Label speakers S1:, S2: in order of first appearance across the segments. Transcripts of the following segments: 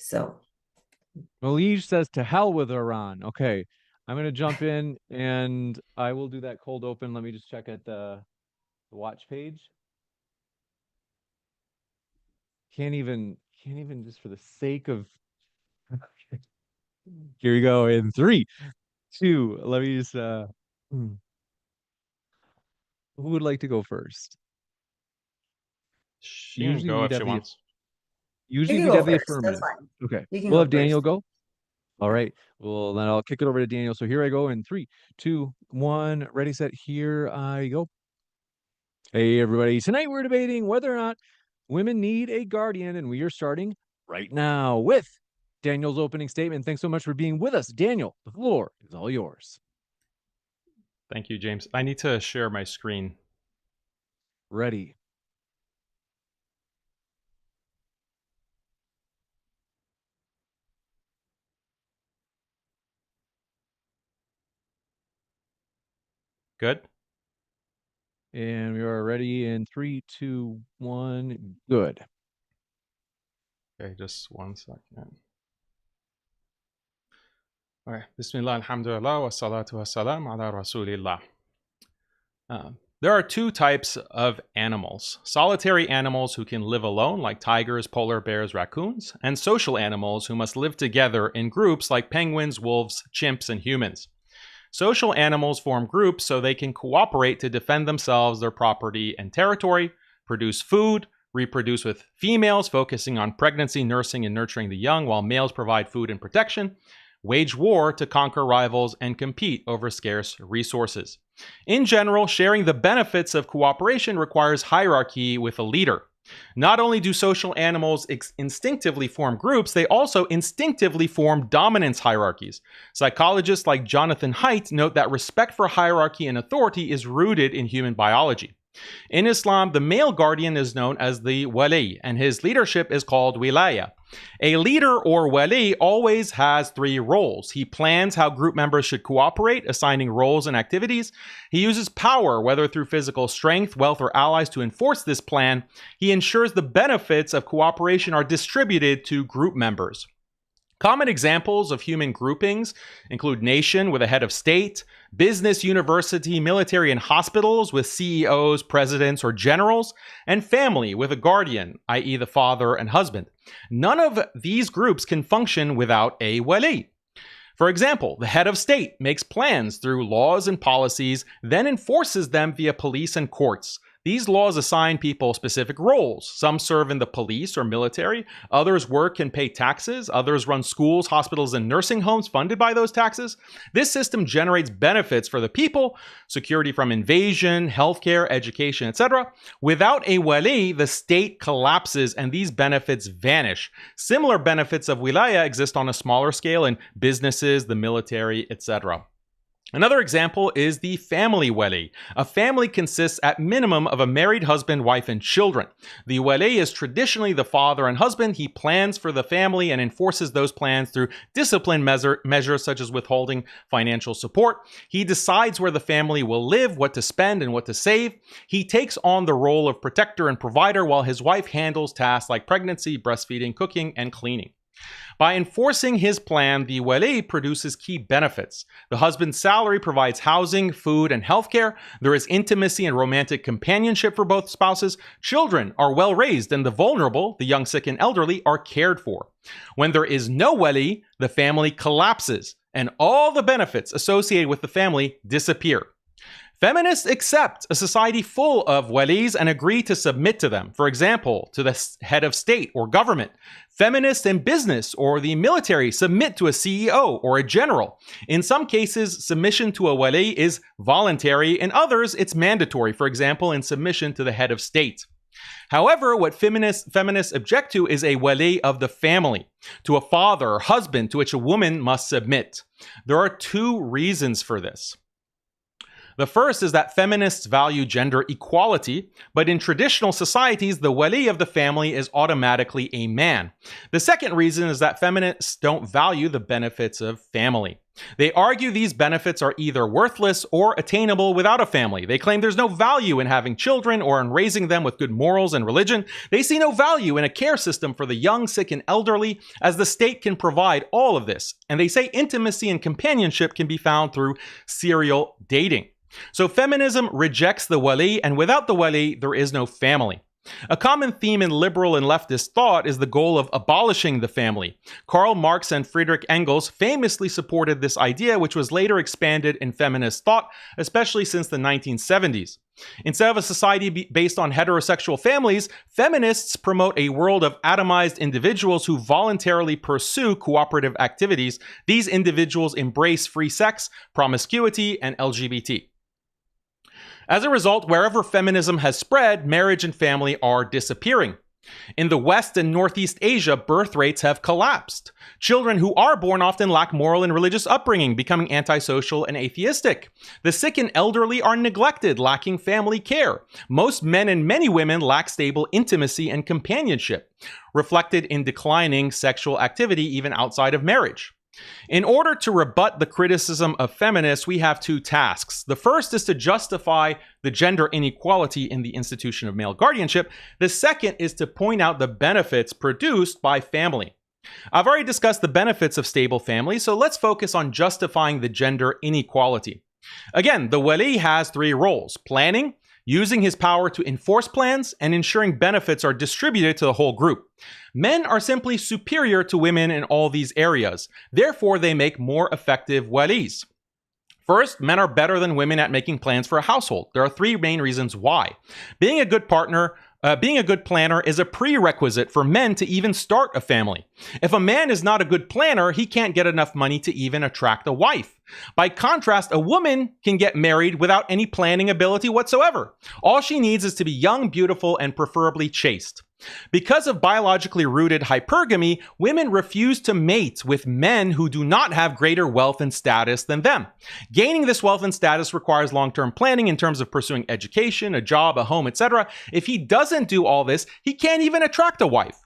S1: So
S2: Malise says to hell with Iran. Okay. I'm gonna jump in and I will do that cold open. Let me just check at the watch page. Can't even just for the sake of here we go in three, two. Let me just who would like to go first?
S3: She can
S2: Usually
S3: go
S2: we'd
S3: if she
S2: have the
S3: wants.
S1: you
S2: usually
S1: can
S2: we'd
S1: go
S2: have the
S1: first. That's
S2: affirmative.
S1: fine.
S2: Okay.
S1: You can
S2: We'll
S1: go
S2: have Daniel
S1: first.
S2: go. All right. Well, then I'll kick it over to Daniel. So here I go in three, two, one. Ready, set, here I go. Hey, everybody. Tonight we're debating whether or not women need a guardian, and we are starting right now with Daniel's opening statement. Thanks so much for being with us. Daniel, the floor is all yours.
S3: Thank you, James. I need to share my screen.
S2: Ready.
S3: Good?
S2: And we are ready in three, two, one. Good.
S3: Okay, just 1 second. All right. Bismillah, alhamdulillah, wa salatu wa salam ala rasulillah. There are two types of animals: solitary animals who can live alone, like tigers, polar bears, raccoons, and social animals who must live together in groups, like penguins, wolves, chimps, and humans. Social animals form groups so they can cooperate to defend themselves, their property, and territory, produce food, reproduce with females, focusing on pregnancy, nursing, and nurturing the young, while males provide food and protection, wage war to conquer rivals, and compete over scarce resources. In general, sharing the benefits of cooperation requires hierarchy with a leader. Not only do social animals instinctively form groups, they also instinctively form dominance hierarchies. Psychologists like Jonathan Haidt note that respect for hierarchy and authority is rooted in human biology. In Islam, the male guardian is known as the wali, and his leadership is called wilaya. A leader or wali always has three roles. He plans how group members should cooperate, assigning roles and activities. He uses power, whether through physical strength, wealth, or allies, to enforce this plan. He ensures the benefits of cooperation are distributed to group members. Common examples of human groupings include nation with a head of state, business, university, military, and hospitals with CEOs, presidents, or generals, and family with a guardian, i.e. the father and husband. None of these groups can function without a wali. For example, the head of state makes plans through laws and policies, then enforces them via police and courts. These laws assign people specific roles. Some serve in the police or military, others work and pay taxes, others run schools, hospitals, and nursing homes funded by those taxes. This system generates benefits for the people: security from invasion, healthcare, education, etc. Without a wali, the state collapses and these benefits vanish. Similar benefits of wilaya exist on a smaller scale in businesses, the military, etc. Another example is the family wali. A family consists at minimum of a married husband, wife, and children. The wali is traditionally the father and husband. He plans for the family and enforces those plans through discipline measures such as withholding financial support. He decides where the family will live, what to spend, and what to save. He takes on the role of protector and provider, while his wife handles tasks like pregnancy, breastfeeding, cooking, and cleaning. By enforcing his plan, the wali produces key benefits. The husband's salary provides housing, food, and healthcare. There is intimacy and romantic companionship for both spouses. Children are well raised, and the vulnerable, the young, sick, and elderly, are cared for. When there is no wali, the family collapses, and all the benefits associated with the family disappear. Feminists accept a society full of walis and agree to submit to them. For example, to the head of state or government. Feminists in business or the military submit to a CEO or a general. In some cases, submission to a wali is voluntary. In others, it's mandatory. For example, in submission to the head of state. However, what feminists object to is a wali of the family, to a father or husband to which a woman must submit. There are two reasons for this. The first is that feminists value gender equality, but in traditional societies, the wali of the family is automatically a man. The second reason is that feminists don't value the benefits of family. They argue these benefits are either worthless or attainable without a family. They claim there's no value in having children or in raising them with good morals and religion. They see no value in a care system for the young, sick, and elderly, as the state can provide all of this. And they say intimacy and companionship can be found through serial dating. So feminism rejects the wali, and without the wali, there is no family. A common theme in liberal and leftist thought is the goal of abolishing the family. Karl Marx and Friedrich Engels famously supported this idea, which was later expanded in feminist thought, especially since the 1970s. Instead of a society based on heterosexual families, feminists promote a world of atomized individuals who voluntarily pursue cooperative activities. These individuals embrace free sex, promiscuity, and LGBT. As a result, wherever feminism has spread, marriage and family are disappearing. In the West and Northeast Asia, birth rates have collapsed. Children who are born often lack moral and religious upbringing, becoming antisocial and atheistic. The sick and elderly are neglected, lacking family care. Most men and many women lack stable intimacy and companionship, reflected in declining sexual activity even outside of marriage. In order to rebut the criticism of feminists, we have two tasks. The first is to justify the gender inequality in the institution of male guardianship. The second is to point out the benefits produced by family. I've already discussed the benefits of stable families, so let's focus on justifying the gender inequality. Again, the wali has three roles: planning, using his power to enforce plans, and ensuring benefits are distributed to the whole group. Men are simply superior to women in all these areas. Therefore, they make more effective walis. First, men are better than women at making plans for a household. There are three main reasons why. Being a good planner is a prerequisite for men to even start a family. If a man is not a good planner, he can't get enough money to even attract a wife. By contrast, a woman can get married without any planning ability whatsoever. All she needs is to be young, beautiful, and preferably chaste. Because of biologically rooted hypergamy, women refuse to mate with men who do not have greater wealth and status than them. Gaining this wealth and status requires long-term planning in terms of pursuing education, a job, a home, etc. If he doesn't do all this, he can't even attract a wife.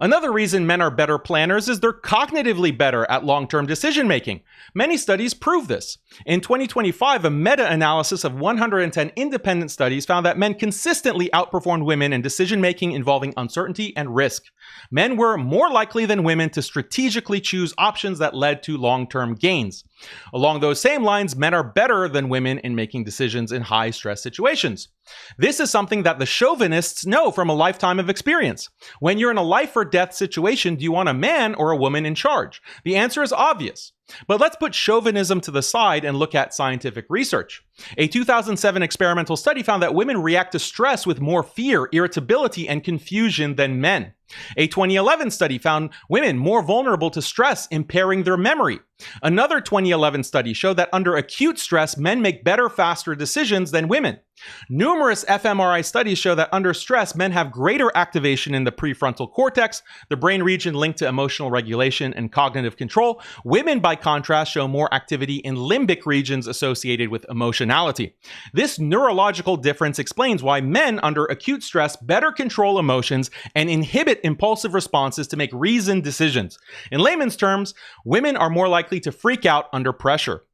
S3: Another reason men are better planners is they're cognitively better at long-term decision-making. Many studies prove this. In 2025, a meta-analysis of 110 independent studies found that men consistently outperformed women in decision-making involving uncertainty and risk. Men were more likely than women to strategically choose options that led to long-term gains. Along those same lines, men are better than women in making decisions in high-stress situations. This is something that the chauvinists know from a lifetime of experience. When you're in a life or death situation, do you want a man or a woman in charge? The answer is obvious. But let's put chauvinism to the side and look at scientific research. A 2007 experimental study found that women react to stress with more fear, irritability, and confusion than men. A 2011 study found women more vulnerable to stress, impairing their memory. Another 2011 study showed that under acute stress, men make better, faster decisions than women. Numerous fMRI studies show that under stress, men have greater activation in the prefrontal cortex, the brain region linked to emotional regulation and cognitive control. Women, by contrast, show more activity in limbic regions associated with emotionality. This neurological difference explains why men under acute stress better control emotions and inhibit impulsive responses to make reasoned decisions. In layman's terms, women are more likely to freak out under pressure.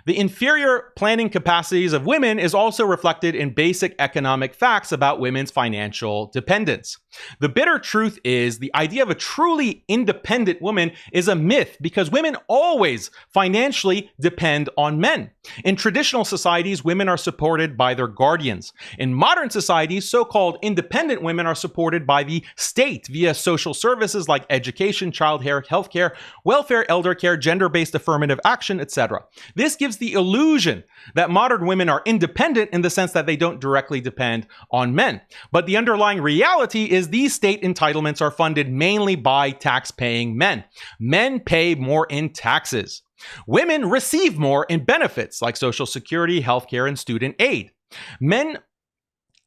S3: The inferior planning capacities of women is also reflected in basic economic facts about women's financial dependence. The bitter truth is the idea of a truly independent woman is a myth because women always financially depend on men. In traditional societies, women are supported by their guardians. In modern societies, so-called independent women are supported by the state via social services like education, childcare, healthcare, welfare, elder care, gender-based affirmative action, etc. This gives the illusion that modern women are independent in the sense that they don't directly depend on men. But the underlying reality is these state entitlements are funded mainly by tax-paying men. Men pay more in taxes. Women receive more in benefits like Social Security, healthcare, and student aid. Men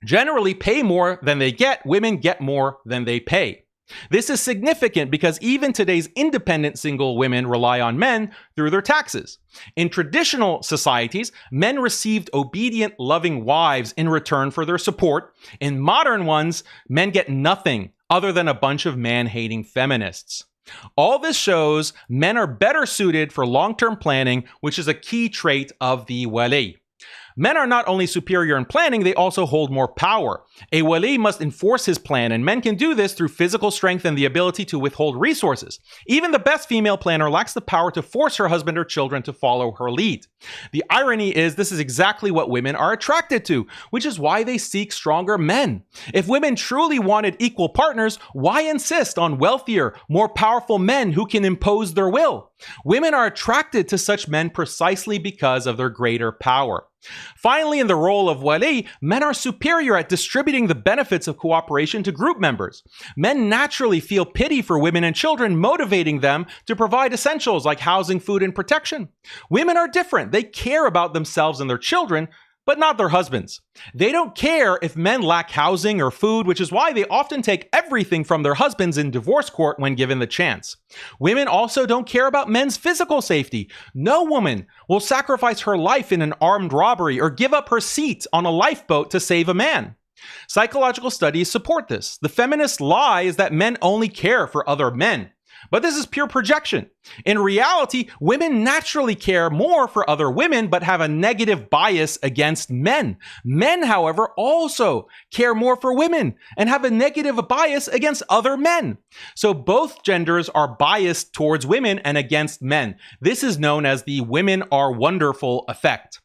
S3: generally pay more than they get. Women get more than they pay. This is significant because even today's independent single women rely on men through their taxes. In traditional societies, men received obedient, loving wives in return for their support. In modern ones, men get nothing other than a bunch of man-hating feminists. All this shows men are better suited for long-term planning, which is a key trait of the wali. Men are not only superior in planning, they also hold more power. A wali must enforce his plan, and men can do this through physical strength and the ability to withhold resources. Even the best female planner lacks the power to force her husband or children to follow her lead. The irony is this is exactly what women are attracted to, which is why they seek stronger men. If women truly wanted equal partners, why insist on wealthier, more powerful men who can impose their will? Women are attracted to such men precisely because of their greater power. Finally, in the role of wali, men are superior at distributing the benefits of cooperation to group members. Men naturally feel pity for women and children, motivating them to provide essentials like housing, food, and protection. Women are different. They care about themselves and their children, but not their husbands. They don't care if men lack housing or food, which is why they often take everything from their husbands in divorce court when given the chance. Women also don't care about men's physical safety. No woman will sacrifice her life in an armed robbery or give up her seat on a lifeboat to save a man. Psychological studies support this. The feminist lie is that men only care for other men. But this is pure projection. In reality, women naturally care more for other women, but have a negative bias against men. Men, however, also care more for women and have a negative bias against other men. So both genders are biased towards women and against men. This is known as the women are wonderful effect.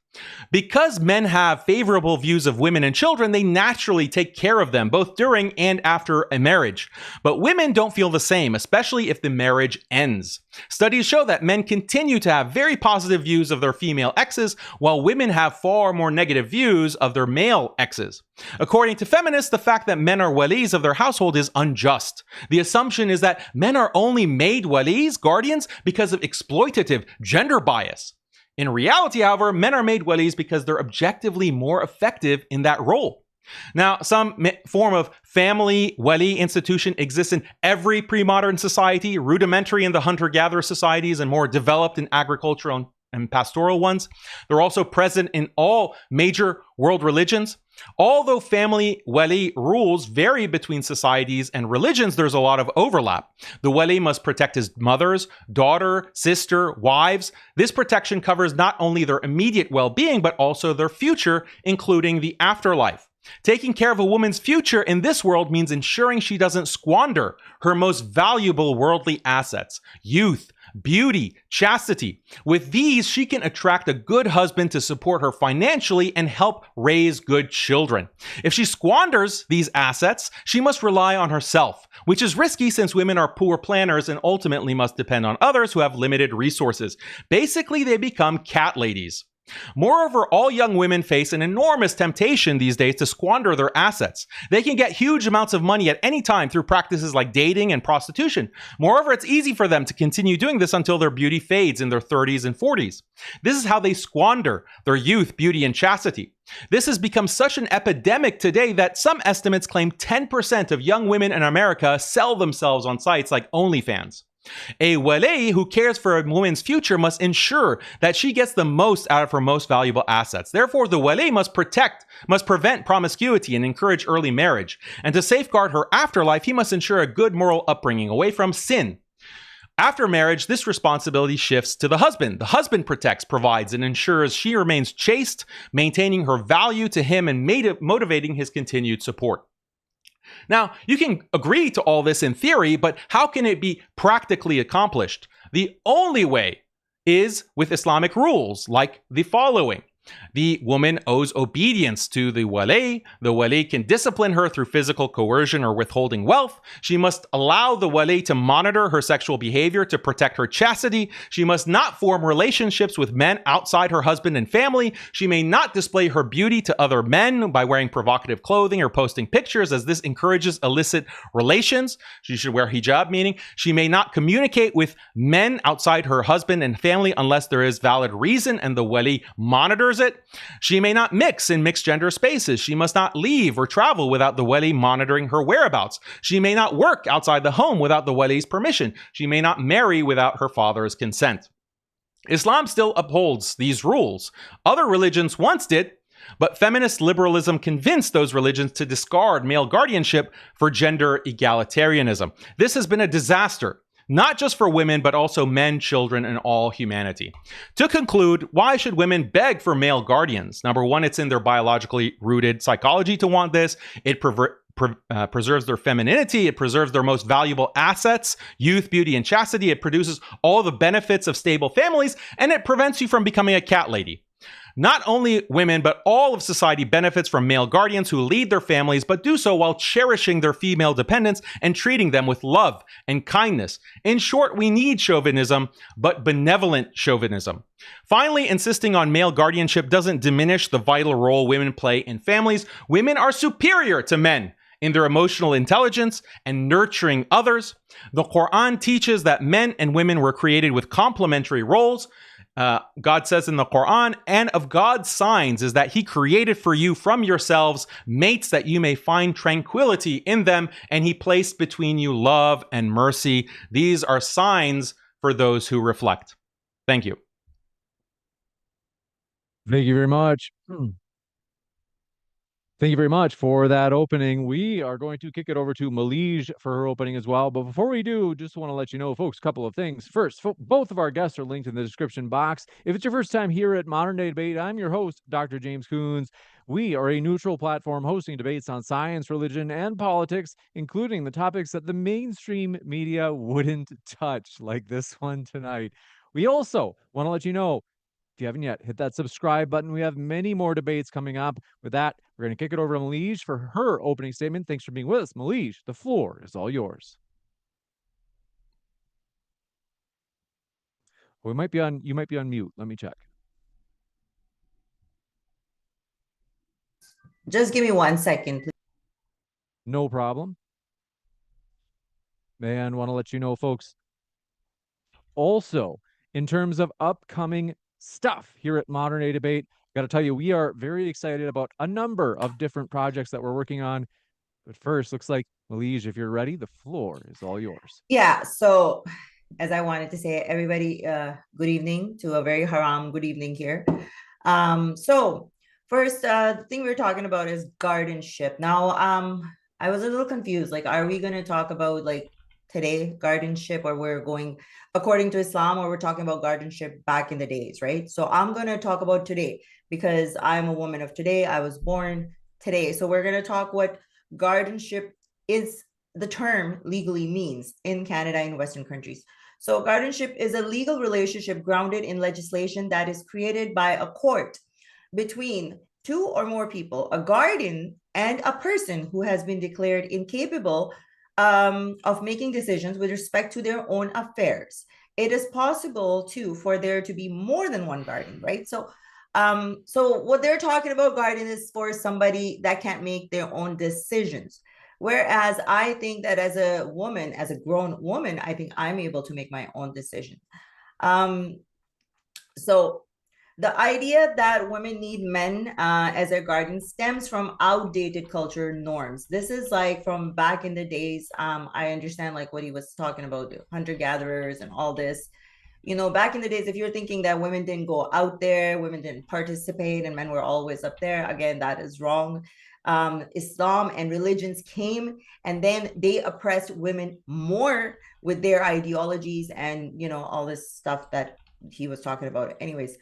S3: Because men have favorable views of women and children, they naturally take care of them, both during and after a marriage. But women don't feel the same, especially if the marriage ends. Studies show that men continue to have very positive views of their female exes, while women have far more negative views of their male exes. According to feminists, the fact that men are walis of their household is unjust. The assumption is that men are only made walis, guardians, because of exploitative gender bias. In reality, however, men are made walis because they're objectively more effective in that role. Now, some form of family wali institution exists in every pre-modern society, rudimentary in the hunter-gatherer societies and more developed in agricultural and pastoral ones. They're also present in all major world religions. Although family wali rules vary between societies and religions, there's a lot of overlap. The wali must protect his mother's, daughter, sister, wives. This protection covers not only their immediate well-being, but also their future, including the afterlife. Taking care of a woman's future in this world means ensuring she doesn't squander her most valuable worldly assets: youth, beauty, chastity. With these, she can attract a good husband to support her financially and help raise good children. If she squanders these assets, she must rely on herself, which is risky since women are poor planners and ultimately must depend on others who have limited resources. Basically, they become cat ladies. Moreover, all young women face an enormous temptation these days to squander their assets. They can get huge amounts of money at any time through practices like dating and prostitution. Moreover, it's easy for them to continue doing this until their beauty fades in their 30s and 40s. This is how they squander their youth, beauty, and chastity. This has become such an epidemic today that some estimates claim 10% of young women in America sell themselves on sites like OnlyFans. A wali who cares for a woman's future must ensure that she gets the most out of her most valuable assets. Therefore, the wali must prevent promiscuity and encourage early marriage. And to safeguard her afterlife, he must ensure a good moral upbringing away from sin. After marriage, this responsibility shifts to the husband. The husband protects, provides, and ensures she remains chaste, maintaining her value to him and motivating his continued support. Now, you can agree to all this in theory, but how can it be practically accomplished? The only way is with Islamic rules, like the following. The woman owes obedience to the wali. The wali can discipline her through physical coercion or withholding wealth. She must allow the wali to monitor her sexual behavior to protect her chastity. She must not form relationships with men outside her husband and family. She may not display her beauty to other men by wearing provocative clothing or posting pictures, as this encourages illicit relations. She should wear hijab, meaning she may not communicate with men outside her husband and family unless there is valid reason and the wali monitors it. She may not mix in mixed gender spaces. She must not leave or travel without the wali monitoring her whereabouts. She may not work outside the home without the wali's permission. She may not marry without her father's consent. Islam still upholds these rules. Other religions once did, but feminist liberalism convinced those religions to discard male guardianship for gender egalitarianism. This has been a disaster. not just for women, but also men, children, and all humanity. To conclude, why should women beg for male guardians? Number one, it's in their biologically rooted psychology to want this. It preserves their femininity. It preserves their most valuable assets, youth, beauty, and chastity. It produces all the benefits of stable families, and it prevents you from becoming a cat lady. Not only women, but all of society benefits from male guardians who lead their families, but do so while cherishing their female dependents and treating them with love and kindness. In short, we need chauvinism, but benevolent chauvinism. Finally, insisting on male guardianship doesn't diminish the vital role women play in families. Women are superior to men in their emotional intelligence and nurturing others. The Quran teaches that men and women were created with complementary roles. God says in the Quran, and of God's signs is that he created for you from yourselves mates that you may find tranquility in them, and he placed between you love and mercy. These are signs for those who reflect. Thank you.
S2: Thank you very much. Thank you very much for that opening. We are going to kick it over to Malise for her opening as well. But before we do, just want to let you know, folks, a couple of things. First, both of our guests are linked in the description box. If it's your first time here at Modern Day Debate, I'm your host, Dr. James Coons. We are a neutral platform hosting debates on science, religion, and politics, including the topics that the mainstream media wouldn't touch, like this one tonight. We also want to let you know, if you haven't yet, hit that subscribe button. We have many more debates coming up. With that, we're going to kick it over to Malise for her opening statement. Thanks for being with us. Malise, the floor is all yours. You might be on mute. Let me check.
S1: Just give me 1 second, please.
S2: No problem. And want to let you know, folks, also, in terms of upcoming stuff here at Modern Day Debate, got to tell you, we are very excited about a number of different projects that we're working on. But first, looks like, Malise, if you're ready, the floor is all yours.
S1: Yeah, so as I wanted to say, everybody, good evening to a very haram good evening here. So first, the thing we're talking about is guardianship. Now, I was a little confused. Like, are we going to talk about like today guardianship, or we're going according to Islam, or we're talking about guardianship back in the days, right? So I'm going to talk about today because I'm a woman of today. I was born today. So we're going to talk what guardianship is, the term legally means in Canada and Western countries. So guardianship is a legal relationship grounded in legislation that is created by a court between two or more people, a guardian and a person who has been declared incapable of making decisions with respect to their own affairs. It is possible too for there to be more than one guardian, right? So what they're talking about guardian is for somebody that can't make their own decisions. Whereas I think that as a woman, as a grown woman, I think I'm able to make my own decision. So the idea that women need men as their guardians stems from outdated culture norms. This is like from back in the days. I understand like what he was talking about, the hunter-gatherers and all this. You know, back in the days, if you're thinking that women didn't go out there, women didn't participate, and men were always up there, again, that is wrong. Islam and religions came, and then they oppressed women more with their ideologies and, you know, all this stuff that he was talking about. Anyways,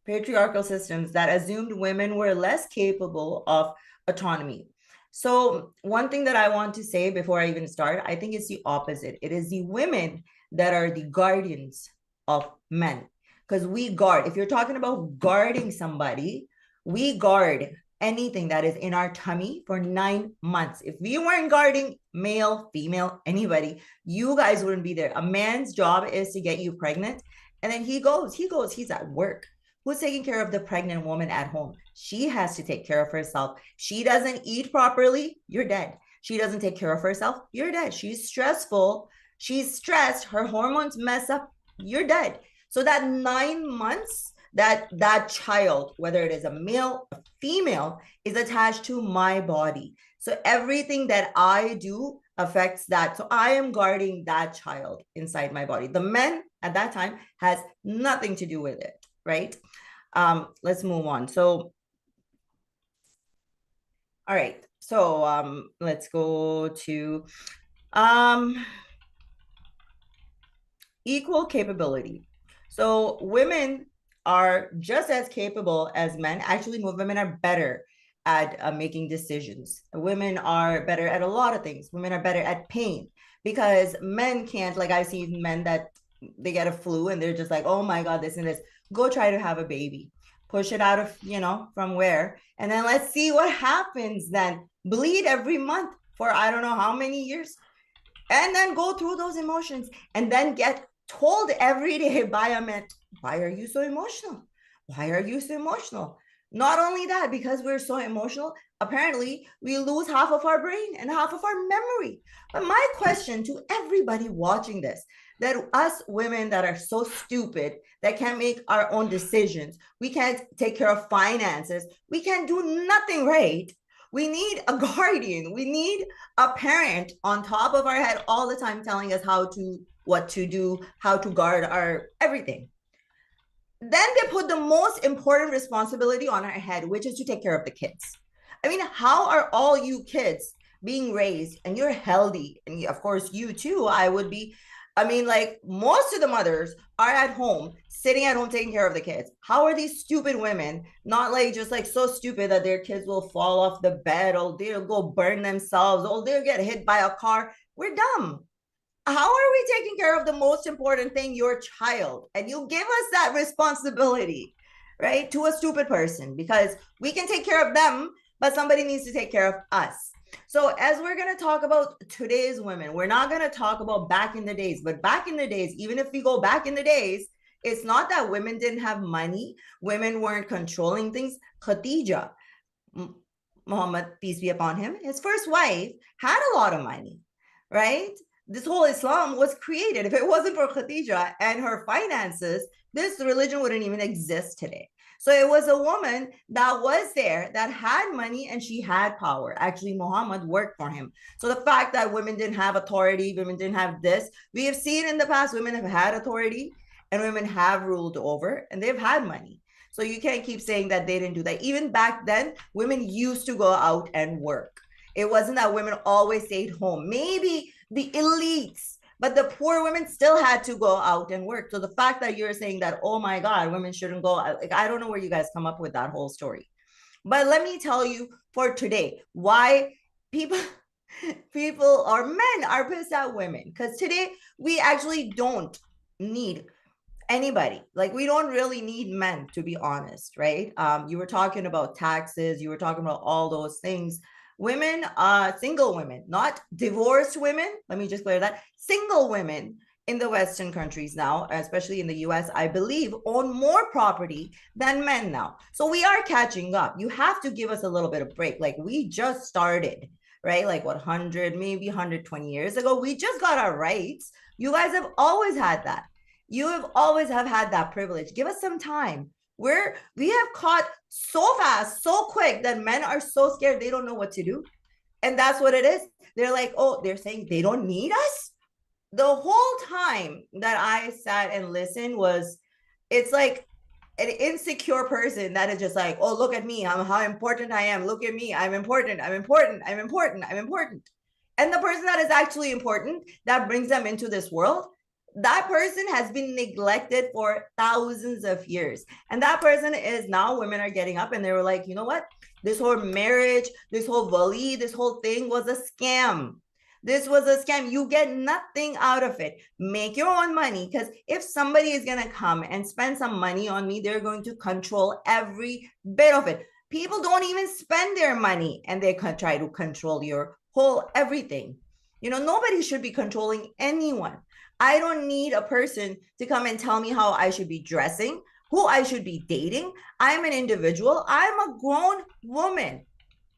S1: patriarchal systems that assumed women were less capable of autonomy. So one thing that I want to say before I even start, I think it's the opposite. It is the women that are the guardians of men. Because we guard, if you're talking about guarding somebody, we guard anything that is in our tummy for 9 months. If we weren't guarding male, female, anybody, you guys wouldn't be there. A man's job is to get you pregnant. And then he's at work. Who's taking care of the pregnant woman at home? She has to take care of herself. She doesn't eat properly, you're dead. She doesn't take care of herself, you're dead. She's stressful. She's stressed. Her hormones mess up, you're dead. So that 9 months, that child, whether it is a male, a female, is attached to my body. So everything that I do affects that. So I am guarding that child inside my body. The men at that time has nothing to do with it, right? Let's move on. So, all right. So let's go to equal capability. So women are just as capable as men. Actually, women are better at making decisions. Women are better at a lot of things. Women are better at pain because men can't, like I've seen men that they get a flu and they're just like, oh my God, this and this. Go try to have a baby. Push it out of, from where. And then let's see what happens then. Bleed every month for I don't know how many years. And then go through those emotions and then get told every day by a man, why are you so emotional? Why are you so emotional? Not only that, because we're so emotional, apparently we lose half of our brain and half of our memory. But my question to everybody watching this, that us women that are so stupid, that can't make our own decisions, we can't take care of finances, we can't do nothing right. We need a guardian. We need a parent on top of our head all the time telling us what to do, how to guard our everything. Then they put the most important responsibility on our head, which is to take care of the kids. I mean, how are all you kids being raised and you're healthy? And of course, you too, I mean, like most of the mothers are at home, sitting at home, taking care of the kids. How are these stupid women not like just like so stupid that their kids will fall off the bed or they'll go burn themselves or they'll get hit by a car? We're dumb. How are we taking care of the most important thing, your child? And you give us that responsibility, right, to a stupid person because we can take care of them, but somebody needs to take care of us. So as we're going to talk about today's women, we're not going to talk about back in the days, but back in the days, even if we go back in the days, it's not that women didn't have money, women weren't controlling things. Khadija, Muhammad, peace be upon him, his first wife had a lot of money, right? This whole Islam was created. If it wasn't for Khadija and her finances, this religion wouldn't even exist today. So it was a woman that was there, that had money, and she had power. Actually, Muhammad worked for him. So the fact that women didn't have authority, women didn't have this, we have seen in the past, women have had authority and women have ruled over and they've had money. So you can't keep saying that they didn't do that. Even back then, women used to go out and work. It wasn't that women always stayed home. Maybe the elites, but the poor women still had to go out and work. So the fact that you're saying that, oh my God, women shouldn't go, like, I don't know where you guys come up with that whole story. But let me tell you for today, why people or men are pissed at women. Because today we actually don't need anybody. Like we don't really need men, to be honest, right? You were talking about taxes, you were talking about all those things. Women, single women, not divorced women, let me just clear that. Single women in the Western countries now, especially in the US, I believe, own more property than men now. So we are catching up. You have to give us a little bit of break. Like we just started, right? Like what, 100, maybe 120 years ago, we just got our rights. You guys have always had that. You have always have had that privilege. Give us some time. We have caught so fast, so quick that men are so scared they don't know what to do. And that's what it is. They're like, oh, they're saying they don't need us. The whole time that I sat and listened it's like an insecure person that is just like, oh, look at me. I'm how important I am. Look at me. I'm important. I'm important. I'm important. I'm important. And the person that is actually important, that brings them into this world, that person has been neglected for thousands of years. And that person is now, women are getting up and they were like, you know what? This whole marriage, this whole wali, this whole thing was a scam. This was a scam. You get nothing out of it. Make your own money, because if somebody is going to come and spend some money on me, they're going to control every bit of it. People don't even spend their money and they can try to control your whole everything. Nobody should be controlling anyone. I don't need a person to come and tell me how I should be dressing, who I should be dating. I'm an individual. I'm a grown woman.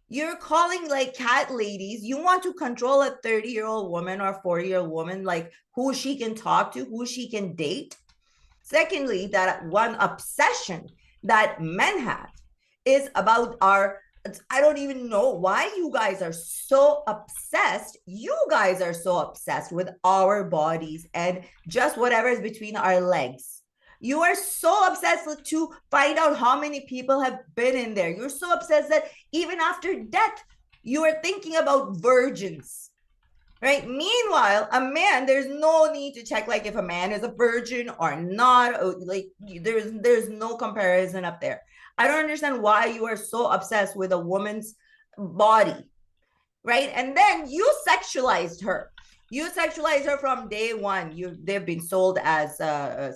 S1: You're calling like cat ladies. You want to control a 30-year-old woman or 40-year-old woman, like who she can talk to, who she can date. Secondly, that one obsession that men have is about I don't even know why you guys are so obsessed. You guys are so obsessed with our bodies and just whatever is between our legs. You are so obsessed to find out how many people have been in there. You're so obsessed that even after death, You are thinking about virgins, right? Meanwhile, a man, there's no need to check like if a man is a virgin or not. Like there's no comparison up there. I don't understand why you are so obsessed with a woman's body, right? And then you sexualized her. You sexualized her from day one. They've been sold as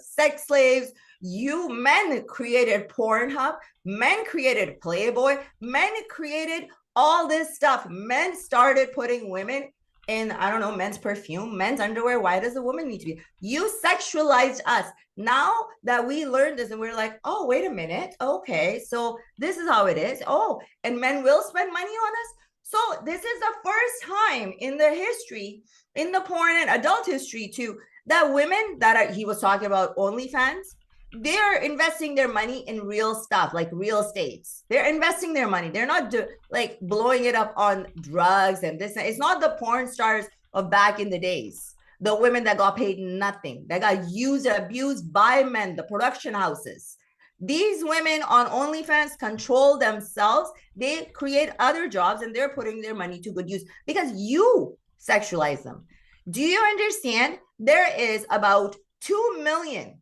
S1: sex slaves. You men created Pornhub. Men created Playboy. Men created all this stuff. Men started putting women in, I don't know, men's perfume, men's underwear. Why does a woman need to be? You sexualized us. Now that we learned this and we're like, oh, wait a minute. Okay, so this is how it is. Oh, and men will spend money on us. So this is the first time in the history, in the porn and adult history too, that women he was talking about OnlyFans, they're investing their money in real stuff like real estates. They're investing their money. They're not like blowing it up on drugs and this. It's not the porn stars of back in the days. The women that got paid nothing, that got used and abused by men, the production houses. These women on OnlyFans control themselves. They create other jobs and they're putting their money to good use because you sexualize them. Do you understand? There is about 2 million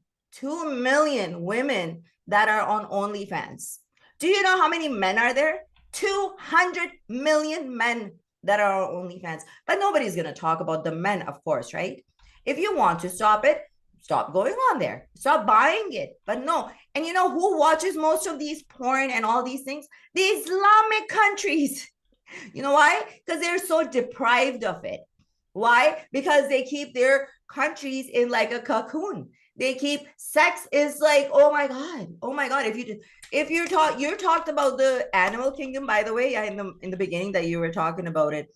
S1: women that are on OnlyFans. Do you know how many men are there? 200 million men that are on OnlyFans. But nobody's going to talk about the men, of course, right? If you want to stop it, stop going on there. Stop buying it. But no. And you know who watches most of these porn and all these things? The Islamic countries. You know why? Because they're so deprived of it. Why? Because they keep their countries in like a cocoon. They keep sex is like, oh my god. If you talked about the animal kingdom, by the way, in the beginning that you were talking about it,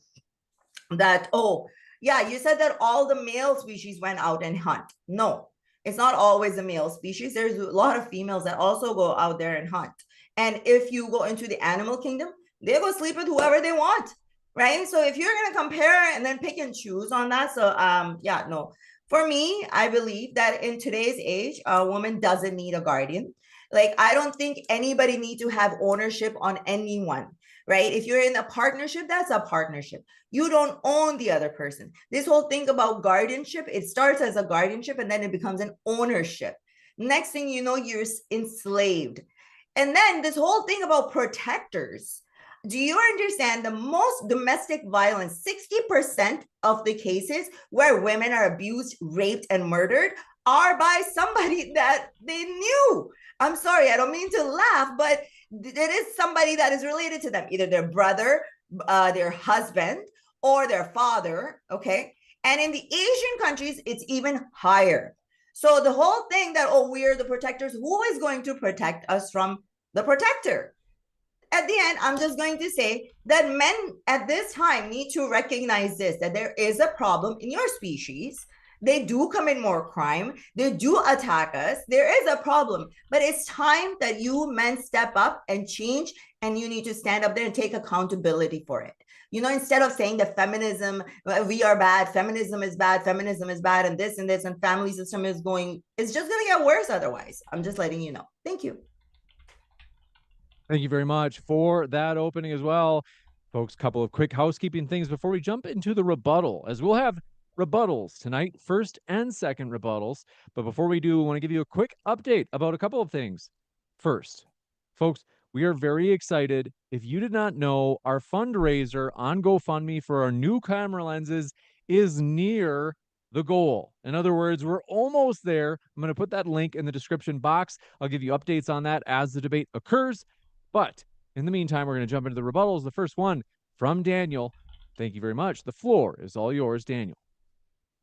S1: that you said that all the male species went out and hunt. No, it's not always the male species. There's a lot of females that also go out there and hunt. And if you go into the animal kingdom, they go sleep with whoever they want, right? So if you're going to compare and then pick and choose on that, so no. For me, I believe that in today's age, a woman doesn't need a guardian. Like, I don't think anybody need to have ownership on anyone, right? If you're in a partnership, that's a partnership. You don't own the other person. This whole thing about guardianship, it starts as a guardianship and then it becomes an ownership. Next thing you know, you're enslaved. And then this whole thing about protectors. Do you understand the most domestic violence, 60% of the cases where women are abused, raped, and murdered are by somebody that they knew? I'm sorry, I don't mean to laugh, but it is somebody that is related to them, either their brother, their husband, or their father, okay? And in the Asian countries, it's even higher. So the whole thing that, we're the protectors, who is going to protect us from the protector? At the end, I'm just going to say that men at this time need to recognize this, that there is a problem in your species. They do commit more crime. They do attack us. There is a problem, but it's time that you men step up and change, and you need to stand up there and take accountability for it. You know, instead of saying that feminism, we are bad, feminism is bad, and this, and family system is going, it's just going to get worse otherwise. I'm just letting you know. Thank you.
S2: Thank you very much for that opening as well. Folks, a couple of quick housekeeping things before we jump into the rebuttal, as we'll have rebuttals tonight, first and second rebuttals. But before we do, I want to give you a quick update about a couple of things. First, folks, we are very excited. If you did not know, our fundraiser on GoFundMe for our new camera lenses is near the goal. In other words, we're almost there. I'm going to put that link in the description box. I'll give you updates on that as the debate occurs. But in the meantime, we're going to jump into the rebuttals. The first one from Daniel. Thank you very much. The floor is all yours, Daniel.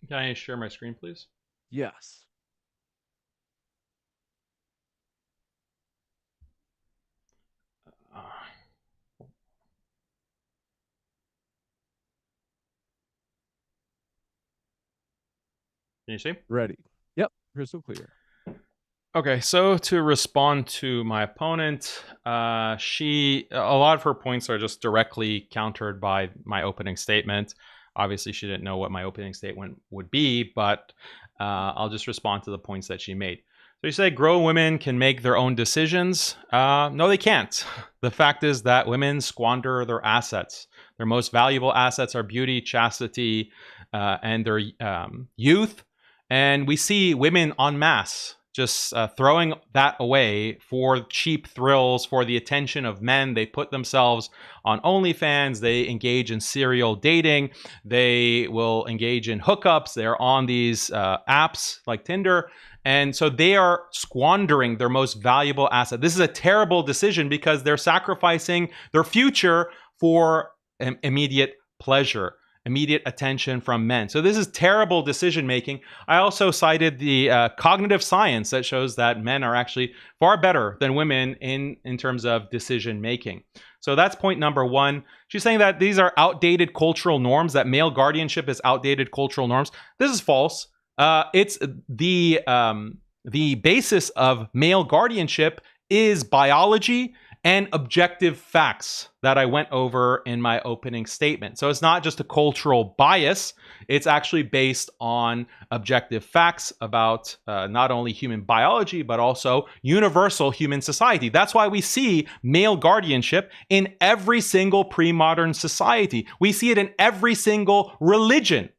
S3: Can I share my screen, please?
S2: Yes.
S3: Can you see?
S2: Ready. Yep. Crystal clear.
S3: Okay, so to respond to my opponent, a lot of her points are just directly countered by my opening statement. Obviously, she didn't know what my opening statement would be, but I'll just respond to the points that she made. So you say grown women can make their own decisions. No, they can't. The fact is that women squander their assets. Their most valuable assets are beauty, chastity, and their youth. And we see women en masse just throwing that away for cheap thrills, for the attention of men. They put themselves on OnlyFans. They engage in serial dating. They will engage in hookups. They're on these apps like Tinder. And so they are squandering their most valuable asset. This is a terrible decision because they're sacrificing their future for immediate pleasure, immediate attention from men. So this is terrible decision making. I also cited the cognitive science that shows that men are actually far better than women in terms of decision making. So that's point number one. She's saying that these are outdated cultural norms, that male guardianship is outdated cultural norms. This is false. It's the basis of male guardianship is biology and objective facts that I went over in my opening statement. So it's not just a cultural bias. It's actually based on objective facts about not only human biology, but also universal human society. That's why we see male guardianship in every single pre-modern society. We see it in every single religion.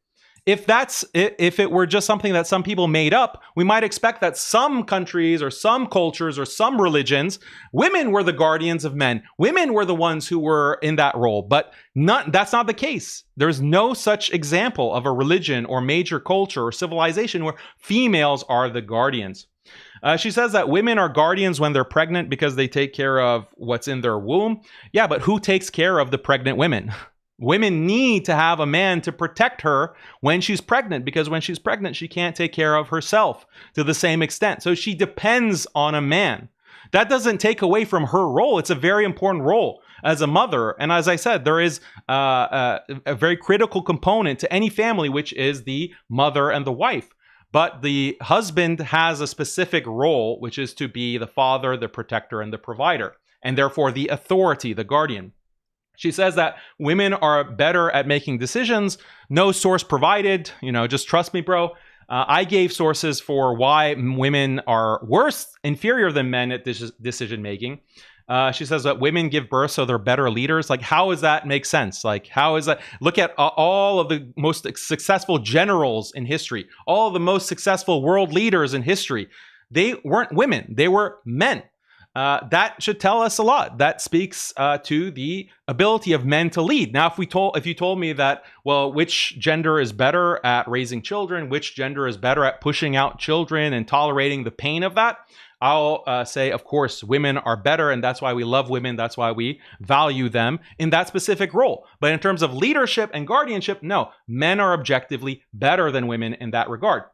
S3: If it were just something that some people made up, we might expect that some countries or some cultures or some religions, women were the guardians of men. Women were the ones who were in that role, but that's not the case. There's no such example of a religion or major culture or civilization where females are the guardians. She says that women are guardians when they're pregnant because they take care of what's in their womb. Yeah, but who takes care of the pregnant women? Women need to have a man to protect her when she's pregnant, because when she's pregnant, she can't take care of herself to the same extent. So she depends on a man. That doesn't take away from her role. It's a very important role as a mother. And as I said, there is a very critical component to any family, which is the mother and the wife. But the husband has a specific role, which is to be the father, the protector, and the provider, and therefore the authority, the guardian. She says that women are better at making decisions. No source provided. Just trust me, bro. I gave sources for why women are worse, inferior than men at decision making. She says that women give birth, so they're better leaders. Like, how does that make sense? Like, how is that? Look at all of the most successful generals in history, all of the most successful world leaders in history. They weren't women. They were men. That should tell us a lot. That speaks to the ability of men to lead. Now, if you told me that, well, which gender is better at raising children, which gender is better at pushing out children and tolerating the pain of that, I'll say, of course, women are better, and that's why we love women. That's why we value them in that specific role. But in terms of leadership and guardianship, no, men are objectively better than women in that regard.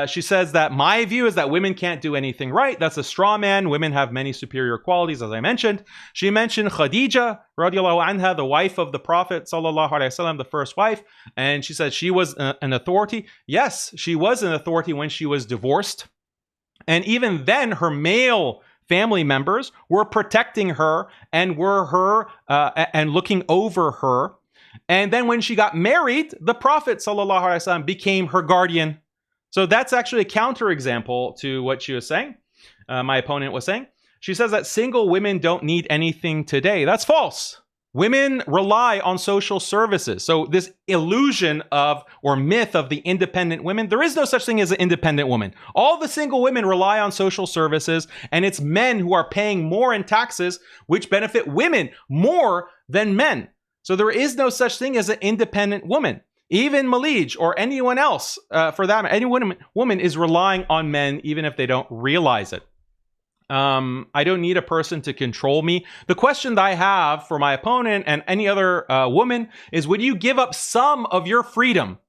S3: She says that my view is that women can't do anything right. That's a straw man. Women have many superior qualities, as I mentioned. She mentioned Khadija, radiallahu anha, the wife of the Prophet, sallallahu alaihi wasallam, the first wife. And she said she was an authority. Yes, she was an authority when she was divorced. And even then, her male family members were protecting her and were her and looking over her. And then when she got married, the Prophet, sallallahu alaihi wasallam, became her guardian. So that's actually a counterexample to what she was saying. My opponent was saying. She says that single women don't need anything today. That's false. Women rely on social services. So this illusion of, or myth of the independent women, there is no such thing as an independent woman. All the single women rely on social services, and it's men who are paying more in taxes, which benefit women more than men. So there is no such thing as an independent woman. Even Malise or anyone else, for that matter, any woman is relying on men, even if they don't realize it. I don't need a person to control me. The question that I have for my opponent and any other woman is, would you give up some of your freedom?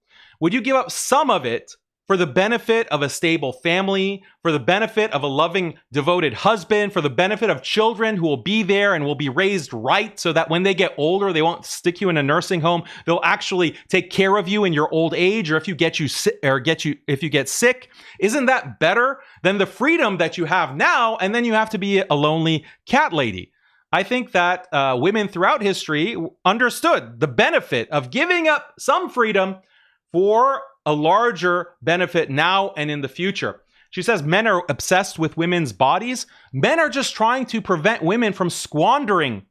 S3: Would you give up some of it for the benefit of a stable family, for the benefit of a loving, devoted husband, for the benefit of children who will be there and will be raised right so that when they get older, they won't stick you in a nursing home. They'll actually take care of you in your old age, or if you get sick. Isn't that better than the freedom that you have now, and then you have to be a lonely cat lady? I think that women throughout history understood the benefit of giving up some freedom for a larger benefit now and in the future. She says men are obsessed with women's bodies. Men are just trying to prevent women from squandering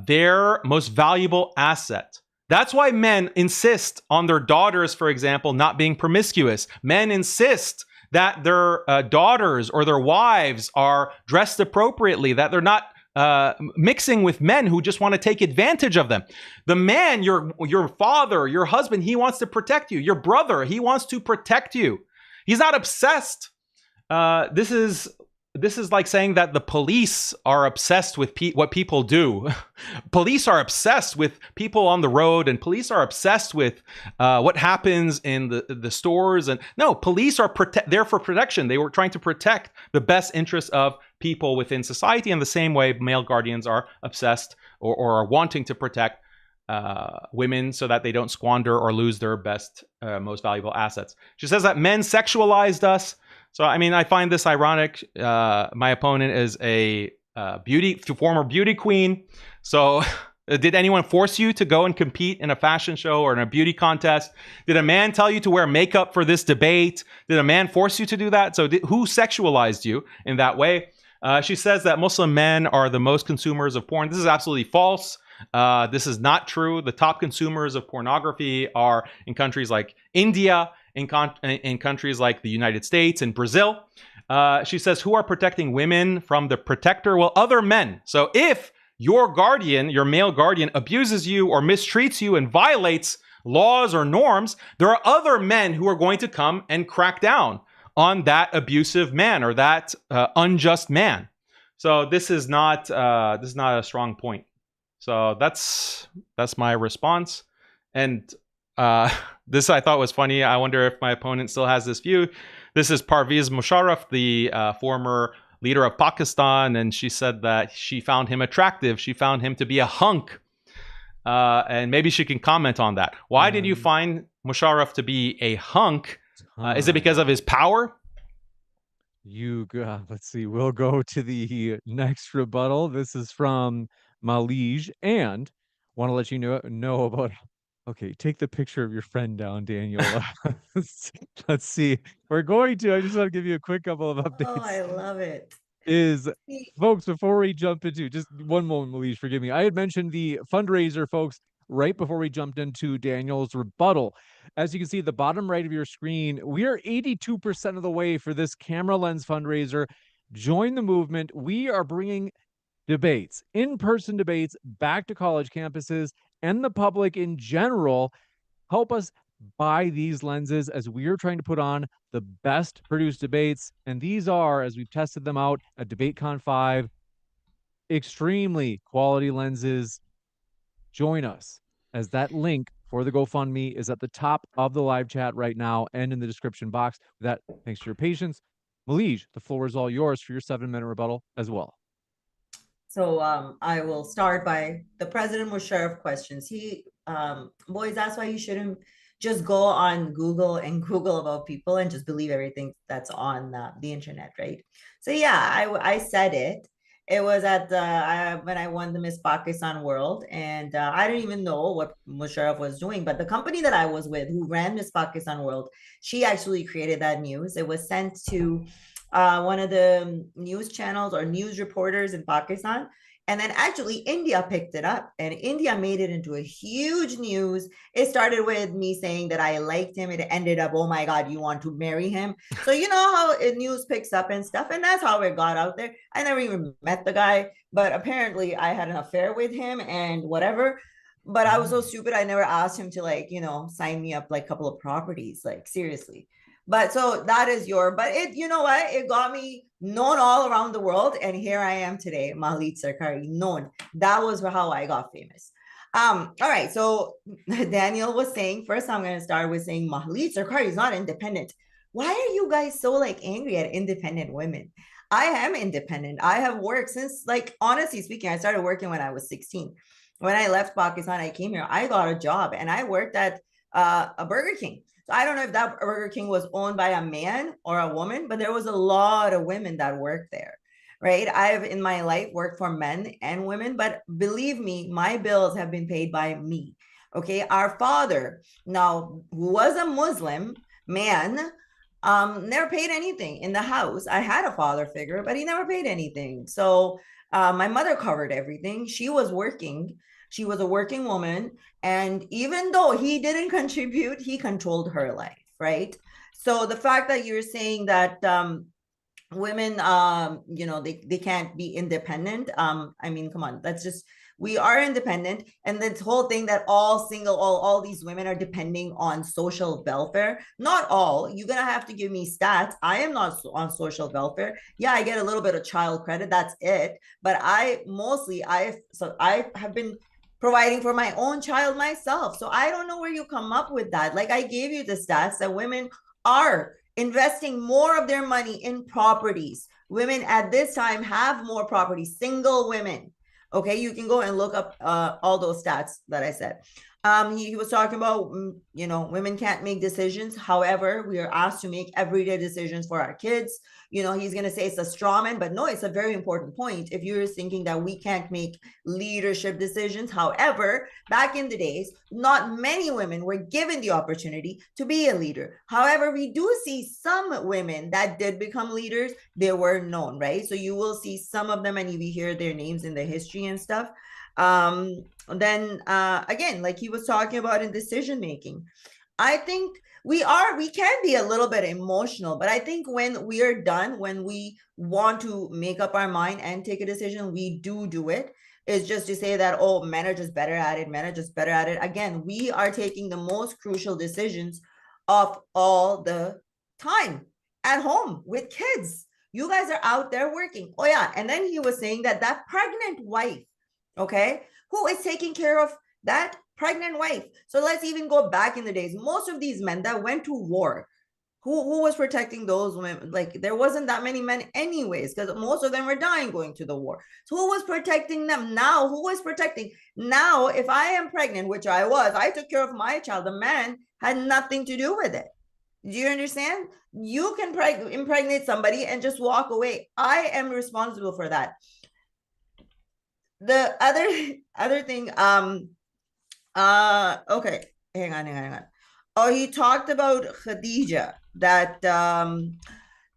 S3: their most valuable asset. That's why men insist on their daughters, for example, not being promiscuous. Men insist that their daughters or their wives are dressed appropriately, that they're not mixing with men who just want to take advantage of them. The man, your father, your husband, he wants to protect you. Your brother, he wants to protect you. He's not obsessed. This is like saying that the police are obsessed with what people do. Police are obsessed with people on the road, and police are obsessed with what happens in the stores. And no, police are there for protection. They were trying to protect the best interests of people within society. In the same way, male guardians are obsessed or are wanting to protect women so that they don't squander or lose their best, most valuable assets. She says that men sexualized us. So, I mean, I find this ironic. My opponent is a former beauty queen. So did anyone force you to go and compete in a fashion show or in a beauty contest? Did a man tell you to wear makeup for this debate? Did a man force you to do that? So who sexualized you in that way? She says that Muslim men are the most consumers of porn. This is absolutely false. This is not true. The top consumers of pornography are in countries like India, in countries like the United States and Brazil. She says, who are protecting women from the protector? Well, other men. So if your guardian, your male guardian, abuses you or mistreats you and violates laws or norms, there are other men who are going to come and crack down on that abusive man or that unjust man. So this is not a strong point. So that's my response. And this I thought was funny. I wonder if my opponent still has this view. This is Parvez Musharraf, the former leader of Pakistan, and she said that she found him attractive. She found him to be a hunk. And maybe she can comment on that. Why did you find Musharraf to be a hunk? Is it because of his power?
S2: Let's see. We'll go to the next rebuttal. This is from Malise, and want to let you know about. Okay, take the picture of your friend down, Daniel. Let's see. We're going to. I just want to give you a quick couple of updates.
S1: Oh, I love it.
S2: Folks, before we jump into, just one moment, Malise, forgive me. I had mentioned the fundraiser, folks, right before we jumped into Daniel's rebuttal. As you can see at the bottom right of your screen, we are 82% of the way for this camera lens fundraiser. Join the movement. We are bringing debates, in-person debates, back to college campuses and the public in general. Help us buy these lenses as we are trying to put on the best produced debates. And these are, as we've tested them out at DebateCon 5, extremely quality lenses. Join us, as that link for the GoFundMe is at the top of the live chat right now and in the description box. With that, thanks for your patience. Malise, the floor is all yours for your 7-minute rebuttal as well.
S1: So I will start by the President Musharraf questions. Boys, that's why you shouldn't just go on Google and Google about people and just believe everything that's on the internet, right? So yeah, I said it. It was at when I won the Miss Pakistan World, and I didn't even know what Musharraf was doing, but the company that I was with, who ran Miss Pakistan World, she actually created that news. It was sent to one of the news channels or news reporters in Pakistan. And then actually India picked it up, and India made it into a huge news. It started with me saying that I liked him. It ended up, oh my God, you want to marry him? So you know how news picks up and stuff. And that's how it got out there. I never even met the guy, but apparently I had an affair with him and whatever. But I was so stupid. I never asked him to sign me up like a couple of properties, like seriously. But so that is but you know what? It got me known all around the world. And here I am today, Malise Sarkari, known. That was how I got famous. All right. So Daniel was saying, first I'm going to start with saying Malise Sarkari is not independent. Why are you guys so angry at independent women? I am independent. I have worked since, honestly speaking, I started working when I was 16. When I left Pakistan, I came here, I got a job and I worked at a Burger King. I don't know if that Burger King was owned by a man or a woman, but there was a lot of women that worked there, right? I've in my life worked for men and women, but believe me, my bills have been paid by me. Okay. Our father, now, who was a Muslim man, never paid anything in the house. I had a father figure, but he never paid anything. So my mother covered everything. She was working. She was a working woman. And even though he didn't contribute, he controlled her life, right? So the fact that you're saying that women they can't be independent, I mean, come on, that's just, we are independent. And this whole thing that all these women are depending on social welfare, not all. You're gonna have to give me stats. I am not on social welfare. Yeah, I get a little bit of child credit, that's it. But I have been providing for my own child myself. So I don't know where you come up with that. Like, I gave you the stats that women are investing more of their money in properties. Women at this time have more properties, single women. Okay, you can go and look up all those stats that I said. He was talking about, women can't make decisions. However, we are asked to make everyday decisions for our kids. He's going to say it's a straw man, but no, it's a very important point. If you're thinking that we can't make leadership decisions, however, back in the days, not many women were given the opportunity to be a leader. However, we do see some women that did become leaders. They were known, right? So you will see some of them, and we hear their names in the history and stuff. Then again, like he was talking about in decision making, I think we can be a little bit emotional, but I think when we are done, when we want to make up our mind and take a decision, we do it. It's just to say that, oh, men are just better at it, men are just better at it. Again, we are taking the most crucial decisions of all the time at home with kids. You guys are out there working. Oh yeah, and then he was saying that pregnant wife, okay, who is taking care of that pregnant wife? So let's even go back in the days. Most of these men that went to war, who was protecting those women? Like, there wasn't that many men anyways, because most of them were dying going to the war. So who was protecting them? Now, who was protecting? Now, if I am pregnant, which I took care of my child. The man had nothing to do with it. Do you understand? You can impregnate somebody and just walk away. I am responsible for that. The other thing, okay, hang on. Oh, he talked about Khadija, that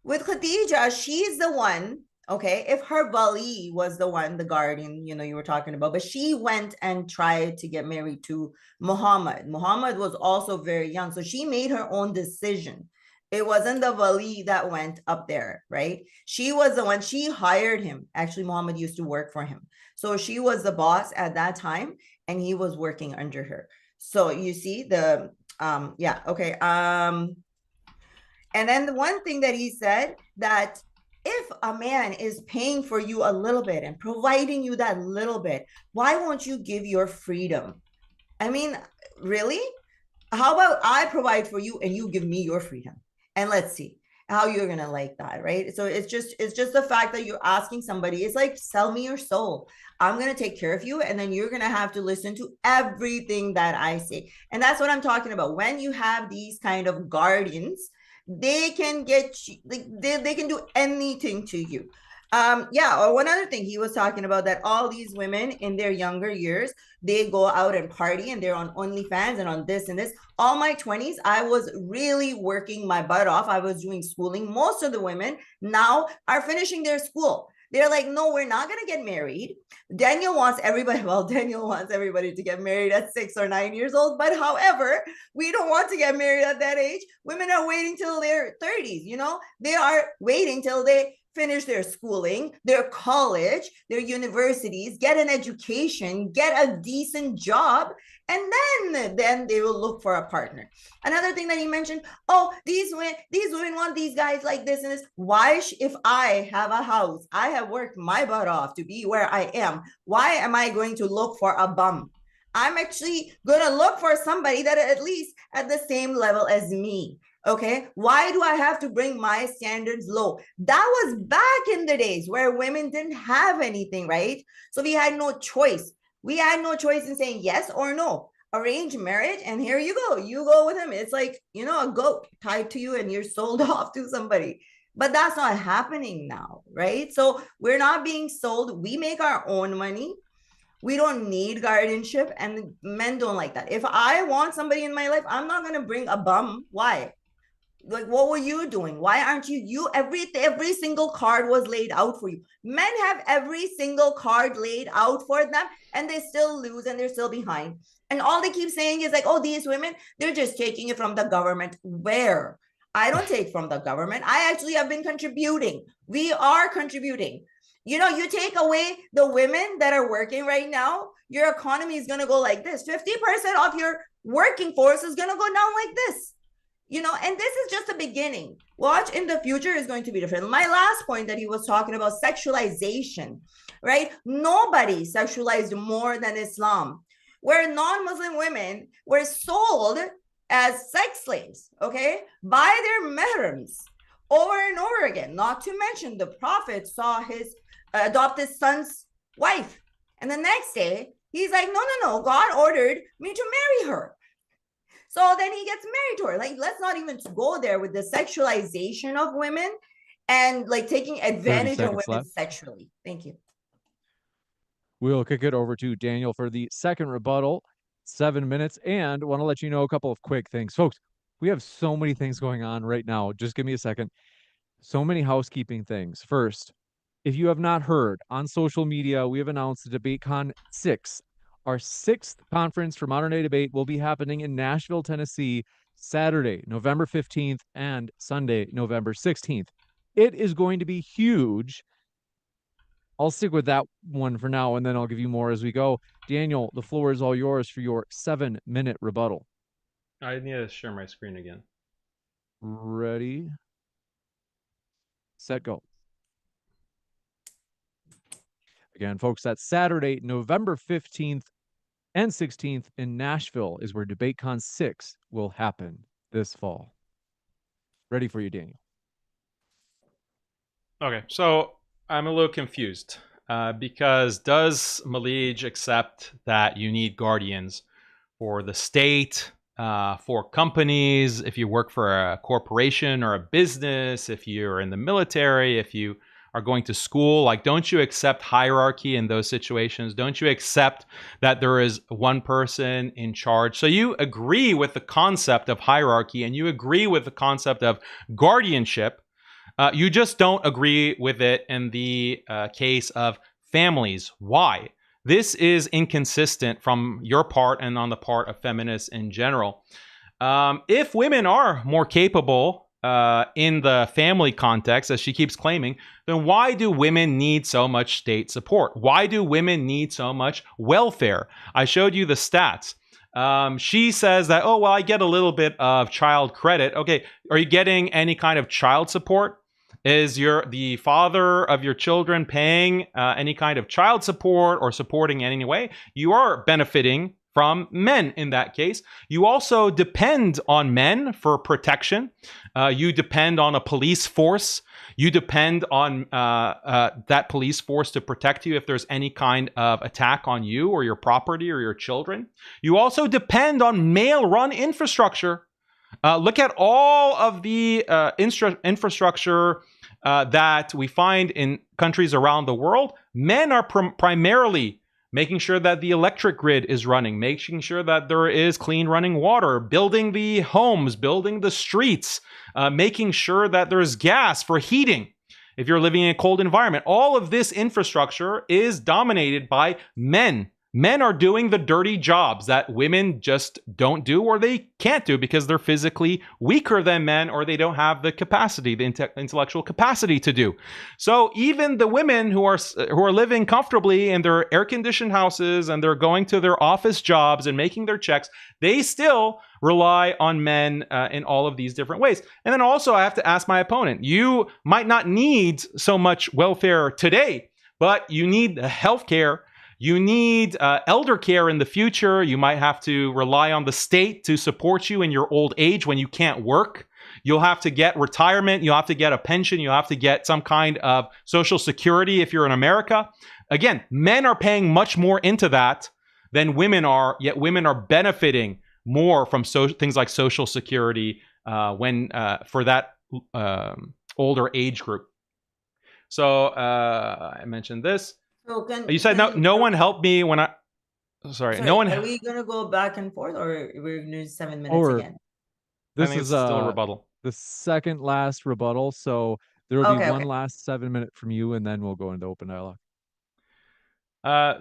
S1: with Khadija, she's the one, okay, if her Bali was the one, the guardian, you were talking about, but she went and tried to get married to Muhammad. Muhammad was also very young, so she made her own decision. It wasn't the Wali that went up there, right? She was the one, she hired him. Actually, Muhammad used to work for him. So she was the boss at that time, and he was working under her. So you see the, yeah, okay. And then the one thing that he said, that if a man is paying for you a little bit and providing you that little bit, why won't you give your freedom? I mean, really? How about I provide for you and you give me your freedom? And let's see how you're gonna like that, right? So it's just the fact that you're asking somebody. It's like, sell me your soul. I'm gonna take care of you, and then you're gonna have to listen to everything that I say. And that's what I'm talking about. When you have these kind of guardians, they can get you, like, they can do anything to you. Yeah, or one other thing he was talking about, that all these women in their younger years, they go out and party and they're on OnlyFans and on this and this. All my 20s, I was really working my butt off. I was doing schooling. Most of the women now are finishing their school. They're like, no, we're not going to get married. Daniel wants everybody to get married at 6 or 9 years old. But however, we don't want to get married at that age. Women are waiting till their 30s, they are waiting till they finish their schooling, their college, their universities, get an education, get a decent job, and then they will look for a partner. Another thing that he mentioned, oh, these women want these guys like this and this. Why, if I have a house, I have worked my butt off to be where I am, why am I going to look for a bum? I'm actually going to look for somebody that at least at the same level as me. Okay, why do I have to bring my standards low? That was back in the days where women didn't have anything, right? So we had no choice. We had no choice in saying yes or no. Arranged marriage, and here you go with him. It's like, a goat tied to you and you're sold off to somebody. But that's not happening now, right? So we're not being sold. We make our own money. We don't need guardianship, and men don't like that. If I want somebody in my life, I'm not going to bring a bum. Why? Like, what were you doing? Why aren't you every single card was laid out for you. Men have every single card laid out for them, and they still lose and they're still behind. And all they keep saying is like, oh, these women, they're just taking it from the government. Where? I don't take from the government. I actually have been contributing. We are contributing. You know, you take away the women that are working right now, your economy is going to go like this. 50% of your working force is going to go down like this. You know, and this is just the beginning. Watch, in the future is going to be different. My last point that he was talking about, sexualization, right? Nobody sexualized more than Islam, where non-Muslim women were sold as sex slaves, okay, by their mahrams over and over again. Not to mention the prophet saw his adopted son's wife, and the next day he's like, no, God ordered me to marry her. So then he gets married to her. Like, let's not even go there with the sexualization of women and like taking advantage of women
S2: left.
S1: sexually. Thank you.
S2: We'll kick it over to Daniel for the second rebuttal, 7 minutes. And want to let you know a couple of quick things. Folks, we have so many things going on right now. Just give me a second. So many housekeeping things. First, if you have not heard, on social media, we have announced the DebateCon 6. Our 6th conference for modern day debate will be happening in Nashville, Tennessee, Saturday, November 15th, and Sunday, November 16th. It is going to be huge. I'll stick with that one for now, and then I'll give you more as we go. Daniel, the floor is all yours for your 7-minute rebuttal.
S3: I need to share my screen again.
S2: Ready, set, go. Again, folks, that's Saturday, November 15th and 16th in Nashville is where DebateCon 6 will happen this fall. Ready for you, Daniel.
S3: Okay, so I'm a little confused because does Malise accept that you need guardians for the state, for companies, if you work for a corporation or a business, if you're in the military, if you are going to school? Like, don't you accept hierarchy in those situations? Don't you accept that there is one person in charge? So you agree with the concept of hierarchy and you agree with the concept of guardianship. You just don't agree with it in the case of families. Why? This is inconsistent from your part and on the part of feminists in general. If women are more capable in the family context, as she keeps claiming, then why do women need so much state support? Why do women need so much welfare? I showed you the stats. She says that, oh, well, I get a little bit of child credit. Okay, are you getting any kind of child support? Is the father of your children paying any kind of child support or supporting in any way? You are benefiting from men in that case. You also depend on men for protection. You depend on a police force. You depend on that police force to protect you if there's any kind of attack on you or your property or your children. You also depend on male-run infrastructure. Look at all of the infrastructure that we find in countries around the world. Men are primarily making sure that the electric grid is running, making sure that there is clean running water, building the homes, building the streets, making sure that there's gas for heating if you're living in a cold environment. All of this infrastructure is dominated by men. Men are doing the dirty jobs that women just don't do or they can't do because they're physically weaker than men or they don't have the capacity, the intellectual capacity to do. So even the women who are living comfortably in their air-conditioned houses and they're going to their office jobs and making their checks, they still rely on men in all of these different ways. And then also I have to ask my opponent, you might not need so much welfare today, but you need health care. You need elder care in the future. You might have to rely on the state to support you in your old age when you can't work. You'll have to get retirement. You'll have to get a pension. You'll have to get some kind of social security if you're in America. Again, men are paying much more into that than women are, yet women are benefiting more from things like social security for that older age group. So I mentioned this.
S1: So
S3: you said no one helped me when I. Sorry, no one.
S1: Are we gonna go back and forth, or we're gonna do 7 minutes again?
S2: This
S3: I think
S2: is
S3: it's still a rebuttal.
S2: the second last rebuttal. So there will be
S1: Okay,
S2: one
S1: okay.
S2: last 7 minute from you, and then we'll go into open dialogue.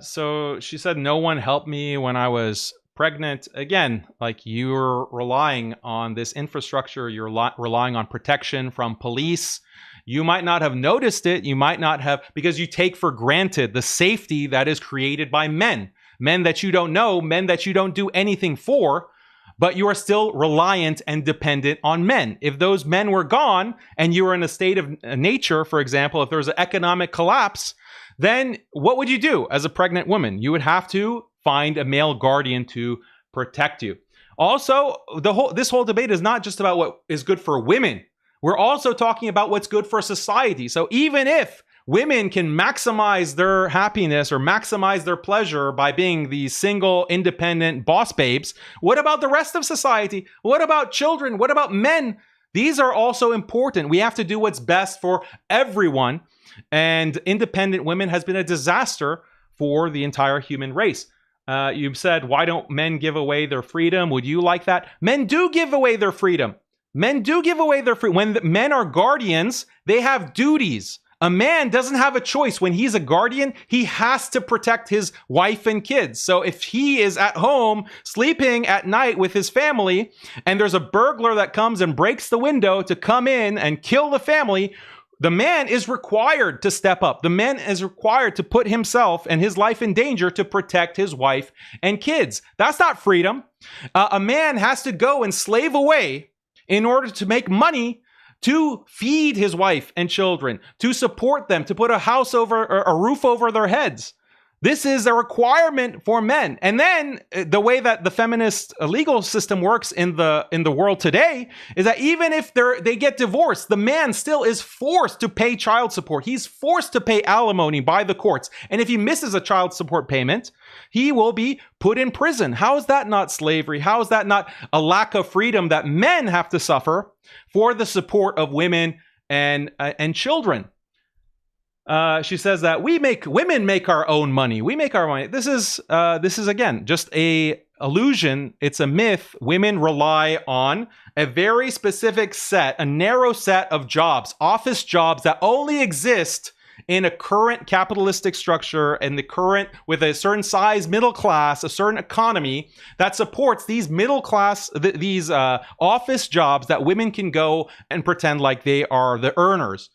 S3: So she said, no one helped me when I was pregnant. Again, like, you're relying on this infrastructure, you're relying on protection from police. You might not have noticed it. You might not have, because you take for granted the safety that is created by men that you don't know, men that you don't do anything for, but you are still reliant and dependent on men. If those men were gone and you were in a state of nature, for example, if there was an economic collapse, then what would you do as a pregnant woman? You would have to find a male guardian to protect you. Also, this whole debate is not just about what is good for women. We're also talking about what's good for society. So even if women can maximize their happiness or maximize their pleasure by being these single, independent boss babes, what about the rest of society? What about children? What about men? These are also important. We have to do what's best for everyone. And independent women has been a disaster for the entire human race. You've said, why don't men give away their freedom? Would you like that? Men do give away their freedom. Men do give away their freedom. When men are guardians, they have duties. A man doesn't have a choice. When he's a guardian, he has to protect his wife and kids. So if he is at home sleeping at night with his family, and there's a burglar that comes and breaks the window to come in and kill the family, the man is required to step up. The man is required to put himself and his life in danger to protect his wife and kids. That's not freedom. A man has to go and slave away in order to make money to feed his wife and children, to support them, to put a house over, or a roof over their heads. This is a requirement for men. And then the way that the feminist legal system works in the world today is that even if they get divorced, the man still is forced to pay child support. He's forced to pay alimony by the courts. And if he misses a child support payment, he will be put in prison. How is that not slavery? How is that not a lack of freedom that men have to suffer for the support of women and children? She says that women make our own money. We make our money. This is again just a illusion. It's a myth. Women rely on a very specific set, a narrow set of jobs, office jobs that only exist in a current capitalistic structure and with a certain size middle class, a certain economy that supports these middle class, these office jobs that women can go and pretend like they are the earners.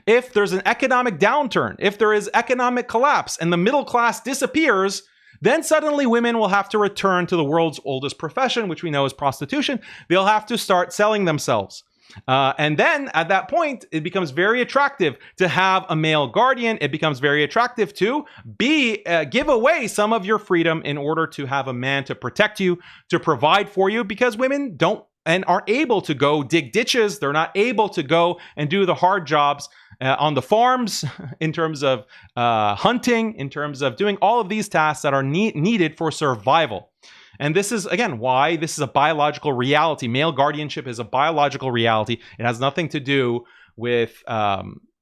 S3: If there's an economic downturn, if there is economic collapse and the middle class disappears, then suddenly women will have to return to the world's oldest profession, which we know is prostitution. They'll have to start selling themselves. And then at that point, it becomes very attractive to have a male guardian. It becomes very attractive to give away some of your freedom in order to have a man to protect you, to provide for you, because women don't and aren't able to go dig ditches. They're not able to go and do the hard jobs on the farms, in terms of hunting, in terms of doing all of these tasks that are needed for survival. And this is, again, why this is a biological reality. Male guardianship is a biological reality. It has nothing to do with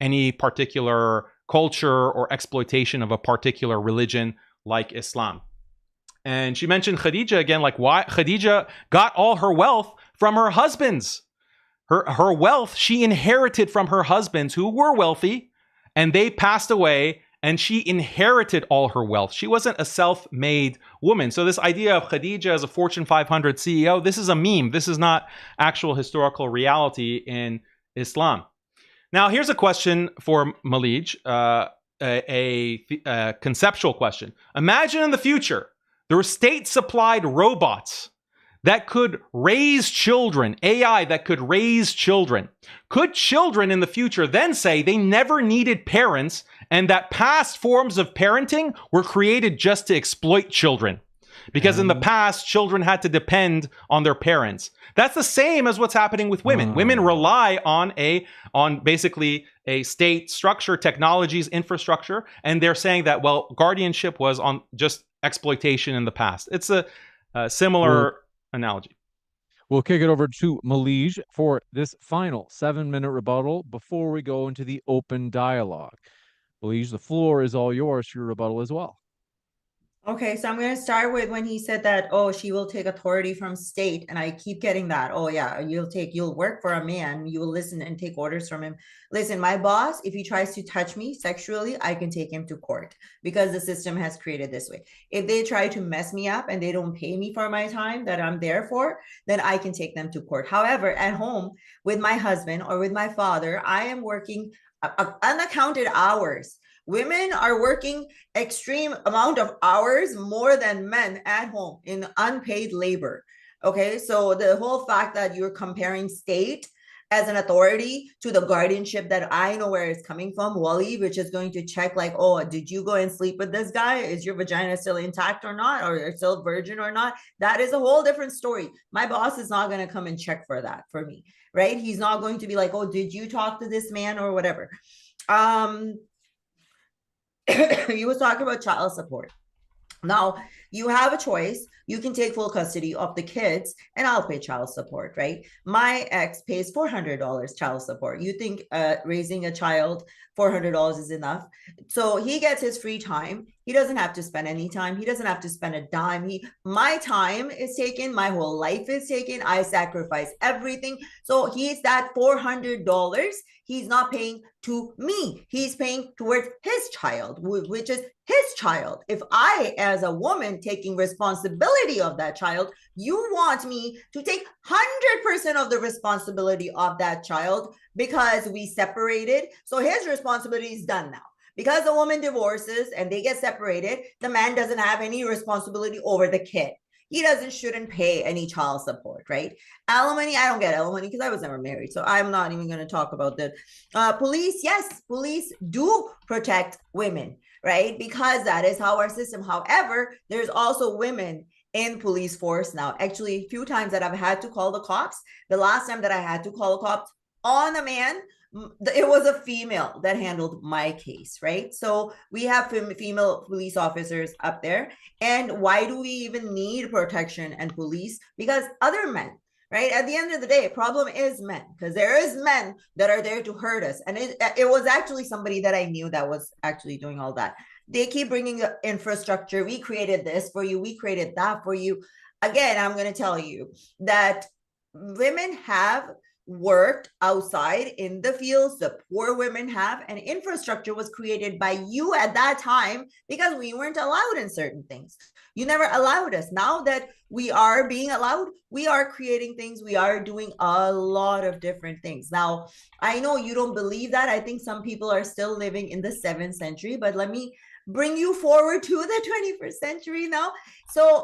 S3: any particular culture or exploitation of a particular religion like Islam. And she mentioned Khadija again, like why Khadija got all her wealth from her husbands. Her wealth she inherited from her husbands, who were wealthy, and they passed away, and she inherited all her wealth. She wasn't a self-made woman. So this idea of Khadija as a Fortune 500 CEO, this is a meme. This is not actual historical reality in Islam. Now, here's a question for Malise, a conceptual question. Imagine in the future, there were state-supplied robots that could raise children, AI that could raise children. Could children in the future then say they never needed parents and that past forms of parenting were created just to exploit children? Because in the past, children had to depend on their parents. That's the same as what's happening with women. Women rely on basically a state structure, technologies, infrastructure, and they're saying that, well, guardianship was on just exploitation in the past. It's a similar analogy.
S2: We'll kick it over to Malise for this final 7-minute rebuttal before we go into the open dialogue. Malise, the floor is all yours for your rebuttal as well.
S1: Okay, so I'm going to start with when he said that, oh, she will take authority from state. And I keep getting that. Oh, yeah, you'll work for a man. You will listen and take orders from him. Listen, my boss, if he tries to touch me sexually, I can take him to court because the system has created this way. If they try to mess me up and they don't pay me for my time that I'm there for, then I can take them to court. However, at home with my husband or with my father, I am working unaccounted hours. Women are working extreme amount of hours more than men at home in unpaid labor. Okay, so the whole fact that you're comparing state as an authority to the guardianship that I know where it's coming from, Wally, which is going to check like, oh, did you go and sleep with this guy? Is your vagina still intact or not? Or you're still virgin or not? That is a whole different story. My boss is not going to come and check for that for me, right? He's not going to be like, oh, did you talk to this man or whatever? You was talking about child support. Now, you have a choice. You can take full custody of the kids and I'll pay child support, right? My ex pays $400 child support. You think raising a child, $400 is enough? So he gets his free time. He doesn't have to spend any time. He doesn't have to spend a dime. My time is taken. My whole life is taken. I sacrifice everything. So he's that $400. He's not paying to me. He's paying towards his child, which is his child. If I, as a woman, taking responsibility of that child, you want me to take 100% of the responsibility of that child because we separated. So his responsibility is done now. Because the woman divorces and they get separated, the man doesn't have any responsibility over the kid. He shouldn't pay any child support, right? Alimony, I don't get alimony because I was never married. So I'm not even going to talk about that. Police, yes, police do protect women, right? Because that is how our system. However, there's also women in police force now. Actually, a few times that I've had to call the cops. The last time that I had to call the cops on a man, it was a female that handled my case, right? So we have female police officers up there. And why do we even need protection and police? Because other men, right? At the end of the day, problem is men, because there is men that are there to hurt us. And it was actually somebody that I knew that was actually doing all that. They keep bringing the infrastructure. We created this for you. We created that for you. Again, I'm going to tell you that women have worked outside in the fields, the poor women have, and infrastructure was created by you at that time because we weren't allowed in certain things. You never allowed us. Now that we are being allowed, we are creating things. We are doing a lot of different things. Now, I know you don't believe that. I think some people are still living in the 7th century, but let me bring you forward to the 21st century now. So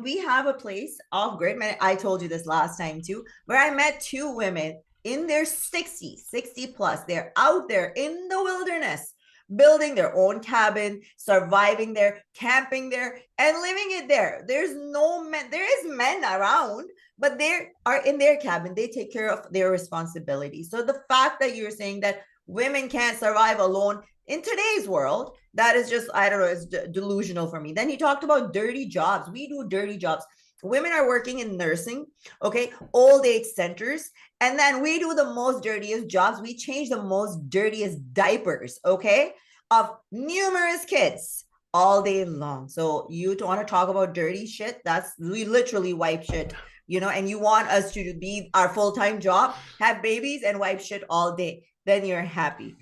S1: we have a place off grid. I told you this last time too, where I met 2 women in their 60s, 60 plus. They're out there in the wilderness, building their own cabin, surviving there, camping there, and living it there. There's no men, there is men around, but they are in their cabin. They take care of their responsibilities. So the fact that you're saying that women can't survive alone in today's world, that is just, I don't know, it's delusional for me. Then he talked about dirty jobs. We do dirty jobs. Women are working in nursing, okay, old age centers, and then we do the most dirtiest jobs. We change the most dirtiest diapers, okay, of numerous kids all day long. So you don't want to talk about dirty shit? We literally wipe shit, and you want us to be our full-time job, have babies and wipe shit all day. Then you're happy.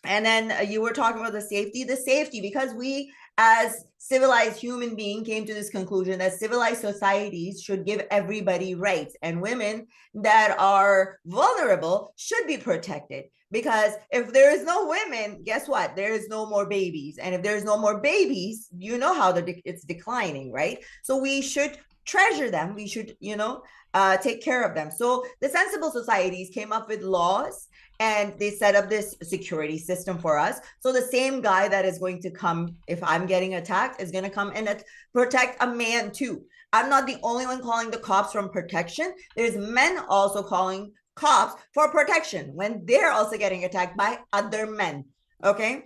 S1: And then you were talking about the safety, because we as civilized human beings came to this conclusion that civilized societies should give everybody rights, and women that are vulnerable should be protected. Because if there is no women, guess what? There is no more babies. And if there's no more babies, you know how it's declining, right? So we should treasure them. We should, take care of them. So the sensible societies came up with laws and they set up this security system for us. So the same guy that is going to come if I'm getting attacked is going to come and protect a man too. I'm not the only one calling the cops from protection. There's men also calling cops for protection when they're also getting attacked by other men. Okay.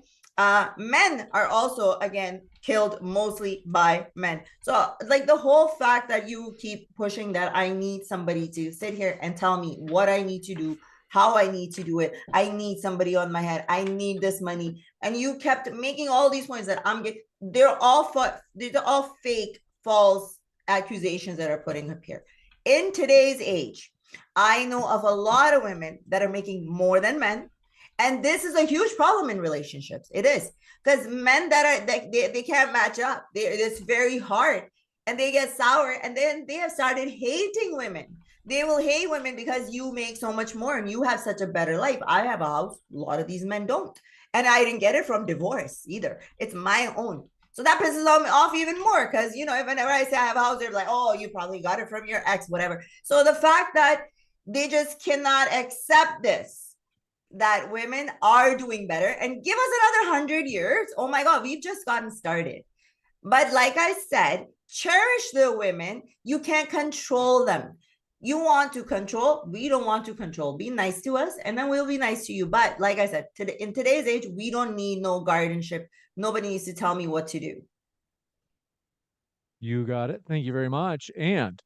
S1: Men are also, again, killed mostly by men. So like the whole fact that you keep pushing that I need somebody to sit here and tell me what I need to do, how I need to do it. I need somebody on my head. I need this money. And you kept making all these points that they're all fake, false accusations that are putting up here. In today's age, I know of a lot of women that are making more than men. And this is a huge problem in relationships. It is, because men that are they can't match up. It's very hard, and they get sour, and then they have started hating women. They will hate women because you make so much more and you have such a better life. I have a house. A lot of these men don't. And I didn't get it from divorce either. It's my own. So that pisses me off even more, because, you know, whenever I say I have a house, they're like, oh, you probably got it from your ex, whatever. So the fact that they just cannot accept this, that women are doing better, and give us another 100 years. Oh my God, we've just gotten started. But like I said, cherish the women. You can't control them. You want to control, we don't want to control. Be nice to us, and then we'll be nice to you. But like I said, in today's age, we don't need no guardianship. Nobody needs to tell me what to do.
S2: You got it. Thank you very much. And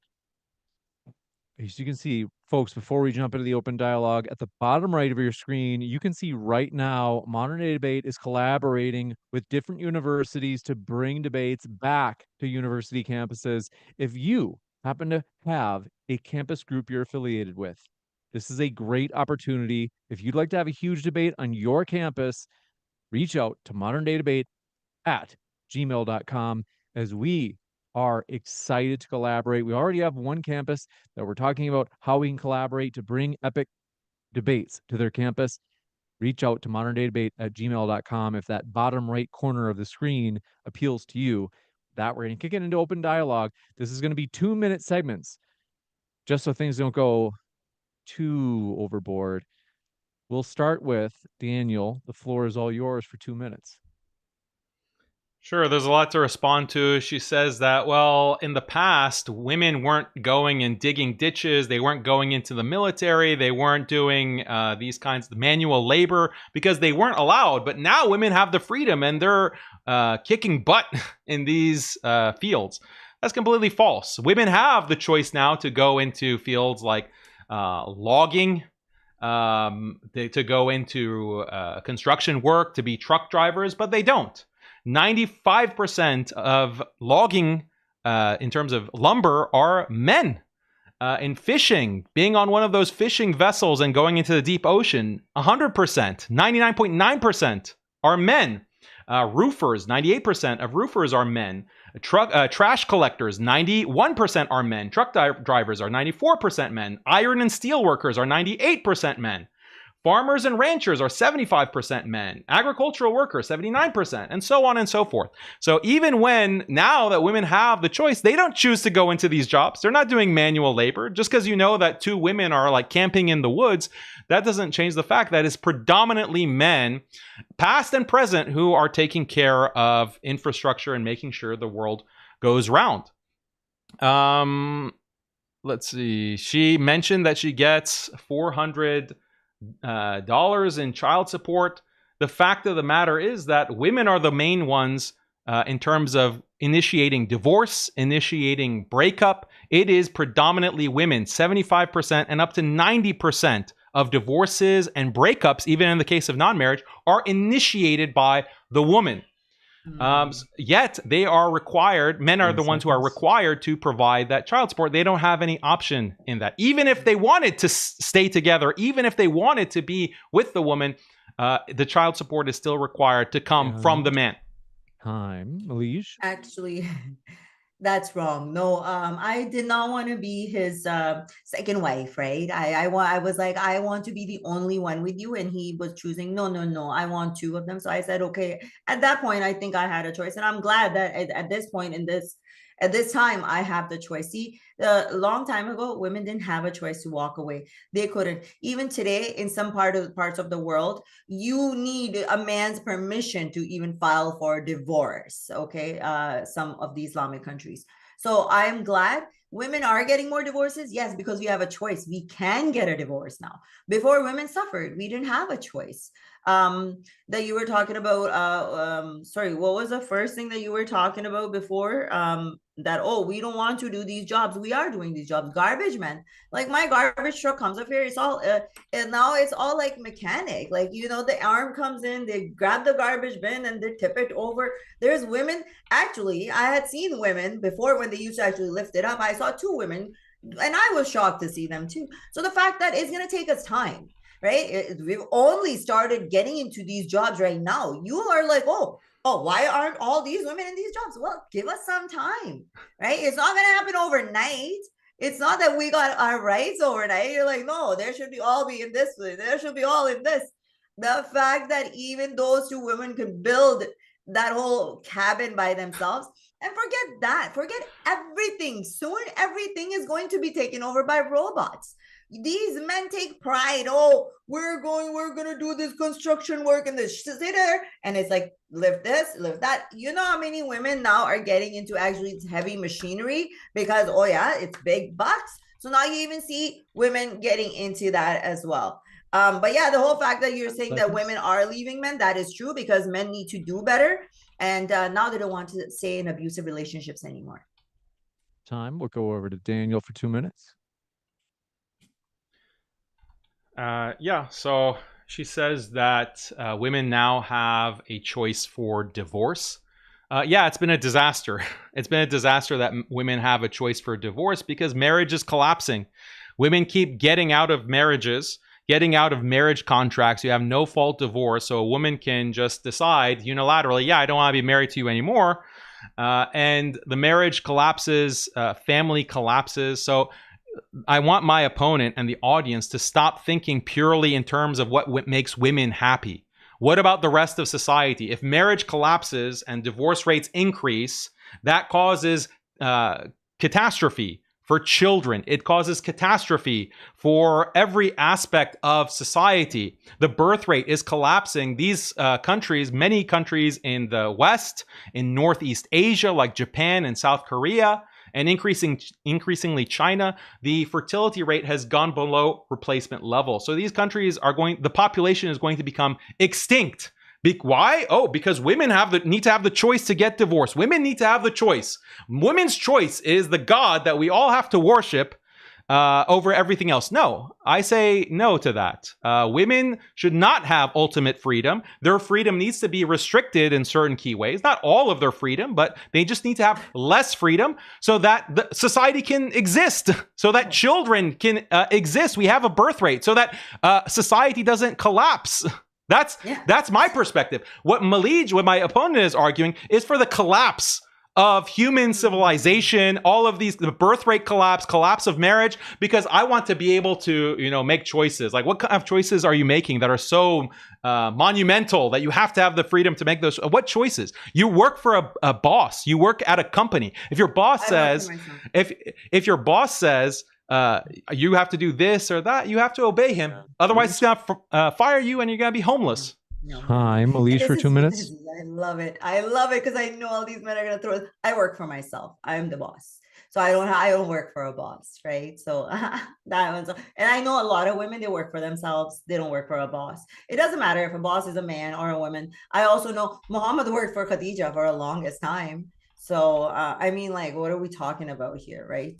S2: as you can see, folks, before we jump into the open dialogue, at the bottom right of your screen, you can see right now Modern Day Debate is collaborating with different universities to bring debates back to university campuses. If you happen to have a campus group you're affiliated with, this is a great opportunity. If you'd like to have a huge debate on your campus, reach out to moderndaydebate@gmail.com, as we are excited to collaborate. We already have one campus that we're talking about how we can collaborate to bring epic debates to their campus. Reach out to moderndaydebate@gmail.com if that bottom right corner of the screen appeals to you. That we're going to kick it into open dialogue. This is going to be 2-minute segments, just so things don't go too overboard. We'll start with Daniel. The floor is all yours for 2 minutes.
S3: Sure, there's a lot to respond to. She says that, well, in the past, women weren't going and digging ditches. They weren't going into the military. They weren't doing these kinds of manual labor because they weren't allowed. But now women have the freedom and they're kicking butt in these fields. That's completely false. Women have the choice now to go into fields like logging, to go into construction work, to be truck drivers, but they don't. 95% of logging in terms of lumber are men. In fishing, being on one of those fishing vessels and going into the deep ocean, 100%, 99.9% are men. Roofers, 98% of roofers are men. Trash collectors, 91% are men. Truck drivers are 94% men. Iron and steel workers are 98% men. Farmers and ranchers are 75% men. Agricultural workers, 79%, and so on and so forth. So even when now that women have the choice, they don't choose to go into these jobs. They're not doing manual labor. Just because you know that 2 women are like camping in the woods, that doesn't change the fact that it's predominantly men, past and present, who are taking care of infrastructure and making sure the world goes round. Let's see. She mentioned that she gets $400 in child support. The fact of the matter is that women are the main ones in terms of initiating divorce, initiating breakup. It is predominantly women, 75% and up to 90% of divorces and breakups, even in the case of non-marriage, are initiated by the woman. Yet they are required, men are the ones who are required to provide that child support. They don't have any option in that. Even if they wanted to stay together, even if they wanted to be with the woman, the child support is still required to come from the man.
S2: Malise?
S1: Actually, that's wrong. No, I did not want to be his second wife, right? I was like, I want to be the only one with you, and he was choosing, no, I want 2 of them. So I said, okay. At that point, I think I had a choice, and I'm glad that at this point at this time, I have the choice. See, a long time ago, women didn't have a choice to walk away. They couldn't. Even today, in some parts of the world, you need a man's permission to even file for divorce. Okay, some of the Islamic countries. So I am glad women are getting more divorces. Yes, because we have a choice. We can get a divorce now. Before, women suffered. We didn't have a choice. That you were talking about, sorry, what was the first thing that you were talking about before? That, oh, we don't want to do these jobs. We are doing these jobs. Garbage man, like my garbage truck comes up here, it's all and now it's all like mechanic, like, you know, the arm comes in, they grab the garbage bin and they tip it over. There's women, actually, I had seen women before when they used to actually lift it up. I saw two women and I was shocked to see them too. So the fact that it's going to take us time, right? We've only started getting into these jobs right now. You are like, oh, why aren't all these women in these jobs? Well, give us some time, right? It's not going to happen overnight. It's not that we got our rights overnight. You're like, no, there should be all be in this way. There should be all in this. The fact that even those two women could build that whole cabin by themselves, and forget that, forget everything. Soon everything is going to be taken over by robots. These men take pride. Oh, we're gonna do this construction work and this sit there, and it's like, lift this, lift that. You know how many women now are getting into actually heavy machinery because, oh yeah, it's big bucks. So now you even see women getting into that as well. But yeah, the whole fact that you're saying that women are leaving men, that is true, because men need to do better, and now they don't want to stay in abusive relationships anymore.
S2: We'll go over to Daniel for 2 minutes.
S3: Yeah, so she says that women now have a choice for divorce. Yeah, it's been a disaster. It's been a disaster that women have a choice for divorce because marriage is collapsing. Women keep getting out of marriages, getting out of marriage contracts. You have no fault divorce, so a woman can just decide unilaterally, yeah, I don't want to be married to you anymore. And the marriage collapses, family collapses. So I want my opponent and the audience to stop thinking purely in terms of what makes women happy. What about the rest of society? If marriage collapses and divorce rates increase, that causes catastrophe for children. It causes catastrophe for every aspect of society. The birth rate is collapsing. These countries, many countries in the West, in Northeast Asia, like Japan and South Korea, and increasingly China, the fertility rate has gone below replacement level. So these countries the population is going to become extinct. Why? Oh, because women need to have the choice to get divorced. Women need to have the choice. Women's choice is the God that we all have to worship over everything else. No, I say no to that. Women should not have ultimate freedom. Their freedom needs to be restricted in certain key ways. Not all of their freedom, but they just need to have less freedom so that the society can exist, so that children can exist. We have a birth rate so that society doesn't collapse. That's my perspective. What my opponent is arguing is for the collapse of human civilization, all of these, the birth rate collapse of marriage, because I want to be able to, make choices. Like, what kind of choices are you making that are so monumental that you have to have the freedom to make those? What choices? You work for a boss. You work at a company. If your boss says, if your boss says, you have to do this or that, you have to obey him. Otherwise, he's gonna fire you, and you're gonna be homeless.
S1: No.
S2: Hi, Malise for 2 minutes.
S1: I love it. I love it because I know all these men are gonna throw it. I work for myself. I am the boss, so I don't work for a boss, right? So that one's, and I know a lot of women, they work for themselves. They don't work for a boss. It doesn't matter if a boss is a man or a woman. I also know Muhammad worked for Khadija for the longest time. So, I mean, like, what are we talking about here, right?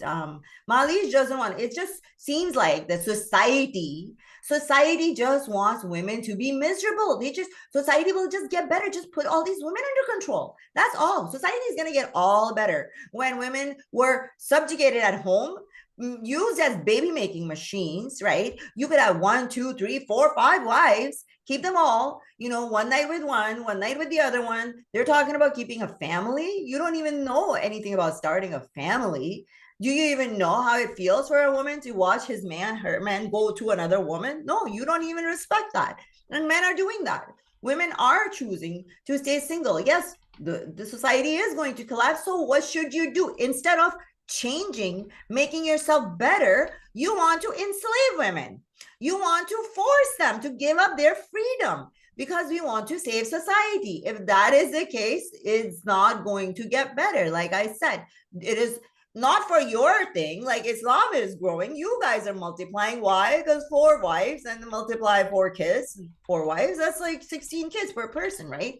S1: Malise doesn't want, it just seems like the society just wants women to be miserable. Society will just get better. Just put all these women under control. That's all. Society is going to get all better. When women were subjugated at home, used as baby making machines, right? You could have 1, 2, 3, 4, 5 wives, keep them all, one night with one night with the other one. They're talking about keeping a family. You don't even know anything about starting a family. Do you even know how it feels for a woman to watch her man go to another woman? No, you don't even respect that. And men are doing that. Women are choosing to stay single. Yes, the society is going to collapse. So what should you do? Instead of changing, making yourself better, you want to enslave women. You want to force them to give up their freedom because we want to save society. If that is the case, it's not going to get better. Like I said, it is not for your thing. Like Islam is growing. You guys are multiplying. Why? Because 4 wives and multiply 4 kids, 4 wives, that's like 16 kids per person, right?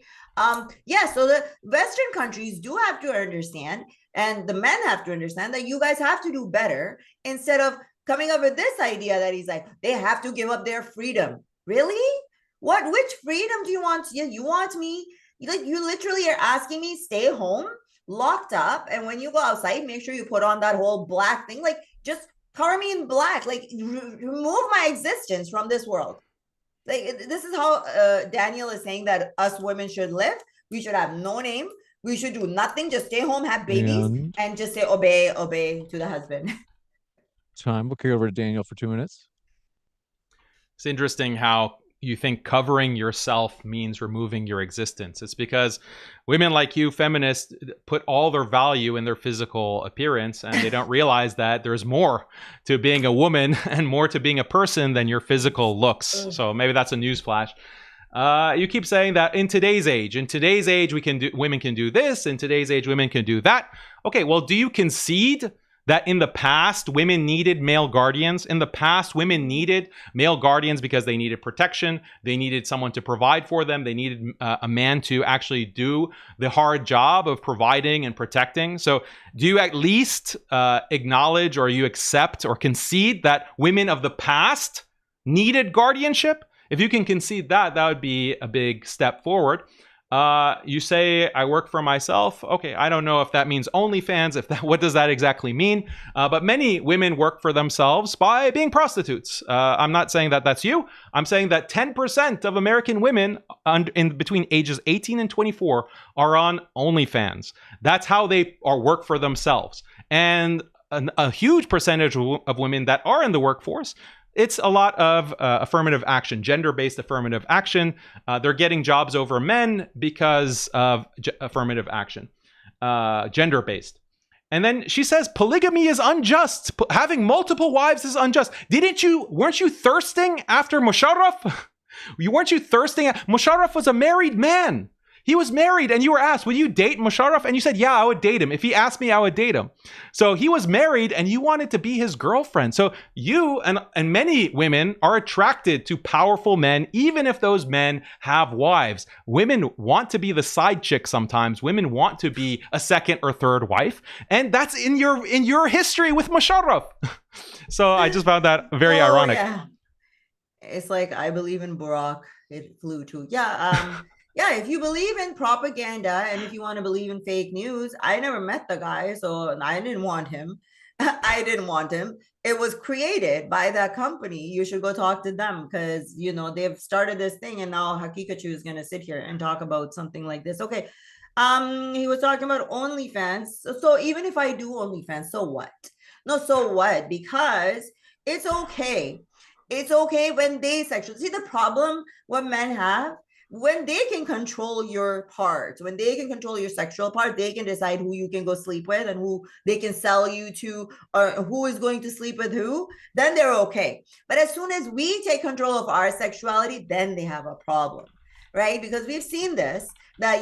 S1: Yeah, so the Western countries do have to understand, and the men have to understand that you guys have to do better instead of coming up with this idea that he's like, they have to give up their freedom. Really? Which freedom do you want? Yeah, you want me? Like, you literally are asking me stay home locked up, and when you go outside, make sure you put on that whole black thing. Like, just cover me in black. Like, remove my existence from this world. Like, this is how Daniel is saying that us women should live. We should have no name. We should do nothing. Just stay home, have babies, and just say obey to the husband.
S2: Time. We'll kick over to Daniel for 2 minutes.
S3: It's interesting how you think covering yourself means removing your existence. It's because women like you, feminists, put all their value in their physical appearance, and they don't realize that there's more to being a woman and more to being a person than your physical looks. So maybe that's a newsflash. You keep saying that in today's age, women can do this. In today's age, women can do that. Okay, well, do you concede that in the past, women needed male guardians? In the past, women needed male guardians because they needed protection. They needed someone to provide for them. They needed a man to actually do the hard job of providing and protecting. So do you at least acknowledge, or you accept or concede that women of the past needed guardianship? If you can concede that, that would be a big step forward. You say I work for myself. Okay, I don't know if that means OnlyFans. What does that exactly mean? But many women work for themselves by being prostitutes. I'm not saying that that's you. I'm saying that 10% of American women in between ages 18 and 24 are on OnlyFans. That's how they work for themselves. And a huge percentage of women that are in the workforce, it's a lot of affirmative action, gender-based affirmative action. They're getting jobs over men because of affirmative action, gender-based. And then she says polygamy is unjust. Having multiple wives is unjust. Weren't you thirsting after Musharraf? Weren't you thirsting? Musharraf was a married man. He was married, and you were asked, would you date Musharraf? And you said, yeah, I would date him. If he asked me, I would date him. So he was married, and you wanted to be his girlfriend. So you and many women are attracted to powerful men, even if those men have wives. Women want to be the side chick sometimes. Women want to be a second or third wife. And that's in your history with Musharraf. So I just found that very ironic.
S1: Yeah. It's like, I believe in Barack. It flew too. Yeah. Yeah, if you believe in propaganda and if you want to believe in fake news, I never met the guy, so I didn't want him. I didn't want him. It was created by that company. You should go talk to them because, they've started this thing, and now Haqiqatjou is going to sit here and talk about something like this. Okay. He was talking about OnlyFans. So even if I do OnlyFans, so what? No, so what? Because it's okay. It's okay when they sexual. See, the problem what men have, when they can control your parts, when they can control your sexual part, they can decide who you can go sleep with and who they can sell you to, or who is going to sleep with who, then they're okay. But as soon as we take control of our sexuality, then they have a problem, right? Because we've seen this, that,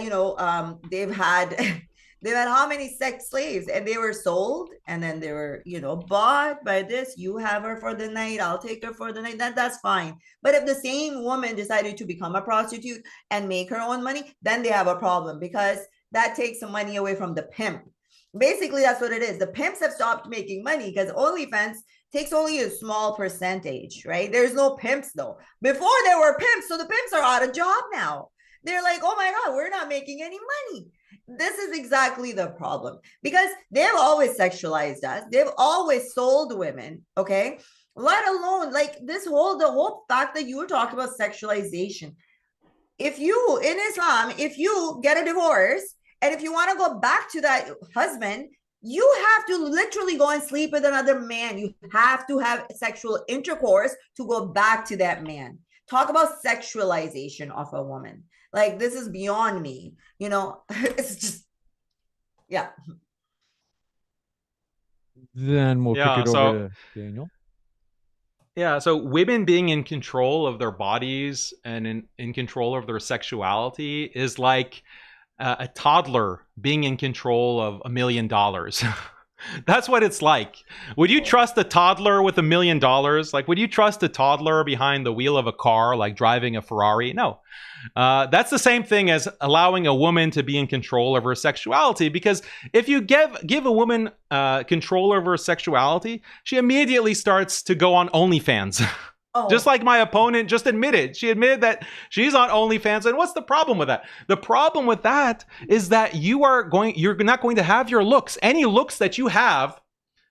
S1: they've had how many sex slaves, and they were sold, and then they were, bought by this. You have her for the night, I'll take her for the night. That's fine. But if the same woman decided to become a prostitute and make her own money, then they have a problem, because that takes some money away from the pimp. Basically, that's what it is. The pimps have stopped making money because OnlyFans takes only a small percentage, right? There's no pimps though. Before there were pimps, so the pimps are out of job now. They're like, oh my God, we're not making any money. This is exactly the problem, because they've always sexualized us. They've always sold women, okay? Let alone like the whole fact that you were talking about sexualization. If you, in Islam, if you get a divorce and if you want to go back to that husband, you have to literally go and sleep with another man. You have to have sexual intercourse to go back to that man. Talk about sexualization of a woman. Like, this is beyond me, it's just, yeah.
S2: Then we'll kick it over to Daniel.
S3: Yeah, so women being in control of their bodies and in control of their sexuality is like a toddler being in control of $1 million. That's what it's like. Would you trust a toddler with $1 million? Like, would you trust a toddler behind the wheel of a car, like driving a Ferrari? No. That's the same thing as allowing a woman to be in control of her sexuality, because if you give a woman control over her sexuality, she immediately starts to go on OnlyFans.
S1: Oh.
S3: Just like my opponent just admitted. She admitted that she's on OnlyFans. And what's the problem with that? The problem with that is that you're not going to have your looks. Any looks that you have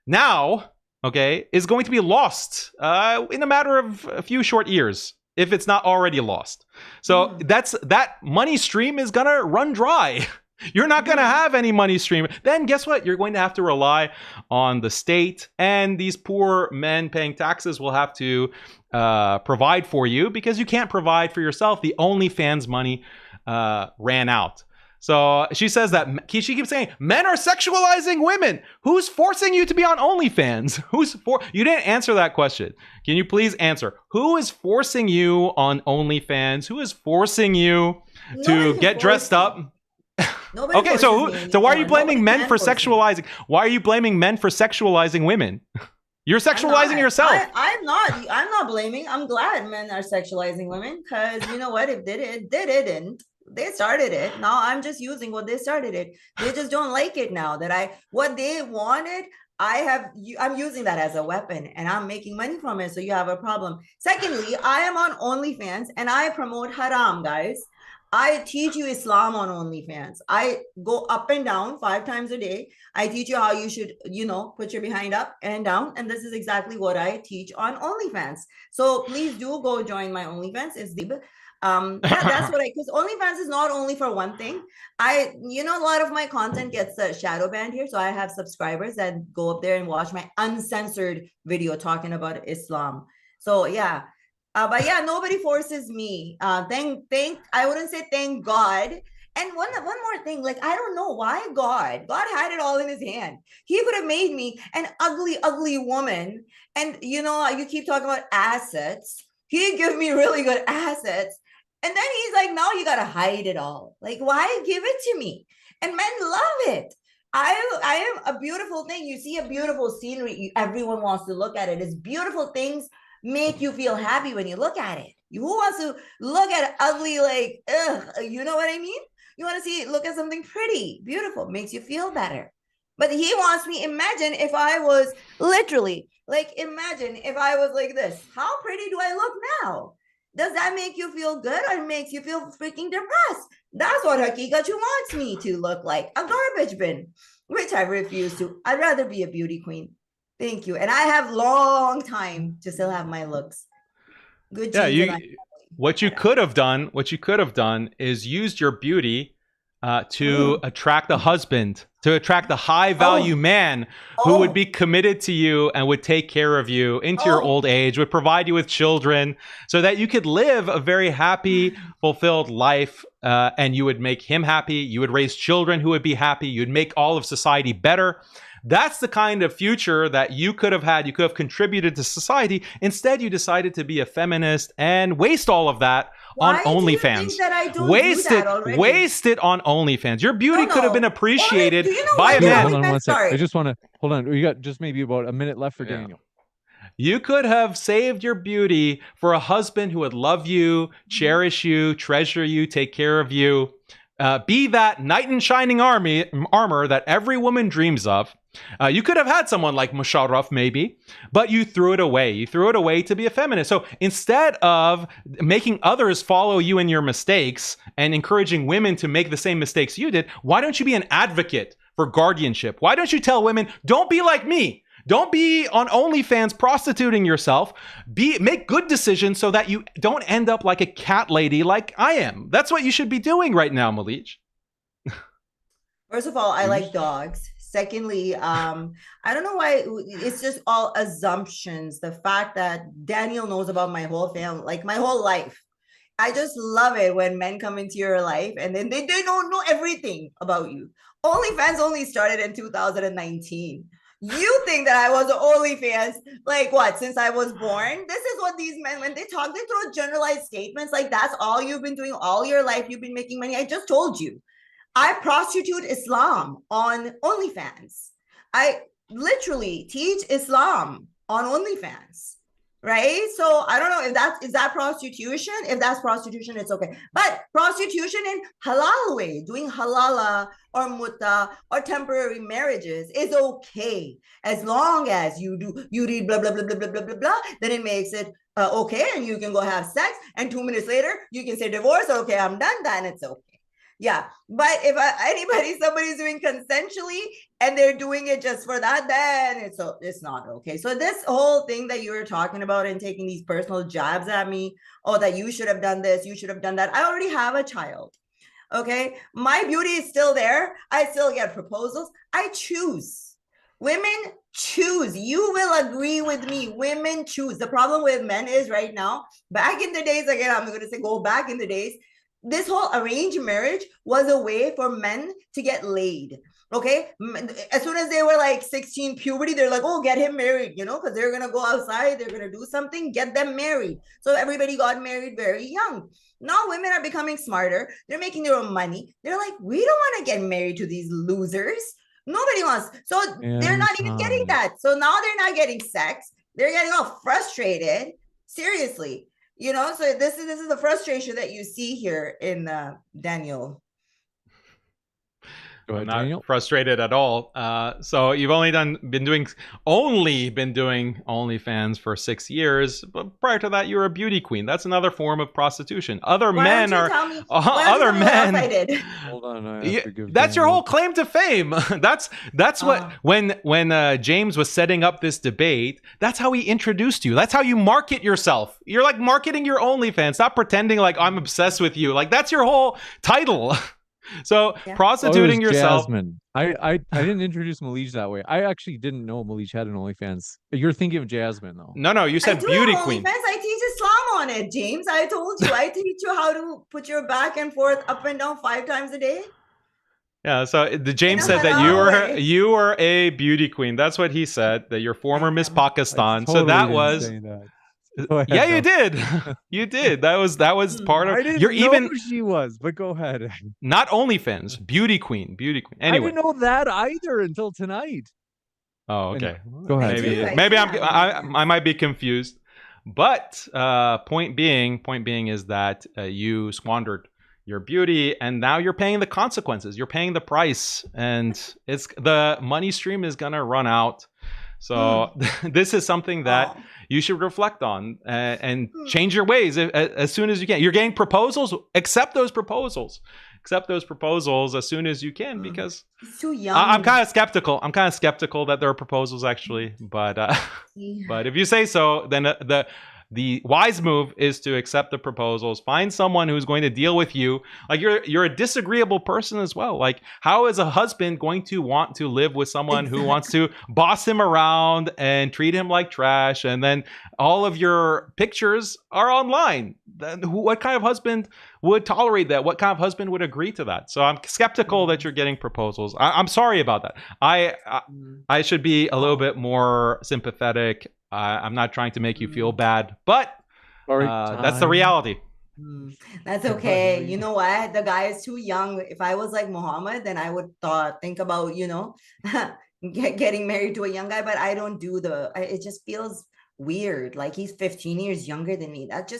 S3: now, okay, is going to be lost in a matter of a few short years, if it's not already lost. So that money stream is gonna run dry. You're not going to have any money stream. Then guess what? You're going to have to rely on the state, and these poor men paying taxes will have to provide for you because you can't provide for yourself. The OnlyFans money ran out. So she says that she keeps saying men are sexualizing women. Who's forcing you to be on OnlyFans? You didn't answer that question. Can you please answer? Who is forcing you on OnlyFans? Who is forcing you to get dressed up?
S1: Nobody
S3: okay, so why are you blaming men for sexualizing? Why are you blaming men for sexualizing women? You're sexualizing yourself.
S1: I'm not blaming. I'm glad men are sexualizing women, because you know what? If they didn't. They started it. Now I'm just using what they started it. They just don't like it now that what they wanted. I'm using that as a weapon and I'm making money from it. So you have a problem. Secondly, I am on OnlyFans and I promote haram, guys. I teach you Islam on OnlyFans. I go up and down 5 times a day. I teach you how you should, put your behind up and down. And this is exactly what I teach on OnlyFans. So please do go join my OnlyFans. It's deep. That's what because OnlyFans is not only for one thing. A lot of my content gets shadow banned here. So I have subscribers that go up there and watch my uncensored video talking about Islam. So yeah. But yeah, nobody forces me. I wouldn't say thank God. And one more thing, like, I don't know why God had it all in his hand. He could have made me an ugly woman. And, you keep talking about assets. He gave me really good assets. And then he's like, now you got to hide it all. Like, why give it to me? And men love it. I am a beautiful thing. You see a beautiful scenery. Everyone wants to look at it. It's beautiful things make you feel happy when you look at it. Who wants to look at ugly, like, ugh, you know what I mean? You want to look at something pretty, beautiful, makes you feel better. But he wants me, imagine if I was literally, imagine if I was like this. How pretty do I look now? Does that make you feel good or makes you feel freaking depressed? That's what Haqiqatjou wants me to look like, a garbage bin, which I refuse to. I'd rather be a beauty queen. Thank you. And I have long time to still have my looks. Good. Yeah,
S3: what you could have done is used your beauty to attract a husband, to attract a high value man who would be committed to you and would take care of you into your old age, would provide you with children so that you could live a very happy, fulfilled life. And you would make him happy. You would raise children who would be happy. You'd make all of society better. That's the kind of future that you could have had. You could have contributed to society. Instead, you decided to be a feminist and waste all of that on OnlyFans. Waste it on OnlyFans. Your beauty could have been appreciated by a man.
S2: Hold on one second. I just want to hold on. We got just maybe about a minute left for Daniel.
S3: You could have saved your beauty for a husband who would love you, cherish you, treasure you, take care of you. Be that knight in shining armor that every woman dreams of. You could have had someone like Musharraf maybe, but you threw it away. You threw it away to be a feminist. So instead of making others follow you in your mistakes and encouraging women to make the same mistakes you did, why don't you be an advocate for guardianship? Why don't you tell women, don't be like me? Don't be on OnlyFans prostituting yourself. Make good decisions so that you don't end up like a cat lady like I am. That's what you should be doing right now, Malise.
S1: First of all, I like dogs. Secondly, I don't know why it's just all assumptions. The fact that Daniel knows about my whole family, like my whole life. I just love it when men come into your life and then they don't know everything about you. OnlyFans only started in 2019. You think that I was an OnlyFans, like what, since I was born? This is what these men, when they talk, they throw generalized statements like that's all you've been doing all your life. You've been making money. I just told you. I prostitute Islam on OnlyFans. literally teach Islam on OnlyFans. Right? So I don't know if is that prostitution. If that's prostitution, it's okay. But prostitution in halal way, doing halala or mutta or temporary marriages is okay as long as you read blah blah blah blah blah blah blah blah. Then it makes it okay, and you can go have sex, and 2 minutes later you can say divorce. Okay, I'm done. Then it's okay. Yeah, but if somebody's doing consensually and they're doing it just for that, then it's not okay. So this whole thing that you were talking about and taking these personal jabs at me, oh, that you should have done this, you should have done that. I already have a child. Okay, my beauty is still there. I still get proposals. I choose. Women choose. You will agree with me. Women choose. The problem with men is right now, back in the days, again, I'm going to say go back in the days, this whole arranged marriage was a way for men to get laid. Okay, as soon as they were like 16, puberty, they're like, oh, get him married, you know, because they're gonna go outside, they're gonna do something, get them married. So everybody got married very young. Now women are becoming smarter, they're making their own money. They're like, we don't want to get married to these losers. Nobody wants. So they're not even getting that. So now they're not getting sex, they're getting all frustrated. Seriously. You know, so this is the frustration that you see here in Daniel.
S2: Go ahead,
S3: I'm not
S2: Daniel.
S3: frustrated at all. So you've only been doing OnlyFans for 6 years, but prior to that, you were a beauty queen. That's another form of prostitution. Other men are other men.
S2: Hold on,
S3: that's your whole claim to fame. that's what when James was setting up this debate, that's how he introduced you. That's how you market yourself. You're like marketing your OnlyFans. Stop pretending like I'm obsessed with you. Like that's your whole title. So prostituting yourself.
S2: Jasmine. I didn't introduce Malise that way. I actually didn't know Malise had an OnlyFans. You're thinking of Jasmine though.
S3: No, you said beauty queen.
S1: I teach Islam on it, James. I told you. I teach you how to put your back and forth, up and down 5 times a day.
S3: Yeah, so James said that you were a beauty queen. That's what he said. That you're former Miss Pakistan.
S2: Totally
S3: so that was. Yeah, you did. You did. That was part of.
S2: I didn't know who she was, but go ahead.
S3: Not OnlyFans, beauty queen. Anyway,
S2: I didn't know that either until tonight.
S3: Oh, okay.
S2: Go ahead.
S3: Maybe I might be confused, but point being is that you squandered your beauty, and now you're paying the consequences. You're paying the price, and it's the money stream is gonna run out. So this is something that you should reflect on and change your ways as soon as you can. You're getting proposals, accept those proposals. Accept those proposals as soon as you can, because
S1: it's too young.
S3: I'm kind of skeptical. I'm kind of skeptical that there are proposals actually, but if you say so, then the wise move is to accept the proposals. Find someone who's going to deal with you. Like you're a disagreeable person as well. Like how is a husband going to want to live with someone who wants to boss him around and treat him like trash? And then all of your pictures are online. Then what kind of husband would tolerate that? What kind of husband would agree to that? So I'm skeptical that you're getting proposals. I'm sorry about that. I should be a little bit more sympathetic. I'm not trying to make you feel bad, but that's the reality.
S1: That's okay. You know what? The guy is too young. If I was like Muhammad, then I would think about, you know, getting married to a young guy, but I don't do it just feels weird. Like he's 15 years younger than me. That's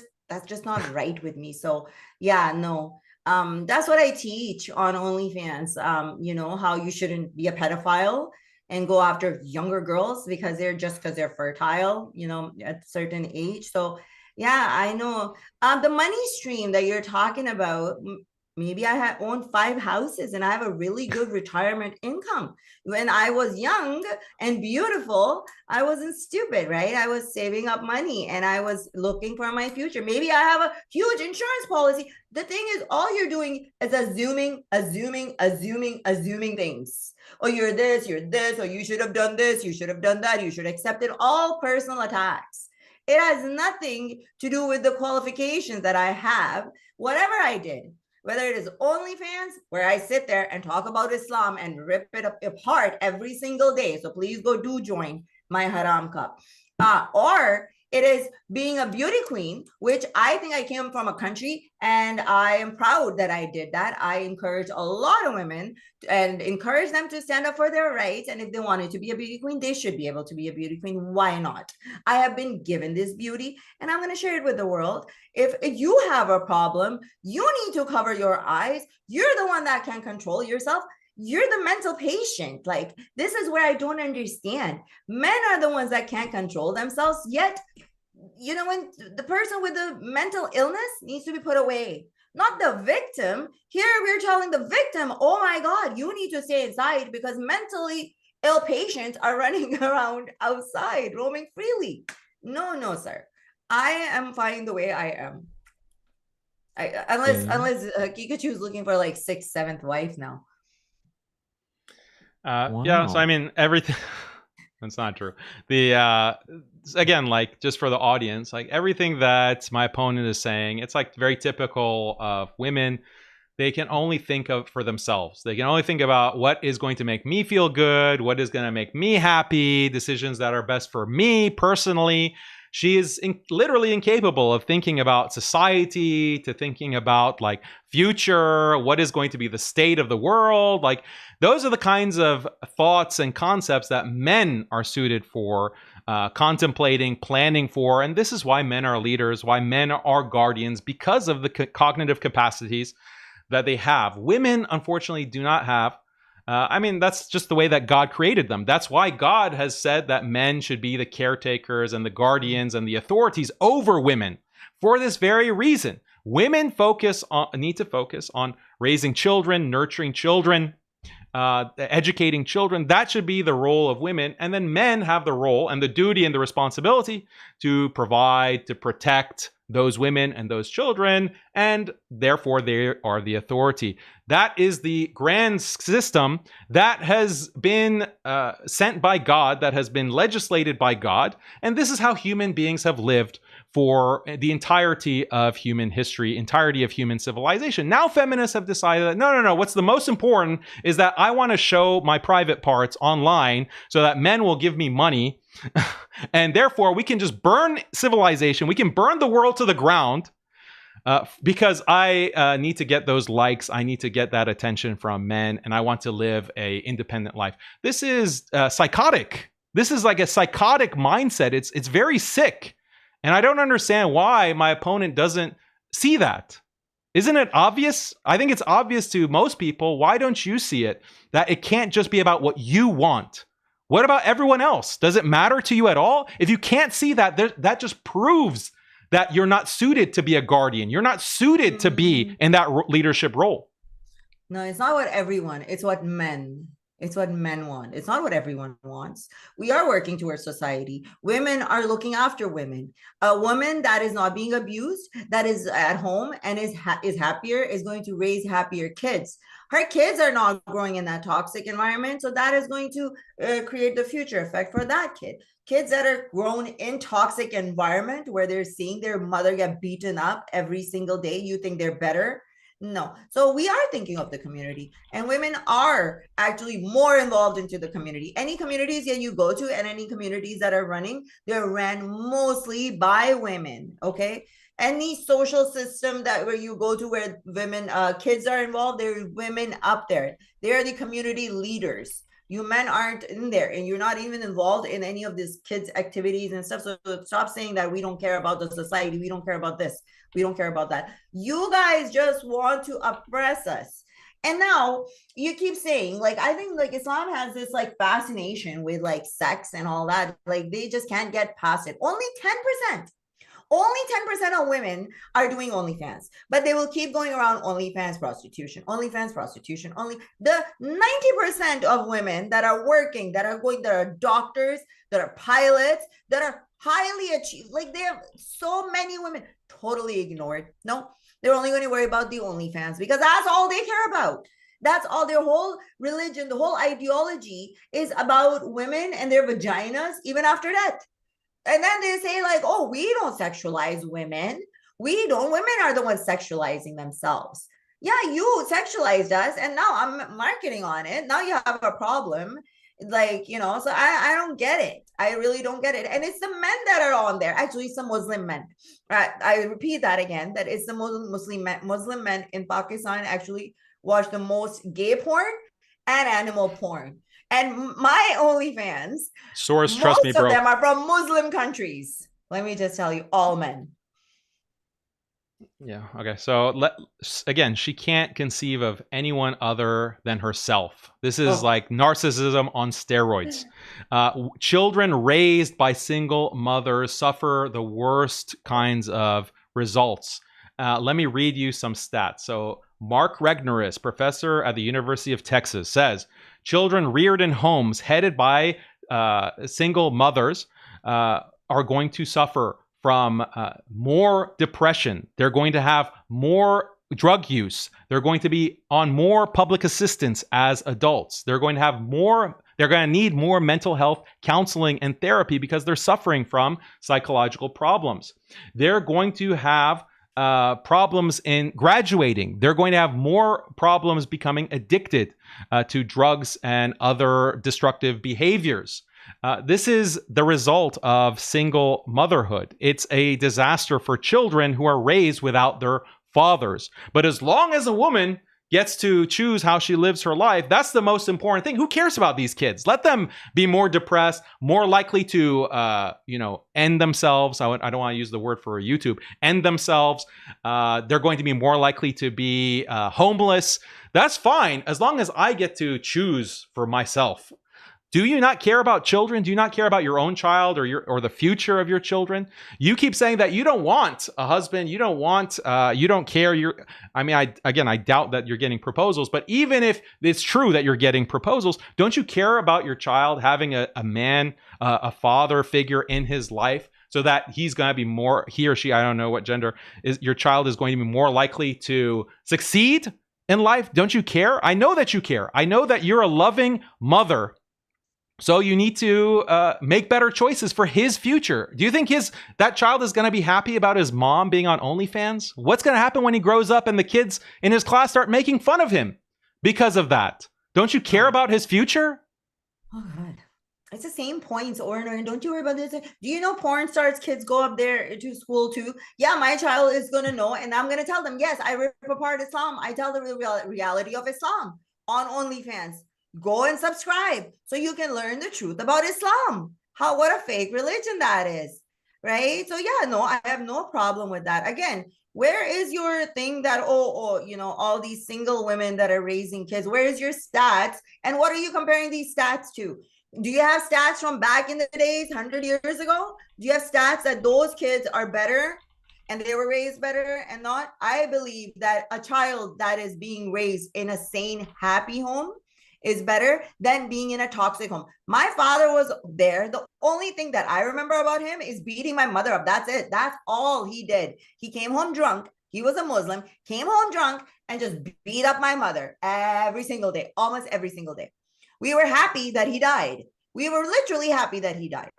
S1: just not right with me. So yeah, no. That's what I teach on OnlyFans. You know, how you shouldn't be a pedophile and go after younger girls because they're fertile, you know, at a certain age. So yeah, I know. The money stream that you're talking about, maybe I own 5 houses and I have a really good retirement income. When I was young and beautiful, I wasn't stupid, right? I was saving up money and I was looking for my future. Maybe I have a huge insurance policy. The thing is, all you're doing is assuming things. Oh, you're this, or you should have done this, you should have done that, you should accept it. All personal attacks. It has nothing to do with the qualifications that I have. Whatever I did, whether it is OnlyFans, where I sit there and talk about Islam and rip it apart every single day. So please go do join my Haram Cup. Or It is being a beauty queen, which I think I came from a country and I am proud that I did that. I encourage a lot of women and encourage them to stand up for their rights. And if they wanted to be a beauty queen, they should be able to be a beauty queen. Why not? I have been given this beauty and I'm going to share it with the world. If you have a problem, you need to cover your eyes. You're the one that can control yourself. You're the mental patient. Like, this is where I don't understand. Men are the ones that can't control themselves, yet, you know, when the person with the mental illness needs to be put away, not the victim. Here we're telling the victim, oh my God, you need to stay inside because mentally ill patients are running around outside, roaming freely. No, sir. I am fine the way I am. Unless Haqiqatjou is looking for like 6th, 7th wife now.
S3: Yeah, so I mean, everything. That's not true. The again, like, just for the audience, like, everything that my opponent is saying, it's like very typical of women. They can only think of for themselves. They can only think about what is going to make me feel good, what is going to make me happy, decisions that are best for me personally. She is literally incapable of thinking about society, to thinking about like future, what is going to be the state of the world. Like, those are the kinds of thoughts and concepts that men are suited for contemplating, planning for. And this is why men are leaders, why men are guardians, because of the cognitive capacities that they have. Women, unfortunately, do not have. I mean, that's just the way that God created them. That's why God has said that men should be the caretakers and the guardians and the authorities over women. For this very reason, women need to focus on raising children, nurturing children, educating children. That should be the role of women. And then men have the role and the duty and the responsibility to provide, to protect those women and those children, and therefore they are the authority. That is the grand system that has been sent by God, that has been legislated by God, and this is how human beings have lived for the entirety of human history, entirety of human civilization. Now feminists have decided that no, what's the most important is that I want to show my private parts online so that men will give me money. And therefore, we can just burn civilization. We can burn the world to the ground because I need to get those likes. I need to get that attention from men, and I want to live a independent life. This is psychotic. This is like a psychotic mindset. It's very sick, and I don't understand why my opponent doesn't see that. Isn't it obvious? I think it's obvious to most people. Why don't you see it? That it can't just be about what you want. What about everyone else? Does it matter to you at all? If you can't see that, that just proves that you're not suited to be a guardian. You're not suited to be in that leadership role.
S1: No, it's not what everyone, it's what men. It's what men want. It's not what everyone wants. We are working towards society. Women are looking after women. A woman that is not being abused, that is at home and is happier, is going to raise happier kids. Her kids are not growing in that toxic environment, so that is going to create the future effect for that kid. Kids that are grown in toxic environment where they're seeing their mother get beaten up every single day, you think they're better? No. So we are thinking of the community, and women are actually more involved into the community. Any communities that you go to and any communities that are running, they're ran mostly by women. Okay. Any social system that where you go to where women, kids are involved, there are women up there. They are the community leaders. You men aren't in there, and you're not even involved in any of these kids' activities and stuff. So stop saying that we don't care about the society. We don't care about this. We don't care about that. You guys just want to oppress us. And now you keep saying, like, I think like Islam has this like fascination with like sex and all that. Like, they just can't get past it. Only 10%. Only 10% of women are doing OnlyFans, but they will keep going around OnlyFans prostitution, OnlyFans prostitution. Only the 90% of women that are working, that are doctors, that are pilots, that are highly achieved, like they have so many women totally ignored. No, they're only going to worry about the OnlyFans because that's all they care about. That's all. Their whole religion, the whole ideology is about women and their vaginas, even after that. And then they say like, oh, we don't sexualize women. We don't. Women are the ones sexualizing themselves. Yeah, you sexualized us, and now I'm marketing on it. Now you have a problem. Like, you know, so I don't get it. I really don't get it. And it's the men that are on there. Actually, some Muslim men. I repeat that again, that it's the Muslim men in Pakistan actually watch the most gay porn and animal porn. And my OnlyFans,
S3: Source, trust me,
S1: most of
S3: bro.
S1: them are from Muslim countries. Let me just tell you, all men.
S3: Yeah. Okay. So again, she can't conceive of anyone other than herself. This is like narcissism on steroids. Children raised by single mothers suffer the worst kinds of results. Let me read you some stats. So Mark Regnerus, professor at the University of Texas, says children reared in homes headed by single mothers are going to suffer from more depression. They're going to have more drug use. They're going to be on more public assistance as adults. They're going to have more, they're going to need more mental health counseling and therapy because they're suffering from psychological problems. They're going to have problems in graduating. They're going to have more problems becoming addicted to drugs and other destructive behaviors. This is the result of single motherhood. It's a disaster for children who are raised without their fathers. But as long as a woman gets to choose how she lives her life, that's the most important thing. Who cares about these kids? Let them be more depressed, more likely to, end themselves. I don't want to use the word for YouTube. End themselves. They're going to be more likely to be homeless. That's fine, as long as I get to choose for myself. Do you not care about children? Do you not care about your own child or the future of your children? You keep saying that you don't want a husband. You don't want. You don't care. I doubt that you're getting proposals. But even if it's true that you're getting proposals, don't you care about your child having a man, a father figure in his life, so that he's going to be more, he or she, I don't know what gender is, your child is going to be more likely to succeed in life? Don't you care? I know that you care. I know that you're a loving mother. So you need to make better choices for his future. Do you think that child is going to be happy about his mom being on OnlyFans? What's going to happen when he grows up and the kids in his class start making fun of him because of that? Don't you care about his future?
S1: Oh, God. It's the same points, Orner. Don't you worry about this. Do you know porn stars kids go up there to school too? Yeah, my child is going to know, and I'm going to tell them, yes, I rip apart Islam. I tell them the reality of Islam on OnlyFans. Go and subscribe so you can learn the truth about Islam. What a fake religion that is, right? So yeah, no, I have no problem with that. Again, where is your thing that, all these single women that are raising kids, where is your stats? And what are you comparing these stats to? Do you have stats from back in the days, 100 years ago? Do you have stats that those kids are better and they were raised better and not? I believe that a child that is being raised in a sane, happy home is better than being in a toxic home. My father was there. The only thing that I remember about him is beating my mother up. That's it. That's all he did. He came home drunk. He was a Muslim, came home drunk and just beat up my mother every single day, almost every single day. We were happy that he died. We were literally happy that he died.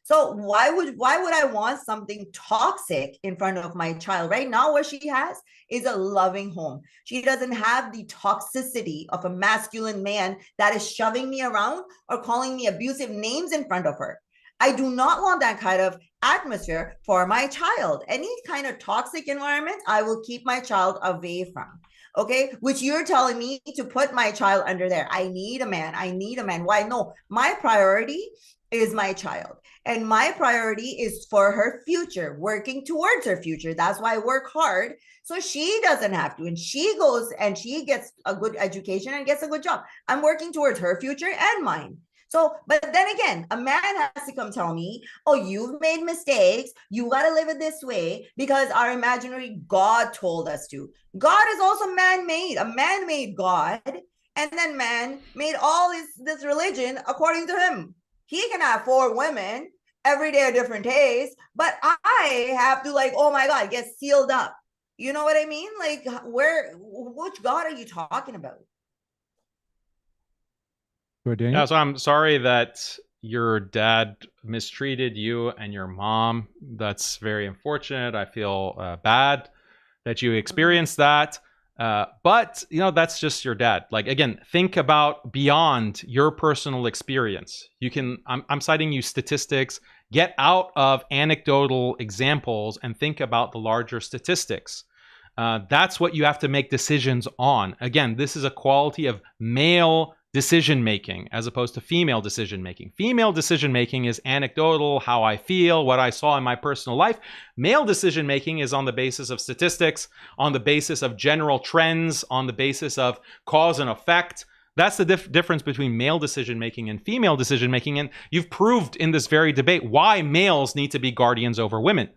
S1: So why would I want something toxic in front of my child? Right now, what she has is a loving home. She doesn't have the toxicity of a masculine man that is shoving me around or calling me abusive names in front of her. I do not want that kind of atmosphere for my child. Any kind of toxic environment, I will keep my child away from. Okay, which you're telling me to put my child under there. I need a man. Why? No, my priority is my child. And my priority is for her future, working towards her future. That's why I work hard. So she doesn't have to. And she goes and she gets a good education and gets a good job. I'm working towards her future and mine. So, but then again, a man has to come tell me, oh, you've made mistakes. You got to live it this way because our imaginary God told us to. God is also man-made, a man-made God. And then man made all this religion according to him. He can have 4 women every day, a different taste, but I have to oh my God, get sealed up. You know what I mean? Which God are you talking about?
S3: Yeah, so I'm sorry that your dad mistreated you and your mom. That's very unfortunate. I feel bad that you experienced that. But that's just your dad. Like, again, think about beyond your personal experience. I'm citing you statistics. Get out of anecdotal examples and think about the larger statistics. That's what you have to make decisions on. Again, this is a quality of male decision making as opposed to female decision making. Female decision making is anecdotal, how I feel, what I saw in my personal life. Male decision making is on the basis of statistics, on the basis of general trends, on the basis of cause and effect. That's the difference between male decision making and female decision making. And you've proved in this very debate why males need to be guardians over women.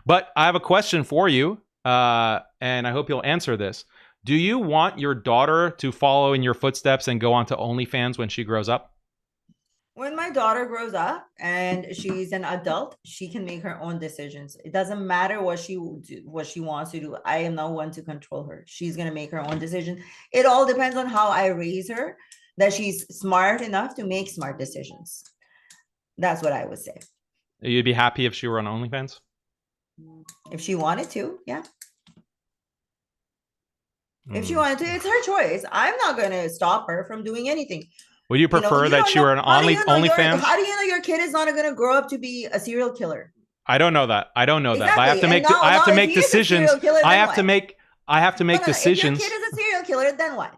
S3: But I have a question for you, and I hope you'll answer this. Do you want your daughter to follow in your footsteps and go on to OnlyFans when she grows up?
S1: When my daughter grows up and she's an adult, she can make her own decisions. It doesn't matter what she wants to do. I am not one to control her. She's going to make her own decision. It all depends on how I raise her, that she's smart enough to make smart decisions. That's what I would say.
S3: You'd be happy if she were on OnlyFans?
S1: If she wanted to, yeah. If she wanted to, it's her choice. I'm not going to stop her from doing anything.
S3: Would you prefer that she were an OnlyFans?
S1: How do you know your kid is not going to grow up to be a serial killer?
S3: I don't know that. Exactly. But I have to make decisions. I have to make decisions.
S1: If your kid is a serial killer, then what?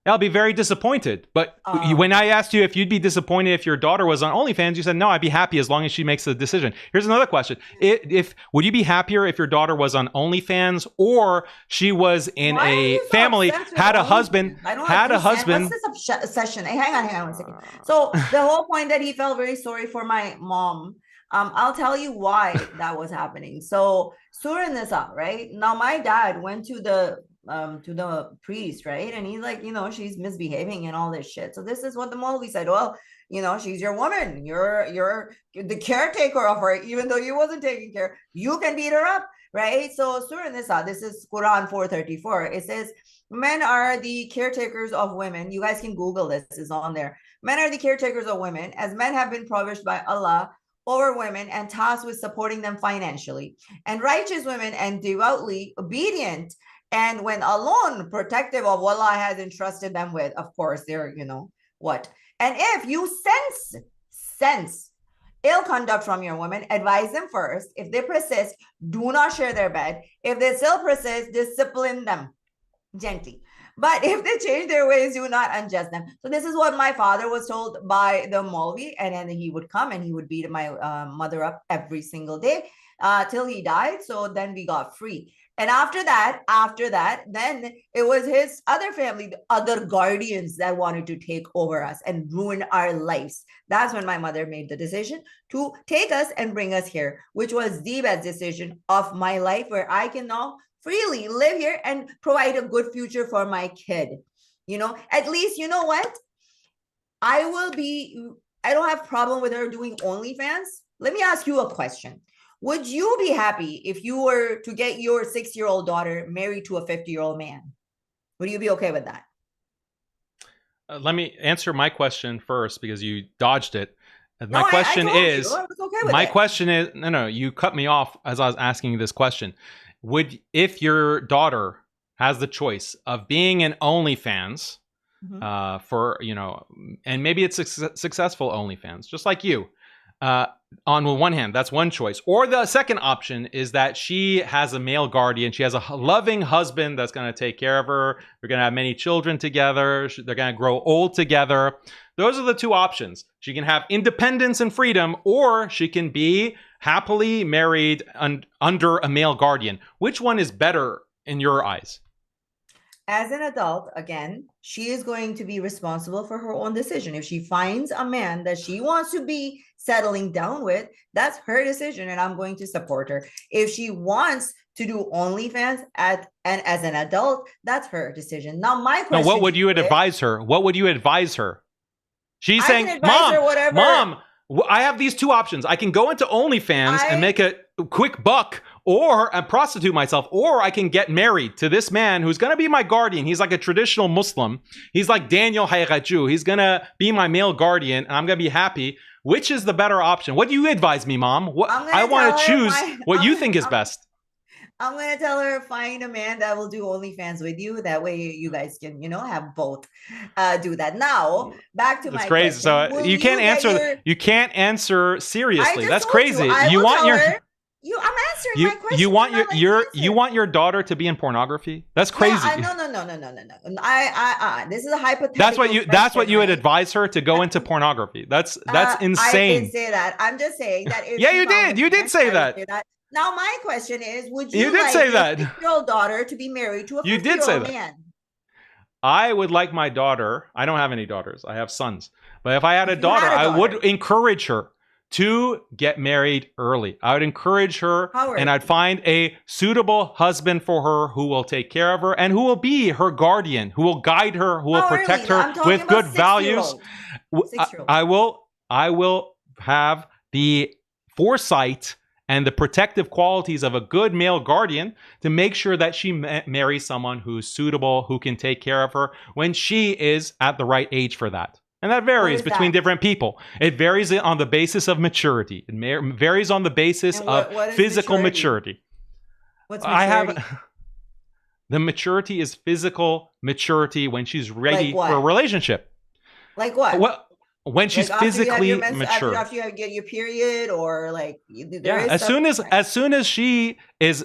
S3: I'll be very disappointed. But when I asked you if you'd be disappointed if your daughter was on OnlyFans, you said, no, I'd be happy as long as she makes the decision. Here's another question. Would you be happier if your daughter was on OnlyFans or she was in a family, had a husband?
S1: What's this obsession? Hey, hang on 1 second. So the whole point that he felt very sorry for my mom, I'll tell you why that was happening. So Surah Nisa, right? Now my dad went to the priest, right? And he's like, she's misbehaving and all this shit. So this is what the Maulvi said. Well, she's your woman. You're the caretaker of her, even though you wasn't taking care. You can beat her up, right? So Surah Nisa, this is Quran 434. It says, men are the caretakers of women. You guys can Google this. It's on there. Men are the caretakers of women, as men have been provised by Allah over women and tasked with supporting them financially. And righteous women and devoutly obedient, and when alone protective of what Allah has entrusted them with, of course, they're, what? And if you sense ill conduct from your women, advise them first. If they persist, do not share their bed. If they still persist, discipline them gently. But if they change their ways, do not unjust them. So this is what my father was told by the Maulvi, and then he would come and he would beat my mother up every single day till he died. So then we got free. And after that, then it was his other family, the other guardians that wanted to take over us and ruin our lives. That's when my mother made the decision to take us and bring us here, which was the best decision of my life, where I can now freely live here and provide a good future for my kid. At least, you know what? I don't have a problem with her doing OnlyFans. Let me ask you a question. Would you be happy if you were to get your 6-year-old daughter married to a 50-year-old man? Would you be okay with that?
S3: Let me answer my question first because you dodged it. My question is, you cut me off as I was asking you this question. If your daughter has the choice of being an OnlyFans, and maybe it's successful OnlyFans, just like you, on one hand, that's one choice. Or the second option is that she has a male guardian. She has a loving husband that's going to take care of her. They're going to have many children together. They're going to grow old together. Those are the two options. She can have independence and freedom, or she can be happily married under a male guardian. Which one is better in your eyes?
S1: As an adult, again, she is going to be responsible for her own decision. If she finds a man that she wants to be settling down with, that's her decision, and I'm going to support her. If she wants to do OnlyFans and as an adult, that's her decision. Now, my question.
S3: What would you advise her? What would you advise her? She's saying, Mom, I have these two options. I can go into OnlyFans and make a quick buck, or prostitute myself, or I can get married to this man who's going to be my guardian. He's like a traditional Muslim. He's like Daniel Haqiqatjou. He's going to be my male guardian, and I'm going to be happy. Which is the better option? What do you advise me, Mom? I want to choose what you think is best.
S1: I'm gonna tell her, find a man that will do OnlyFans with you. That way you guys can, have both do that. Now, back to
S3: That's
S1: my
S3: crazy.
S1: question.
S3: So
S1: Will
S3: you can't
S1: get
S3: answer.
S1: your...
S3: You can't answer
S1: I
S3: seriously.
S1: just
S3: That's
S1: told
S3: crazy.
S1: you. I
S3: You
S1: will
S3: want
S1: tell
S3: your
S1: her. I'm answering my question.
S3: you want
S1: You're
S3: your
S1: not letting me
S3: you
S1: answer.
S3: want your daughter to be in pornography? That's crazy.
S1: Yeah, no. This is a hypothetical.
S3: That's what you would
S1: right?
S3: advise her to go into pornography. That's
S1: I
S3: insane.
S1: did say that. I'm just saying that if
S3: Yeah,
S1: she
S3: you
S1: found
S3: did.
S1: a
S3: You
S1: man,
S3: did say
S1: I would
S3: that.
S1: Now my question is, would
S3: You
S1: you
S3: did
S1: like
S3: say
S1: your
S3: that.
S1: 6-year-old daughter to be married to a
S3: You did say
S1: 50-year-old
S3: that.
S1: man?
S3: I would like my daughter. I don't have any daughters. I have sons. But if I had a
S1: If you
S3: daughter,
S1: had a
S3: I would
S1: daughter.
S3: encourage her to get married early. I would encourage her,
S1: How
S3: and
S1: early?
S3: I'd find a suitable husband for her who will take care of her and who will be her guardian, who will guide her, who will
S1: How
S3: protect
S1: early?
S3: her
S1: I'm talking
S3: with
S1: about
S3: good values.
S1: 6-year-old. 6-year-old.
S3: I will have the foresight and the protective qualities of a good male guardian to make sure that she marries someone who's suitable, who can take care of her when she is at the right age for that. And that varies between different people. It varies on the basis of maturity. It varies on the basis of
S1: what is
S3: physical maturity.
S1: What's maturity?
S3: The maturity is physical maturity when she's ready
S1: Like
S3: for a
S1: what?
S3: relationship.
S1: Like what?
S3: Well, when she's physically mature.
S1: After you get your period, or like
S3: as soon as she is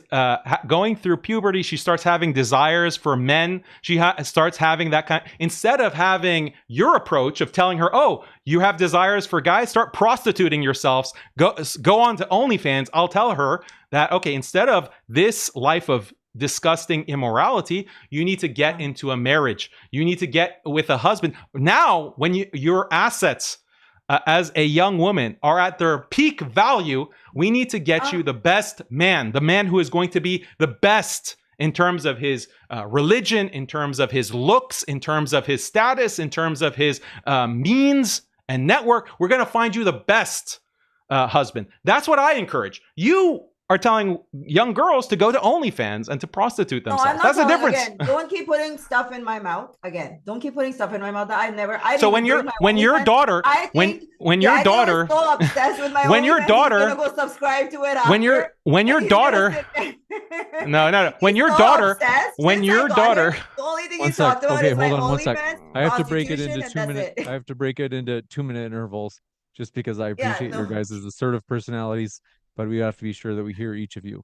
S3: going through puberty, she starts having desires for men. She starts having that kind. Instead of having your approach of telling her, "Oh, you have desires for guys, start prostituting yourselves. Go on to OnlyFans." I'll tell her that, okay, instead of this life of disgusting immorality, you need to get into a marriage. You need to get with a husband. Now, when your assets as a young woman are at their peak value, we need to get you the best man, the man who is going to be the best in terms of his religion, in terms of his looks, in terms of his status, in terms of his means and network. We're going to find you the best husband. That's what I encourage. You are telling young girls to go to OnlyFans and to prostitute themselves. That's the difference.
S1: Again, don't keep putting stuff in my mouth. Again, don't keep putting stuff in my mouth that I
S3: so when your daughter, when your daughter,
S1: so obsessed with my
S3: when your daughter,
S1: gonna go subscribe to it.
S3: When your daughter, no, when your daughter,
S1: the only thing he's talked about is my OnlyFans.
S2: I have to break it into 2 minutes. I have to break it into 2-minute intervals, just because I appreciate your guys' assertive personalities. But we have to be sure that we hear each of you.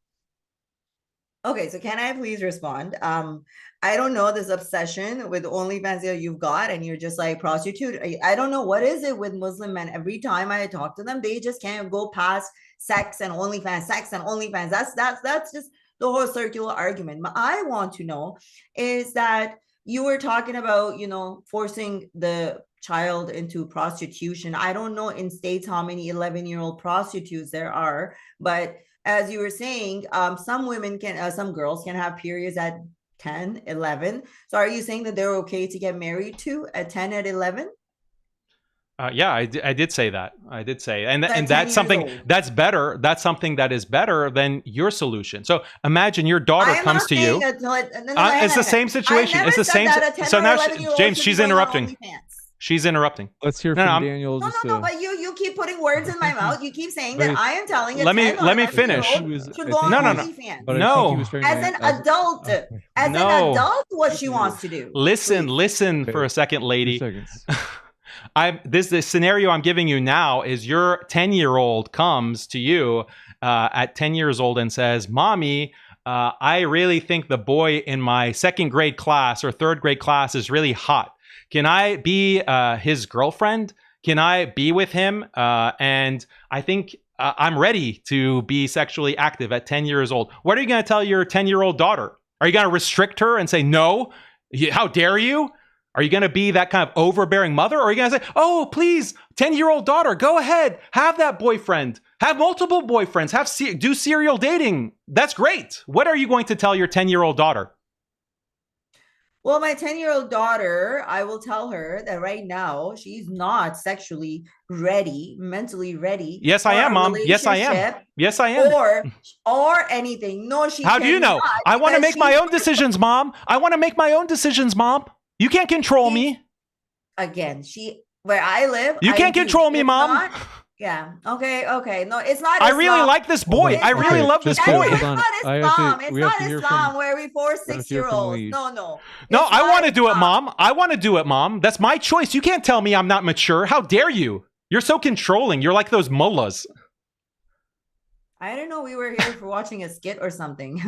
S1: Okay, so can I please respond? I don't know this obsession with OnlyFans that you've got, and you're just like prostitute. I don't know what is it with Muslim men. Every time I talk to them, they just can't go past sex and OnlyFans, sex and OnlyFans. That's just the whole circular argument. What I want to know is that you were talking about, forcing the child into prostitution. I don't know in states how many 11-year-old prostitutes there are, but as you were saying, some girls can have periods at 10, 11. So are you saying that they're okay to get married to at 10, at 11?
S3: Yeah, I did say that. I did say, and that's something that's better. That's something that is better than your solution. So imagine your daughter comes to you. It's the same situation. It's the same. So now, James, she's interrupting. She's interrupting.
S2: Let's hear from Daniel.
S1: No, but you keep putting words in my mouth. You keep saying that I am telling you.
S3: Let me finish.
S1: No. As an adult, what she wants to do.
S3: Listen for a second, lady. This scenario I'm giving you now is your 10-year-old comes to you at 10 years old and says, "Mommy, I really think the boy in my second grade class or third grade class is really hot. Can I be his girlfriend? Can I be with him? And I think I'm ready to be sexually active at 10 years old." What are you going to tell your 10-year-old daughter? Are you going to restrict her and say, "No, how dare you"? Are you going to be that kind of overbearing mother? Or are you going to say, "Oh, please, 10-year-old daughter, go ahead. Have that boyfriend. Have multiple boyfriends. Do serial dating. That's great." What are you going to tell your 10-year-old daughter?
S1: Well, my 10-year-old daughter, I will tell her that right now she's not sexually ready, mentally ready.
S3: Yes, I am, Mom. Yes, I am. Yes, I am.
S1: Or anything. No, she
S3: How do you know? I want to make my own decisions, Mom. I want to make my own decisions, Mom. You can't control me.
S1: Again, where I live.
S3: You can't control me, Mom.
S1: Yeah. Okay. Okay. No, it's not
S3: I
S1: Islam.
S3: really like this boy.
S1: It's
S3: I really
S1: not-
S3: love this
S2: just
S3: boy.
S1: Daniel,
S2: hold on.
S1: it's not
S2: I have to-
S1: Islam. It's
S2: we have
S1: not
S2: to hear
S1: Islam
S2: from-
S1: where we force
S2: we have to
S1: 6
S2: hear from
S1: year olds.
S2: Malise.
S1: No.
S3: No,
S1: It's
S3: I
S1: not
S3: want to do it,
S1: Islam.
S3: Mom. I want to do it, Mom. That's my choice. You can't tell me I'm not mature. How dare you? You're so controlling. You're like those mullahs.
S1: I don't know. We were here for watching a skit or something.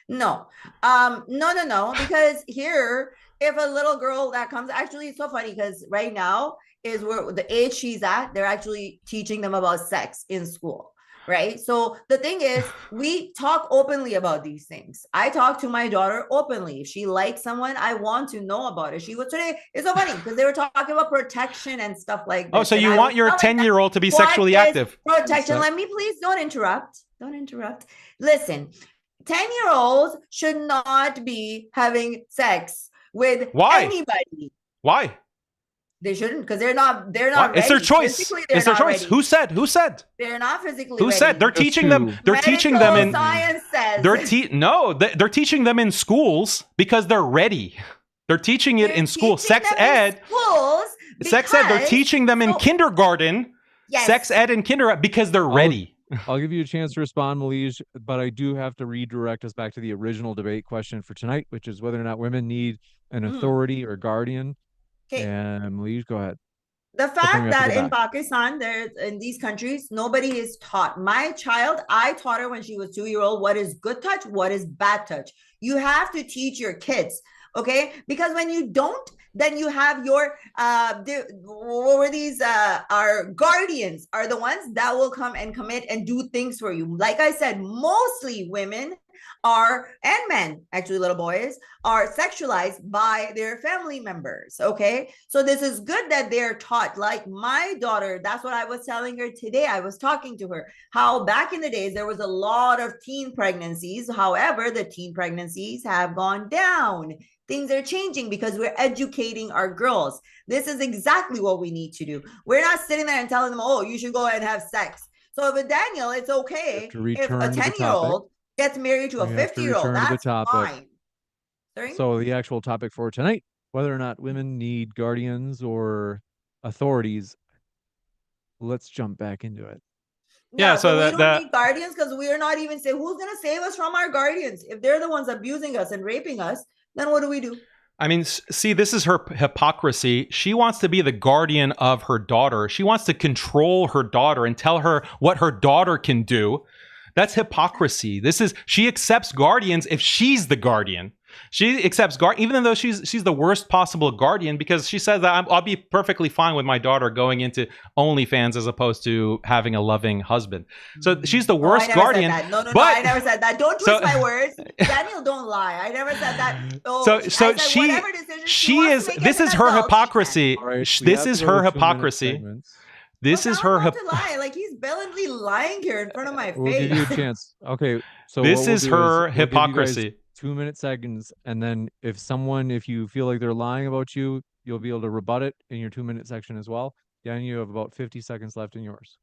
S1: No. No. Because here, if a little girl that comes, actually, it's so funny because right now is where the age she's at, they're actually teaching them about sex in school. Right. So the thing is, we talk openly about these things. I talk to my daughter openly. If she likes someone, I want to know about it. She was today. It's so funny because they were talking about protection and stuff like this.
S3: Oh, so
S1: and
S3: you
S1: I
S3: want
S1: was
S3: your
S1: telling them,
S3: 10-year-old to be
S1: what
S3: sexually
S1: is
S3: active?
S1: protection? Let me please don't interrupt. Don't interrupt. Listen, 10-year-olds should not be having sex with
S3: Why?
S1: anybody.
S3: Why?
S1: They shouldn't because they're not
S3: Why? It's their
S1: ready.
S3: choice.
S1: Physically, they're
S3: It's their
S1: not
S3: choice.
S1: ready.
S3: Who said? Who said?
S1: They're not physically
S3: Who
S1: ready.
S3: said? They're
S2: That's
S3: teaching them.
S2: true.
S3: They're teaching them in.
S1: Science says
S3: They're teaching them in schools because they're ready. They're teaching it
S1: They're
S3: in school.
S1: teaching
S3: Sex
S1: them in
S3: ed.
S1: schools
S3: Sex ed. They're
S1: because-
S3: teaching them in
S1: so-
S3: kindergarten.
S1: Yes.
S3: Sex ed in kindergarten because they're ready.
S2: I'll give you a chance to respond, Malise, but I do have to redirect us back to the original debate question for tonight, which is whether or not women need an authority or guardian.
S1: Okay.
S2: And Malise, go ahead.
S1: The
S2: then we
S1: fact
S2: have to
S1: that
S2: go
S1: in
S2: back.
S1: Pakistan, there in these countries, nobody is taught. My child, I taught her when she was 2-year-old what is good touch, what is bad touch. You have to teach your kids, okay? Because when you don't, then you have your what were these our guardians are the ones that will come and commit and do things for you. Like I said, mostly women are, and men, actually little boys, are sexualized by their family members, okay? So this is good that they're taught. Like my daughter, that's what I was telling her today. I was talking to her how back in the days there was a lot of teen pregnancies. However, the teen pregnancies have gone down. Things are changing because we're educating our girls. This is exactly what we need to do. We're not sitting there and telling them, oh, you should go and have sex. So with Daniel, it's okay if a 10-year-old gets married to a 50-year-old. That's fine. Sorry?
S2: So the actual topic for tonight, whether or not women need guardians or authorities, let's jump back into it.
S3: Yeah, so
S1: we don't need guardians because we are not even saying who's going to save us from our guardians. If they're the ones abusing us and raping us, then what do?
S3: I mean, see, this is her hypocrisy. She wants to be the guardian of her daughter. She wants to control her daughter and tell her what her daughter can do. That's hypocrisy. She accepts guardians if she's the guardian. She accepts even though she's the worst possible guardian, because she says that I'll be perfectly fine with my daughter going into OnlyFans as opposed to having a loving husband. So she's the worst guardian.
S1: No, I never said that. Don't twist my words. Daniel, don't lie. I never said that.
S3: This is her hypocrisy. This is her hypocrisy. This is her
S1: lie. Like he's blatantly lying here in front of my face.
S2: We'll give you a chance. Okay, so
S3: this is her hypocrisy.
S2: 2 seconds, and then if you feel like they're lying about you, you'll be able to rebut it in your 2-minute section as well. Dan, you have about 50 seconds left in yours.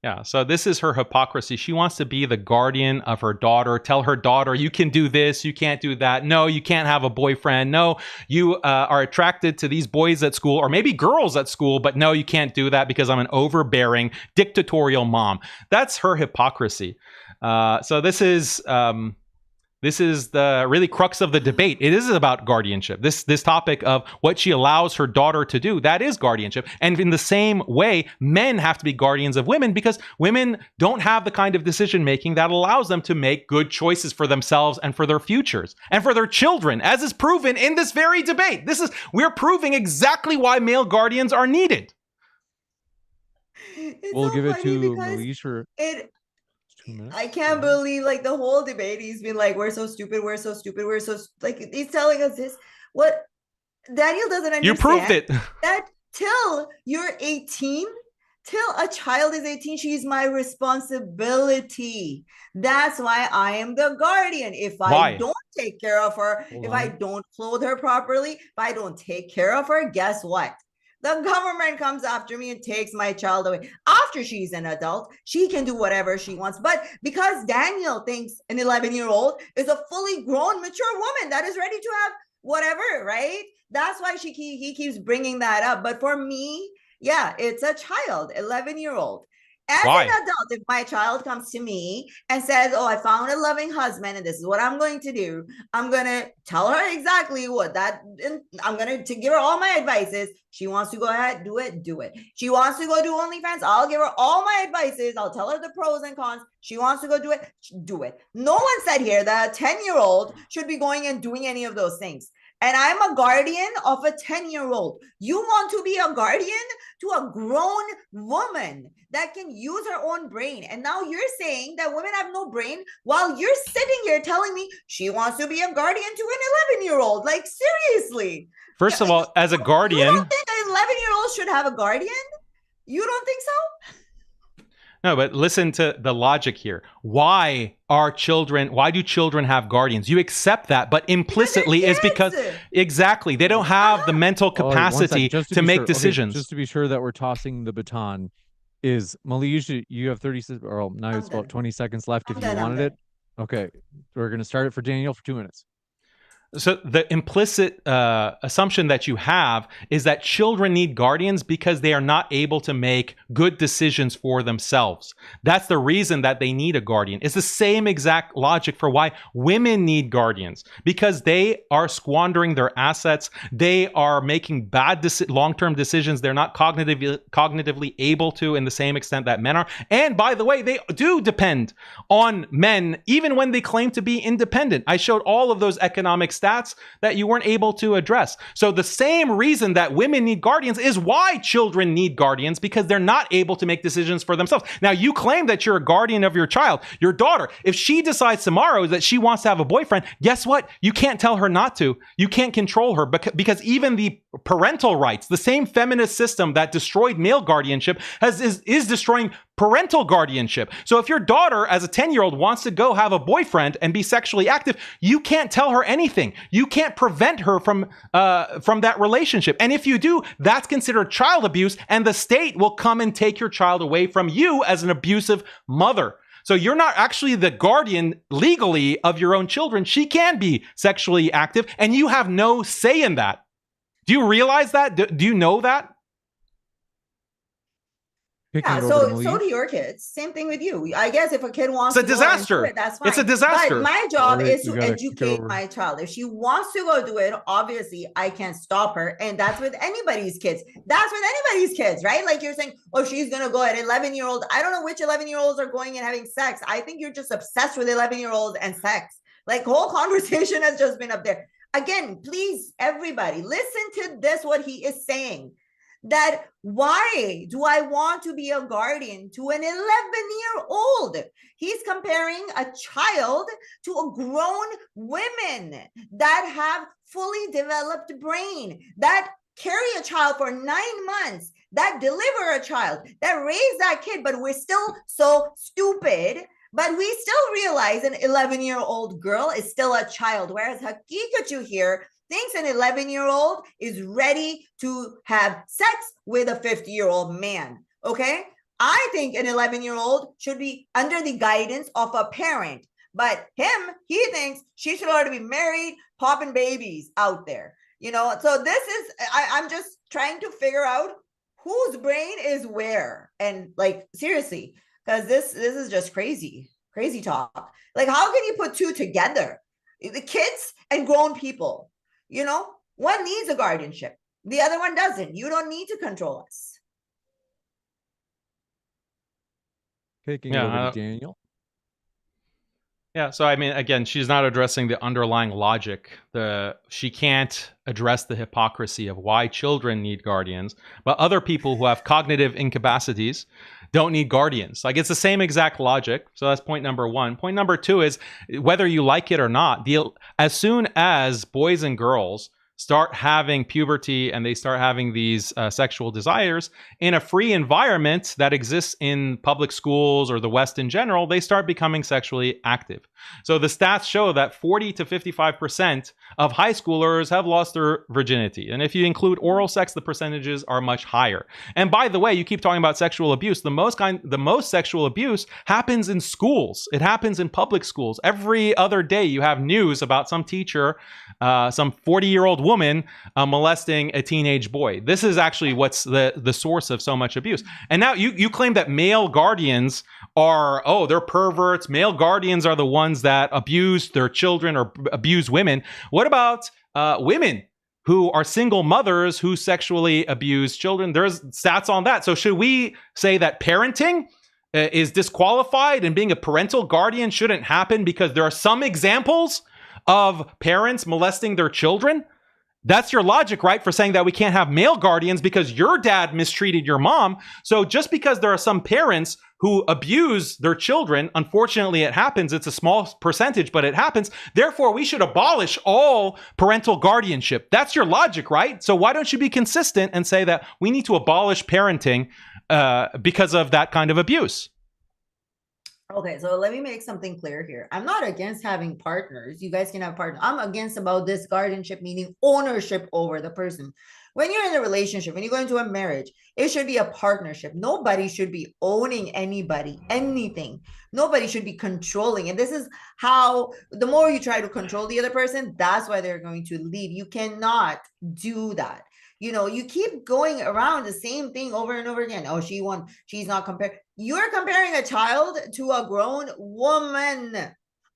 S3: Yeah, so this is her hypocrisy. She wants to be the guardian of her daughter, tell her daughter, you can do this, you can't do that. No, you can't have a boyfriend. No, you are attracted to these boys at school or maybe girls at school, but no, you can't do that because I'm an overbearing, dictatorial mom. That's her hypocrisy. So this is the really crux of the debate. It is about guardianship. This topic of what she allows her daughter to do, that is guardianship. And in the same way, men have to be guardians of women because women don't have the kind of decision making that allows them to make good choices for themselves and for their futures and for their children, as is proven in this very debate. We're proving exactly why male guardians are needed.
S2: We'll give it to Malise for
S1: I can't believe like the whole debate he's been like, we're so stupid, like he's telling us this. What Daniel doesn't understand.
S3: You proved it.
S1: That till you're 18, till a child is 18, she's my responsibility. That's why I am the guardian. If I don't take care of her, if I don't clothe her properly, if I don't take care of her, guess what? The government comes after me and takes my child away. After she's an adult, she can do whatever she wants. But because Daniel thinks an 11-year-old is a fully grown, mature woman that is ready to have whatever, right? That's why he keeps bringing that up. But for me, yeah, it's a child, 11-year-old. As
S3: Why?
S1: an adult, if my child comes to me and says, oh, I found a loving husband and this is what I'm going to do, I'm going to tell her exactly what that, I'm going to give her all my advices. She wants to go ahead, do it, do it. She wants to go do OnlyFans, I'll give her all my advices. I'll tell her the pros and cons. She wants to go do it, do it. No one said here that a 10-year-old should be going and doing any of those things. And I'm a guardian of a 10-year-old. You want to be a guardian to a grown woman that can use her own brain. And now you're saying that women have no brain while you're sitting here telling me she wants to be a guardian to an 11-year-old. Like, seriously.
S3: First of all, as a guardian...
S1: You don't think an 11-year-old should have a guardian? You don't think so?
S3: No, but listen to the logic here. Why do children have guardians? You accept that, but implicitly is because exactly they don't have the mental capacity to make decisions.
S2: Okay, just to be sure that we're tossing the baton, is Malise, you have 30 or now it's about 20 seconds left if you wanted it. Okay, we're going to start it for Daniel for 2 minutes.
S3: So the implicit assumption that you have is that children need guardians because they are not able to make good decisions for themselves. That's the reason that they need a guardian. It's the same exact logic for why women need guardians, because they are squandering their assets. They are making bad long-term decisions. They're not cognitively able to in the same extent that men are. And by the way, they do depend on men even when they claim to be independent. I showed all of those economic stats that you weren't able to address. So the same reason that women need guardians is why children need guardians, because they're not able to make decisions for themselves. Now, you claim that you're a guardian of your child, your daughter. If she decides tomorrow that she wants to have a boyfriend, guess what? You can't tell her not to. You can't control her because even the parental rights, the same feminist system that destroyed male guardianship is destroying parental guardianship. So if your daughter as a 10-year-old wants to go have a boyfriend and be sexually active, you can't tell her anything. You can't prevent her from that relationship. And if you do, that's considered child abuse, and the state will come and take your child away from you as an abusive mother. So you're not actually the guardian legally of your own children. She can be sexually active, and you have no say in that. Do you realize that? Do you know that?
S1: Yeah, so do your kids. Same thing with you. I guess if a kid wants
S3: to disaster.
S1: It, that's fine.
S3: It's a disaster.
S1: But my job is to educate my child. If she wants to go do it, obviously I can't stop her. And that's with anybody's kids. That's with anybody's kids, right? Like you're saying, oh, she's going to go at 11-year-old. I don't know which 11-year-olds are going and having sex. I think you're just obsessed with 11-year-olds and sex. Like whole conversation has just been up there. Again, please, everybody, listen to this, what he is saying. That why do I want to be a guardian to an 11-year-old? He's comparing a child to a grown women that have fully developed brain, that carry a child for 9 months, that deliver a child, that raise that kid, but we're still so stupid. But we still realize an 11-year-old girl is still a child, whereas Haqiqatjou here thinks an 11-year-old is ready to have sex with a 50-year-old man, okay? I think an 11-year-old should be under the guidance of a parent. But he thinks she should already be married, popping babies out there. You know, so this is, I'm just trying to figure out whose brain is where. And like, seriously, because this is just crazy talk. Like, how can you put two together? The kids and grown people. You know, one needs a guardianship. The other one doesn't. You don't need to control us.
S2: Taking over to Daniel.
S3: Yeah, so I mean, again, she's not addressing the underlying logic. She can't address the hypocrisy of why children need guardians, but other people who have cognitive incapacities don't need guardians. Like, it's the same exact logic. So that's point number one. Point number two is, whether you like it or not, as soon as boys and girls start having puberty and they start having these sexual desires in a free environment that exists in public schools or the West in general, they start becoming sexually active. So the stats show that 40 to 55% of high schoolers have lost their virginity. And if you include oral sex, the percentages are much higher. And by the way, you keep talking about sexual abuse. The most sexual abuse happens in schools. It happens in public schools. Every other day you have news about some teacher, some 40-year-old woman molesting a teenage boy. This is actually what's the source of so much abuse. And now you claim that male guardians are, they're perverts. Male guardians are the ones that abuse their children or abuse women. What about women who are single mothers who sexually abuse children? There's stats on that. So should we say that parenting is disqualified and being a parental guardian shouldn't happen because there are some examples of parents molesting their children? That's your logic, right? For saying that we can't have male guardians because your dad mistreated your mom. So just because there are some parents who abuse their children, unfortunately it happens. It's a small percentage, but it happens. Therefore, we should abolish all parental guardianship. That's your logic, right? So why don't you be consistent and say that we need to abolish parenting because of that kind of abuse?
S1: Okay, so let me make something clear here. I'm not against having partners. You guys can have partners. I'm against about this guardianship, meaning ownership over the person. When you're in a relationship, when you go into a marriage, it should be a partnership. Nobody should be owning anybody, anything. Nobody should be controlling. And this is how, the more you try to control the other person, that's why they're going to leave. You cannot do that. You know, you keep going around the same thing over and over again. Oh, she won. She's not compared. You're comparing a child to a grown woman,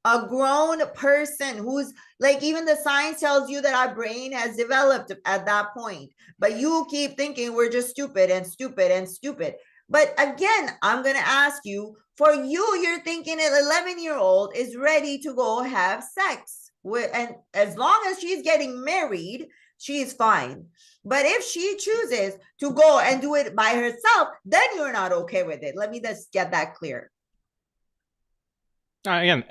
S1: a grown person who's like, even the science tells you that our brain has developed at that point. But you keep thinking we're just stupid and stupid and stupid. But again, I'm going to ask you, for you, you're thinking an 11-year-old is ready to go have sex with, and as long as she's getting married, she's fine. But if she chooses to go and do it by herself, then you're not okay with it. Let me just get that clear.
S3: Again,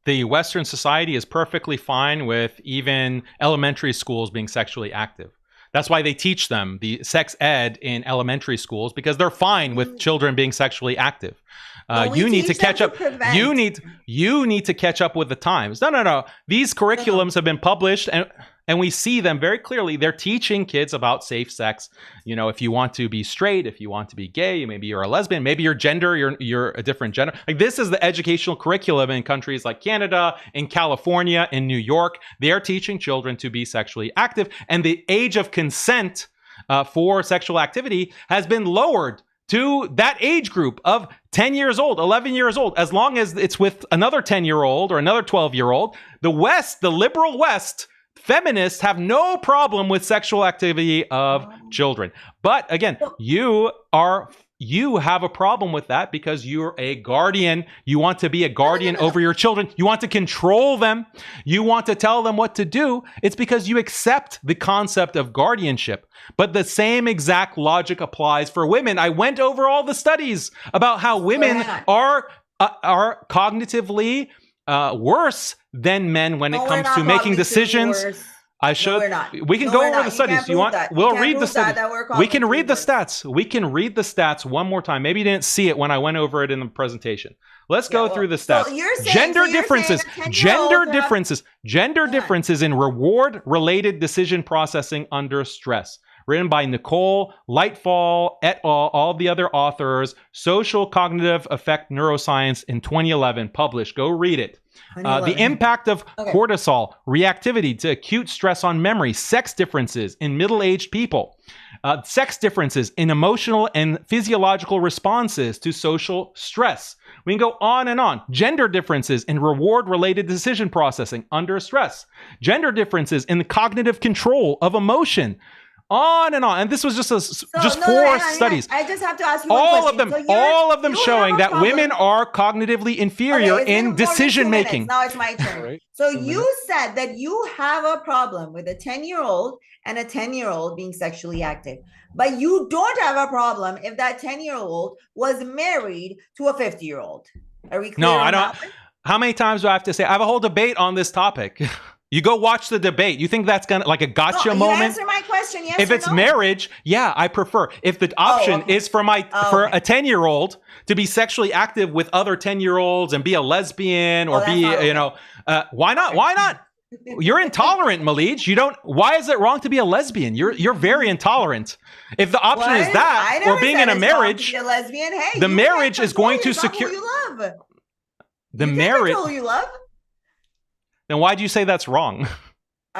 S3: the Western society is perfectly fine with even elementary schools being sexually active. That's why they teach them the sex ed in elementary schools, because they're fine with children being sexually active. You need to catch up. You need to catch up with the times. No. These curriculums have been published, and we see them very clearly. They're teaching kids about safe sex. You know, if you want to be straight, if you want to be gay, maybe you're a lesbian, maybe your gender, you're a different gender. Like, this is the educational curriculum in countries like Canada, in California, in New York. They are teaching children to be sexually active, and the age of consent for sexual activity has been lowered to that age group of 10 years old, 11 years old, as long as it's with another 10-year-old or another 12-year-old. The West, the liberal West, feminists have no problem with sexual activity of children. But again, you have a problem with that because you're a guardian. You want to be a guardian over your children. You want to control them. You want to tell them what to do. It's because you accept the concept of guardianship. But the same exact logic applies for women. I went over all the studies about how women are cognitively worse than men when it comes to making decisions. I should. We can go over the studies. You want? We'll read the studies. We can read the stats. We can read the stats one more time. Maybe you didn't see it when I went over it in the presentation. Let's go through the stats. Gender differences in reward-related decision processing under stress. Written by Nicole Lightfall et al., all the other authors, Social Cognitive Effect Neuroscience in 2011, published. Go read it. The impact of cortisol, reactivity to acute stress on memory, sex differences in middle-aged people, sex differences in emotional and physiological responses to social stress. We can go on and on. Gender differences in reward-related decision processing under stress. Gender differences in the cognitive control of emotion. On and on. And this was just four studies.
S1: I just have to ask you one question.
S3: All of them showing that women are cognitively inferior in decision making.
S1: Now it's my turn. Right. So you said that you have a problem with a 10-year-old and a 10-year-old being sexually active, but you don't have a problem if that 10-year-old was married to a 50-year-old. Are we clear?
S3: No, I don't. How many times do I have to say? I have a whole debate on this topic. You go watch the debate. You think that's gonna like a gotcha moment?
S1: Answer my question. Yes.
S3: If it's marriage, yeah, I prefer. If the option is for for a 10-year-old to be sexually active with other 10-year-olds and be a lesbian or be, why not? Why not? You're intolerant, Malise. You don't. Why is it wrong to be a lesbian? You're very intolerant. If the option is that or being in a marriage,
S1: a lesbian. Hey,
S3: the marriage is going to secure.
S1: You love.
S3: The marriage.
S1: You love.
S3: Then why do you say that's wrong?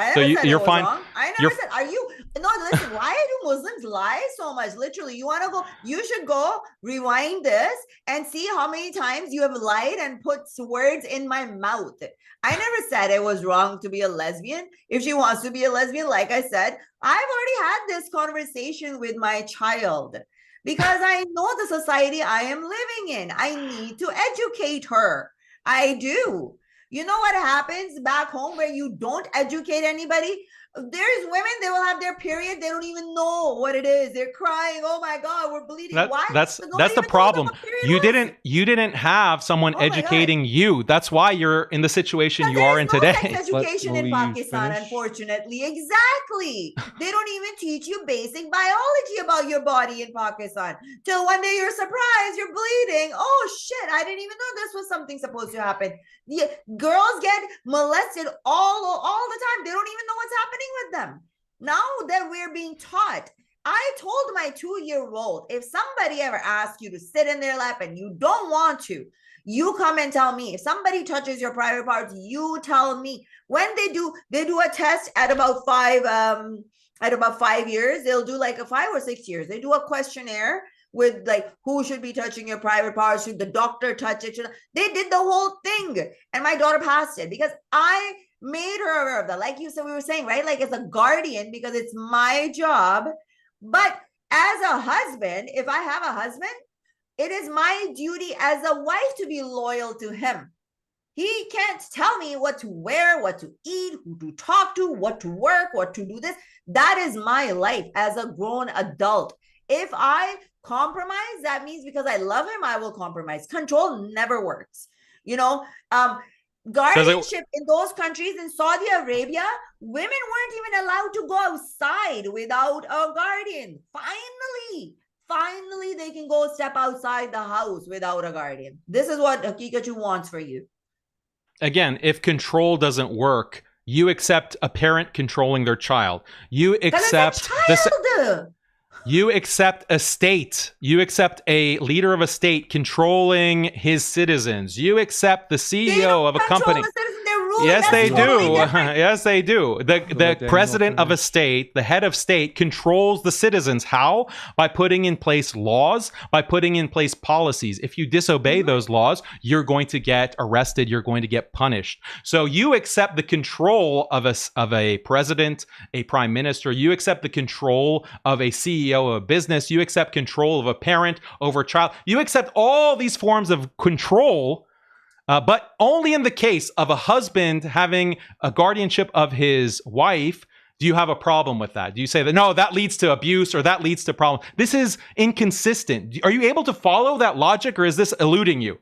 S1: I
S3: So
S1: never said it
S3: you're
S1: was
S3: fine.
S1: wrong. I never said, are you? No, listen, why do Muslims lie so much? Literally, you want to go, you should go rewind this and see how many times you have lied and put words in my mouth. I never said it was wrong to be a lesbian. If she wants to be a lesbian, like I said, I've already had this conversation with my child because I know the society I am living in. I need to educate her. I do. You know what happens back home where you don't educate anybody? There's women, they will have their period, they don't even know what it is. They're crying, oh my God, we're bleeding. Why?
S3: That's
S1: Nobody
S3: the
S1: even told them
S3: problem.
S1: what period was.
S3: You didn't have someone
S1: Oh my God.
S3: educating you. That's why you're in the situation
S1: Because
S3: you are
S1: there
S3: in
S1: is no
S3: today.
S1: sex education in
S2: Malise
S1: Pakistan,
S2: finish.
S1: unfortunately. Exactly. They don't even teach you basic biology about your body in Pakistan. Till one day you're surprised, you're bleeding. Oh shit, I didn't even know this was something supposed to happen. The girls get molested all the time. They don't even know what's happening with them. Now that we're being taught, I told my 2-year-old, if somebody ever asks you to sit in their lap and you don't want to, you come and tell me. If somebody touches your private parts, you tell me. When they do a test at about 5 years. They'll do like a 5 or 6 years. They do a questionnaire with like who should be touching your private parts, should the doctor touch it? They did the whole thing, and my daughter passed it because I made her aware of that. Like you said, we were saying, right? Like as a guardian, because it's my job. But as a husband, if I have a husband, it is my duty as a wife to be loyal to him. He can't tell me what to wear, what to eat, who to talk to, what to work, what to do this. That is my life as a grown adult. If I compromise, that means because I love him, I will compromise. Control never works. You know, guardianship in those countries, in Saudi Arabia, women weren't even allowed to go outside without a guardian. Finally, they can go step outside the house without a guardian. This is what Haqiqatjou wants for you.
S3: Again, if control doesn't work, you accept a parent controlling their child. You accept you accept a state. You accept a leader of a state controlling his citizens. You accept the CEO of a company. Yes, they do. Yes, they do. The president of a state, the head of state, controls the citizens. How? By putting in place laws, by putting in place policies. If you disobey those laws, you're going to get arrested. You're going to get punished. So you accept the control of a president, a prime minister. You accept the control of a CEO of a business. You accept control of a parent over a child. You accept all these forms of control. But only in the case of a husband having a guardianship of his wife, do you have a problem with that? Do you say that, no, that leads to abuse or that leads to problem? This is inconsistent. Are you able to follow that logic, or is this eluding you?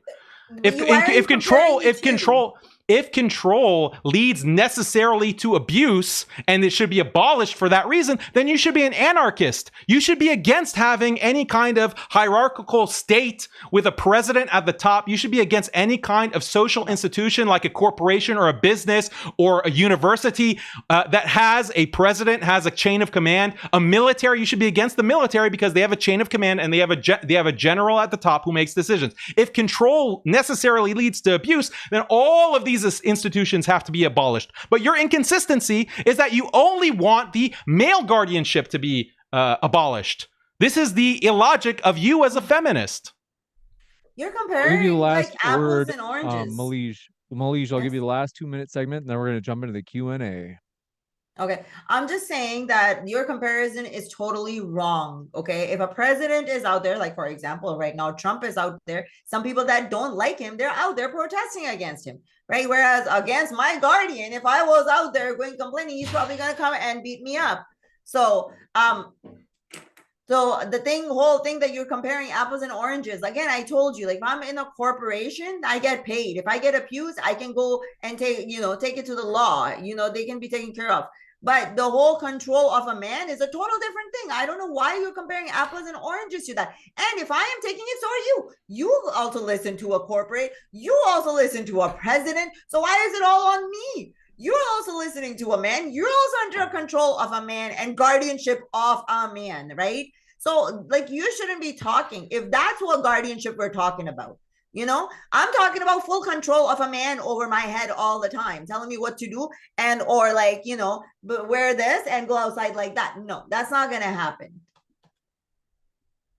S3: If control leads necessarily to abuse and it should be abolished for that reason, then you should be an anarchist. You should be against having any kind of hierarchical state with a president at the top. You should be against any kind of social institution like a corporation or a business or a university that has a president, has a chain of command. A military, you should be against the military because they have a chain of command and they have a general at the top who makes decisions. If control necessarily leads to abuse, then all of these institutions have to be abolished. But your inconsistency is that you only want the male guardianship to be abolished. This is the illogic of you as a feminist.
S1: You're comparing like apples and oranges.
S2: Malise, I'll give you the last 2-minute segment, and then we're going to jump into the Q&A.
S1: Okay, I'm just saying that your comparison is totally wrong. Okay, if a president is out there, like for example, right now, Trump is out there, some people that don't like him, they're out there protesting against him, right? Whereas against my guardian, if I was out there going complaining, he's probably going to come and beat me up. So, the whole thing that you're comparing apples and oranges, again, I told you, like if I'm in a corporation, I get paid. If I get abused, I can go and take it to the law. They can be taken care of. But the whole control of a man is a total different thing. I don't know why you're comparing apples and oranges to that. And if I am taking it, so are you. You also listen to a corporate. You also listen to a president. So why is it all on me? You're also listening to a man. You're also under control of a man and guardianship of a man, right? So like you shouldn't be talking if that's what guardianship we're talking about. You know, I'm talking about full control of a man over my head all the time, telling me what to do, and or like, you know, wear this and go outside like that. No, that's not gonna happen.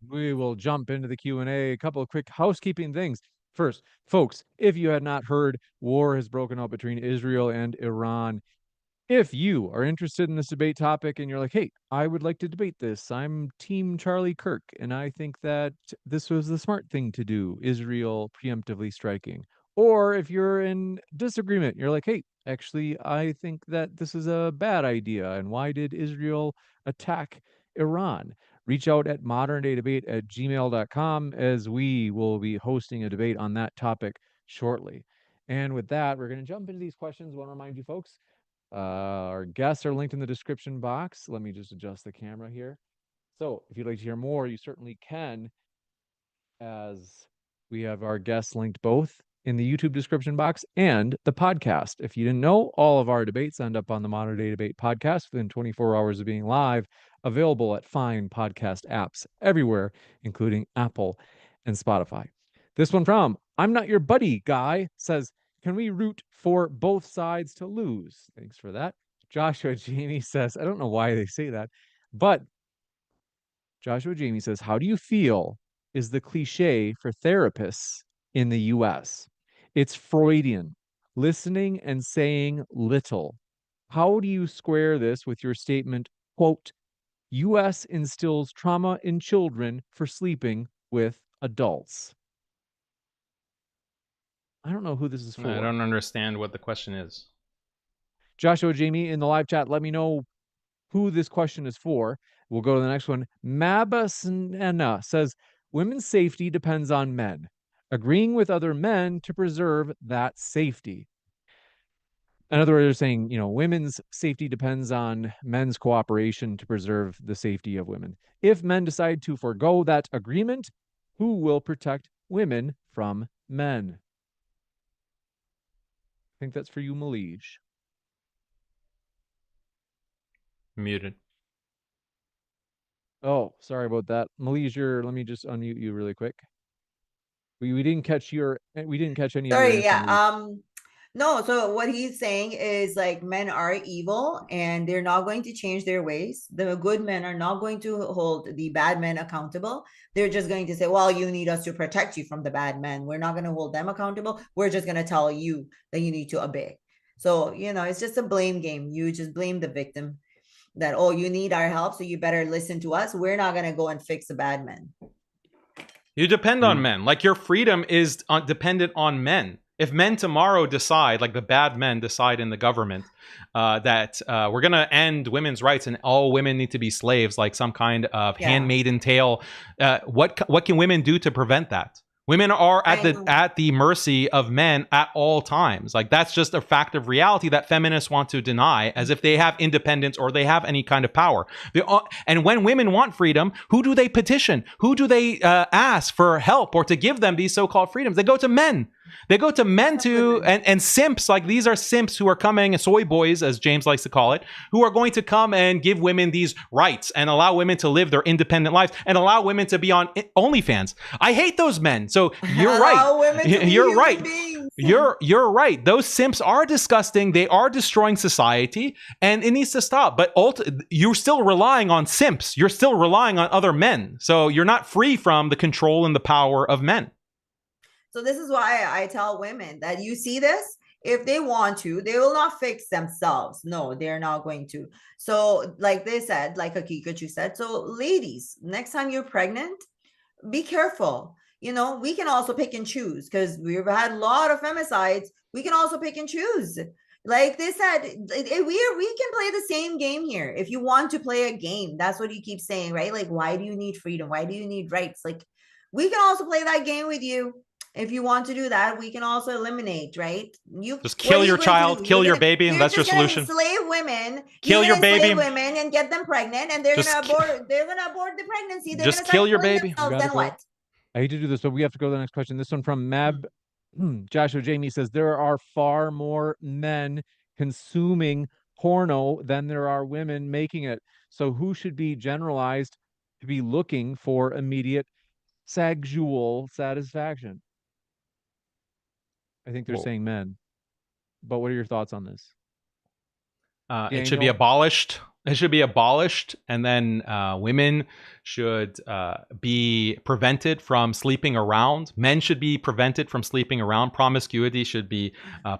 S2: We will jump into the Q&A. A couple of quick housekeeping things. First, folks, if you had not heard, war has broken out between Israel and Iran. If you are interested in this debate topic and you're like, hey, I would like to debate this, I'm Team Charlie Kirk, and I think that this was the smart thing to do, Israel preemptively striking. Or if you're in disagreement, you're like, hey, actually, I think that this is a bad idea, and why did Israel attack Iran? Reach out at moderndaydebate@gmail.com, as we will be hosting a debate on that topic shortly. And with that, we're going to jump into these questions. I want to remind you folks, our guests are linked in the description box. Let me just adjust the camera here. So if you'd like to hear more, you certainly can, as we have our guests linked both in the YouTube description box and the podcast. If you didn't know, all of our debates end up on the Modern Day Debate podcast within 24 hours of being live, available at fine podcast apps everywhere, including Apple and Spotify. This one from I'm Not Your Buddy Guy says, can we root for both sides to lose? Thanks for that. Joshua Jamie says, I don't know why they say that, but Joshua Jamie says, how do you feel is the cliche for therapists in the US? It's Freudian, listening and saying little. How do you square this with your statement, quote, US instills trauma in children for sleeping with adults? I don't know who this is for.
S3: I don't understand what the question is.
S2: Joshua Jamie in the live chat, let me know who this question is for. We'll go to the next one. Mabasnena says, women's safety depends on men, agreeing with other men to preserve that safety. In other words, they're saying, you know, women's safety depends on men's cooperation to preserve the safety of women. If men decide to forego that agreement, who will protect women from men? I think that's for you, Malise.
S3: Muted.
S2: Oh, sorry about that. Malise, let me just unmute you really quick. We didn't catch any of your
S1: Sorry,
S2: answer,
S1: yeah.
S2: Malise.
S1: No, so what he's saying is like men are evil and they're not going to change their ways. The good men are not going to hold the bad men accountable. They're just going to say, well, you need us to protect you from the bad men. We're not going to hold them accountable. We're just going to tell you that you need to obey. So, you know, it's just a blame game. You just blame the victim that, oh, you need our help, so you better listen to us. We're not going to go and fix the bad men.
S3: You depend on men. Like your freedom is dependent on men. If men tomorrow decide, like the bad men decide in the government, that we're going to end women's rights and all women need to be slaves, like some kind of handmaiden tale, what can women do to prevent that? Women are at the mercy of men at all times. Like that's just a fact of reality that feminists want to deny, as if they have independence or they have any kind of power. And when women want freedom, who do they petition? Who do they ask for help or to give them these so-called freedoms? They go to men. They go to men and simps, like these are simps who are coming, soy boys, as James likes to call it, who are going to come and give women these rights and allow women to live their independent lives and allow women to be on OnlyFans. I hate those men. So you're right. You're right. You're right. Those simps are disgusting. They are destroying society, and it needs to stop. But you're still relying on simps. You're still relying on other men. So you're not free from the control and the power of men.
S1: So this is why I tell women that you see this, if they want to, they will not fix themselves. No, they're not going to. So like they said, like Haqiqatjou said, so ladies, next time you're pregnant, be careful. You know, we can also pick and choose because we've had a lot of femicides. We can also pick and choose. Like they said, we can play the same game here. If you want to play a game, that's what you keep saying, right? Like, why do you need freedom? Why do you need rights? Like, we can also play that game with you. If you want to do that, we can also eliminate, right? You
S3: just kill your child, kill your baby, and that's your solution.
S1: Slave women,
S3: kill your baby,
S1: women, and get them pregnant, and they're gonna abort. They're gonna abort the pregnancy. They're
S3: just kill your baby.
S1: Then what?
S2: I hate to do this, but we have to go to the next question. This one from Joshua Jamie says, there are far more men consuming porno than there are women making it. So who should be generalized to be looking for immediate sexual satisfaction? I think they're
S3: Well,
S2: saying men. But what are your thoughts on this?
S3: it should be
S2: Daniel?
S3: abolished. It should be abolished, and then women should be prevented from sleeping around. Men should be prevented from sleeping around. Promiscuity should be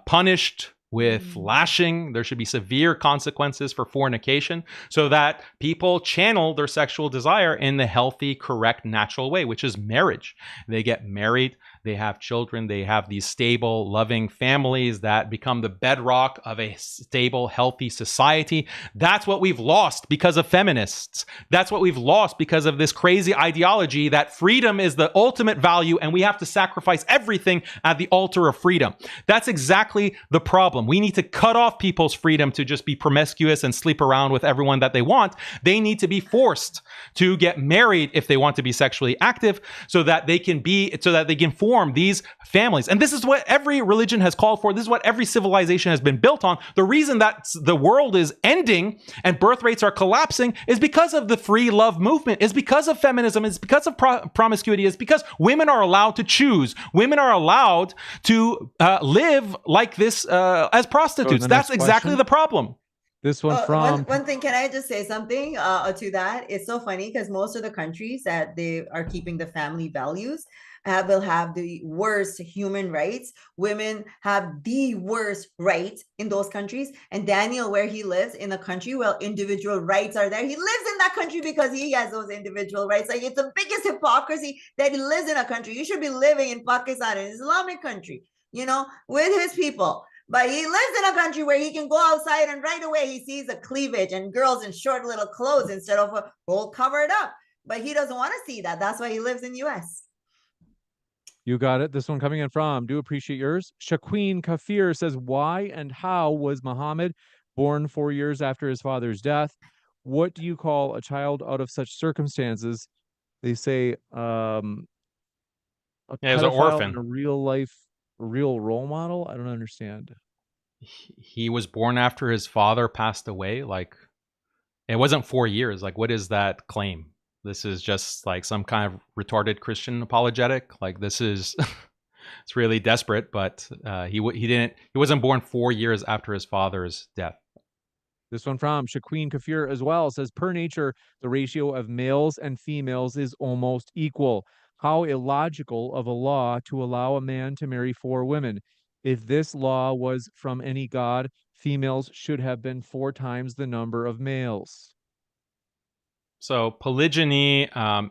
S3: punished with lashing. There should be severe consequences for fornication so that people channel their sexual desire in the healthy, correct, natural way, which is marriage. They get married, they have children, they have these stable, loving families that become the bedrock of a stable, healthy society. That's what we've lost because of feminists. That's what we've lost because of this crazy ideology that freedom is the ultimate value and we have to sacrifice everything at the altar of freedom. That's exactly the problem. We need to cut off people's freedom to just be promiscuous and sleep around with everyone that they want. They need to be forced to get married if they want to be sexually active so that they can form these families. And this is what every religion has called for. This is what every civilization has been built on. The reason that the world is ending and birth rates are collapsing is because of the free love movement, is because of feminism, is because of promiscuity, is because women are allowed to choose. Women are allowed to live like this as prostitutes. That's exactly the problem.
S2: This one from
S1: one thing, can I just say something to that? It's so funny because most of the countries that they are keeping the family values will have the worst human rights. Women have the worst rights in those countries. And Daniel, where he lives in a country where individual rights are there, he lives in that country because he has those individual rights. Like, it's the biggest hypocrisy that he lives in a country. You should be living in Pakistan, an Islamic country, you know, with his people. But he lives in a country where he can go outside and right away he sees a cleavage and girls in short little clothes instead of a whole covered up. But he doesn't want to see that. That's why he lives in the US.
S2: You got it. This one coming in from, do appreciate yours. Shaqueen Kafir says, why and how was Muhammad born 4 years after his father's death? What do you call a child out of such circumstances? They say a
S3: Yeah, he was an
S2: pedophile
S3: orphan.
S2: and a real role model. I don't understand.
S3: He was born after his father passed away. Like, it wasn't 4 years. Like, what is that claim? This is just like some kind of retarded Christian apologetic. Like, this is it's really desperate. But he wasn't born 4 years after his father's death.
S2: This one from Shaqueen Kafir as well says, per nature, the ratio of males and females is almost equal. How illogical of a law to allow a man to marry 4 women. If this law was from any god, females should have been 4 times the number of males.
S3: So polygyny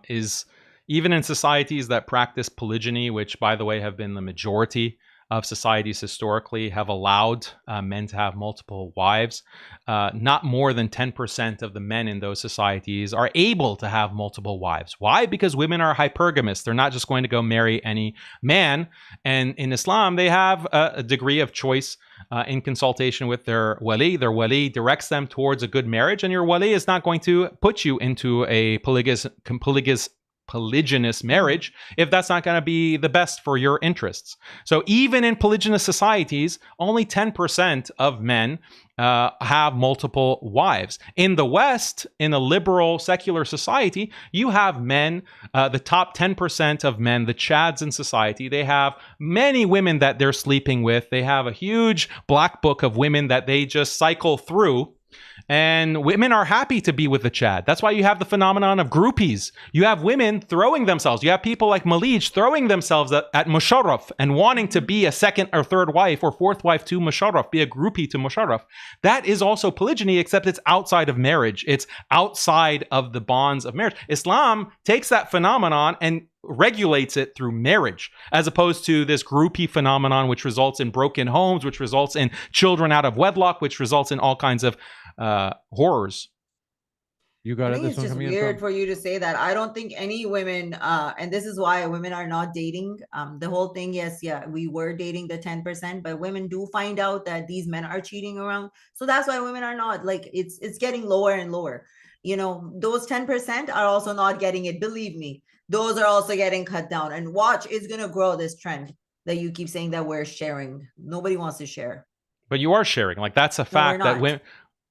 S3: is, even in societies that practice polygyny, which, by the way, have been the majority of societies historically, have allowed men to have multiple wives. Not more than 10% of the men in those societies are able to have multiple wives. Why? Because women are hypergamous. They're not just going to go marry any man. And in Islam, they have a degree of choice in consultation with their wali. Their wali directs them towards a good marriage, and your wali is not going to put you into a polygynous marriage if that's not going to be the best for your interests. So even in polygynous societies, only 10% of men have multiple wives. In the West, in a liberal secular society, you have men, the top 10% of men, the Chads in society, they have many women that they're sleeping with. They have a huge black book of women that they just cycle through. And women are happy to be with the Chad. That's why you have the phenomenon of groupies. You have women throwing themselves. You have people like Malise throwing themselves at Musharraf and wanting to be a second or third wife or fourth wife to Musharraf, be a groupie to Musharraf. That is also polygyny, except it's outside of marriage. It's outside of the bonds of marriage. Islam takes that phenomenon and regulates it through marriage, as opposed to this groupie phenomenon, which results in broken homes, which results in children out of wedlock, which results in all kinds of horrors.
S2: You got
S1: I
S2: it.
S1: think it's just weird for you to say that. I don't think any women, and this is why women are not dating. The whole thing, yes, yeah, we were dating the 10%, but women do find out that these men are cheating around. So that's why women are not, like, it's getting lower and lower. You know, those 10% are also not getting it. Believe me, those are also getting cut down. And watch, it's going to grow, this trend that you keep saying that we're sharing. Nobody wants to share.
S3: But you are sharing. Like, that's a fact that women...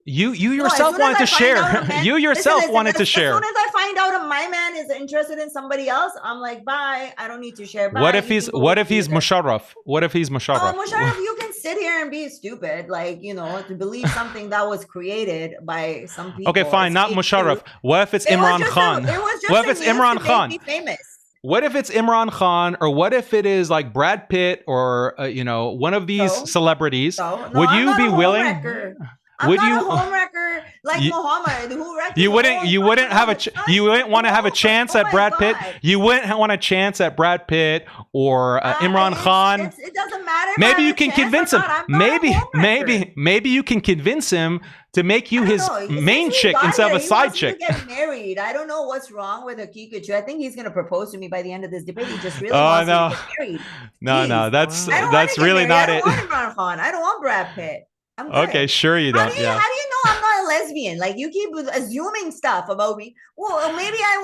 S3: You
S1: No,
S3: yourself
S1: as soon as
S3: wanted to
S1: I find out a
S3: share.
S1: man-
S3: You yourself
S1: listen,
S3: wanted to
S1: as
S3: share.
S1: soon as I find out my man is interested in somebody else, I'm like, bye. I don't need to share. Bye.
S3: What if
S1: You
S3: he's
S1: can go do your thing.
S3: Musharraf? What if he's
S1: Oh,
S3: Musharraf?
S1: Musharraf, you can sit here and be stupid, like, you know, to believe something that was created by some people.
S3: Okay, fine,
S1: It's
S3: not
S1: fake
S3: Musharraf.
S1: news.
S3: What if it's
S1: It was
S3: Imran
S1: just
S3: Khan?
S1: it was just
S3: What if
S1: a
S3: it's
S1: news
S3: Imran
S1: to
S3: Khan?
S1: make me famous.
S3: What if it's Imran Khan, or what if it is like Brad Pitt, or you know, one of these
S1: So?
S3: celebrities?
S1: So, no,
S3: Would
S1: I'm
S3: you
S1: not
S3: be
S1: a
S3: willing?
S1: homewrecker. I'm
S3: Would
S1: not
S3: you?
S1: a homewrecker like
S3: You-
S1: Muhammad, who wrecked
S3: You
S1: his
S3: wouldn't.
S1: own
S3: You wouldn't
S1: fucking
S3: have a.
S1: house.
S3: You wouldn't want to have a chance
S1: Oh
S3: at
S1: my
S3: Brad Pitt.
S1: God.
S3: You wouldn't want a chance at Brad Pitt or Imran Khan.
S1: It doesn't matter. If I
S3: Maybe
S1: have
S3: you
S1: a
S3: can
S1: chance
S3: convince
S1: or
S3: him.
S1: not. I'm not a homewrecker.
S3: Maybe you can convince him to make you
S1: I don't
S3: his
S1: know.
S3: main
S1: Since we
S3: chick
S1: got
S3: instead of
S1: here,
S3: a
S1: he
S3: side
S1: wants me
S3: chick.
S1: to get married. I don't know what's wrong with Haqiqatjou. I think he's gonna propose to me by the end of this debate. He just really
S3: Oh,
S1: wants
S3: no.
S1: me to get married.
S3: No,
S1: Jeez.
S3: that's
S2: Wow.
S1: I don't want
S3: that's
S1: to get
S3: really
S1: married.
S3: not
S1: I
S3: it.
S1: don't want Imran Khan. I don't want Brad Pitt. I'm good.
S3: Okay, sure you
S1: How
S3: don't.
S1: do you
S3: Yeah.
S1: know I'm not a lesbian? Like, you keep assuming stuff about me. Well, maybe I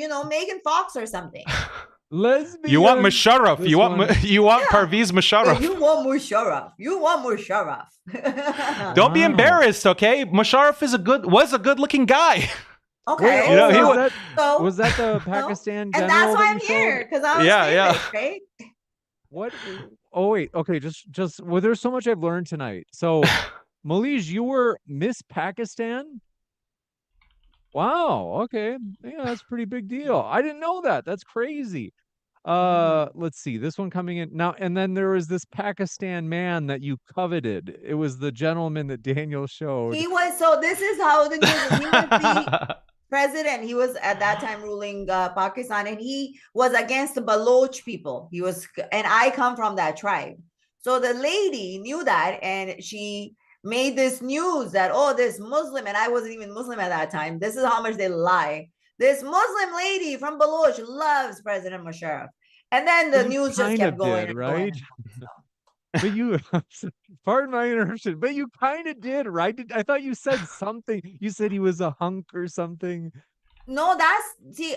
S1: want Megan Fox or something.
S2: Lesbian.
S3: You want Musharraf.
S2: This
S3: You want
S2: one-
S3: you want
S1: Yeah.
S3: Parvez Musharraf.
S1: You want Musharraf. You want Musharraf.
S3: Don't be
S2: Wow.
S3: embarrassed, okay? Musharraf was a good looking guy.
S1: Okay.
S2: Wait,
S3: You know, he
S2: was,
S3: wa-
S2: that, was that the Pakistan
S1: and
S2: general?
S1: that's why
S2: that
S1: I'm
S2: you showed?
S1: here, because I was
S3: Yeah,
S1: famous, right?
S2: What? Oh wait, okay. Just well, there's so much I've learned tonight. So, Malise, you were Miss Pakistan. Wow. Okay. Yeah, that's a pretty big deal. I didn't know that. That's crazy. Let's see. This one coming in now, and then there was this Pakistan man that you coveted. It was the gentleman that Daniel showed.
S1: This is how he was the president. He was at that time ruling Pakistan, and he was against the Baloch people. And I come from that tribe. So the lady knew that, and she made this news that, oh, this Muslim, and I wasn't even Muslim at that time. This is how much they lie. This Muslim lady from Baloch loves President Musharraf. And then the news just kept going and
S2: right?
S1: going.
S2: But you, pardon my interruption, but you kind of did, right? I thought you said something. You said he was a hunk or something.
S1: No,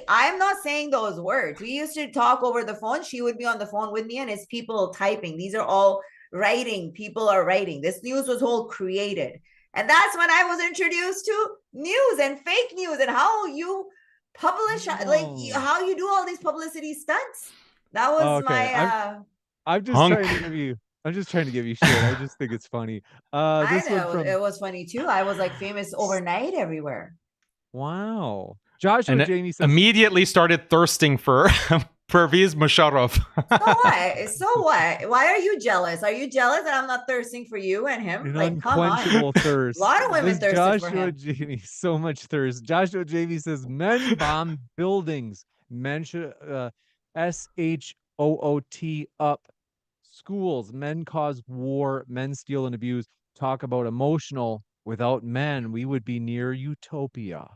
S1: I'm not saying those words. We used to talk over the phone. She would be on the phone with me, and it's people typing. These are all writing. People are writing. This news was all created. And that's when I was introduced to news and fake news and how you publish, like how you do all these publicity stunts. That was my
S2: I'm just
S3: Hunk.
S2: trying to give you. I'm just trying to give you shit. I just think it's funny. This
S1: I know
S2: one from,
S1: it was funny too. I was like famous overnight everywhere.
S2: wow. Joshua
S3: And
S2: Jamie says,
S3: immediately started thirsting for Parvez Musharraf.
S1: So what? So what? Why are you jealous? Are you jealous that I'm not thirsting for you and him?
S2: an
S1: Like, come on.
S2: unquenchable thirst.
S1: A lot of women
S2: This
S1: thirsted for
S2: Joshua
S1: him.
S2: Jamie, so much thirst. Joshua Jamie says, men bomb buildings. Men should SHOOT up schools. Men cause war. Men steal and abuse. Talk about emotional. Without men, we would be near utopia.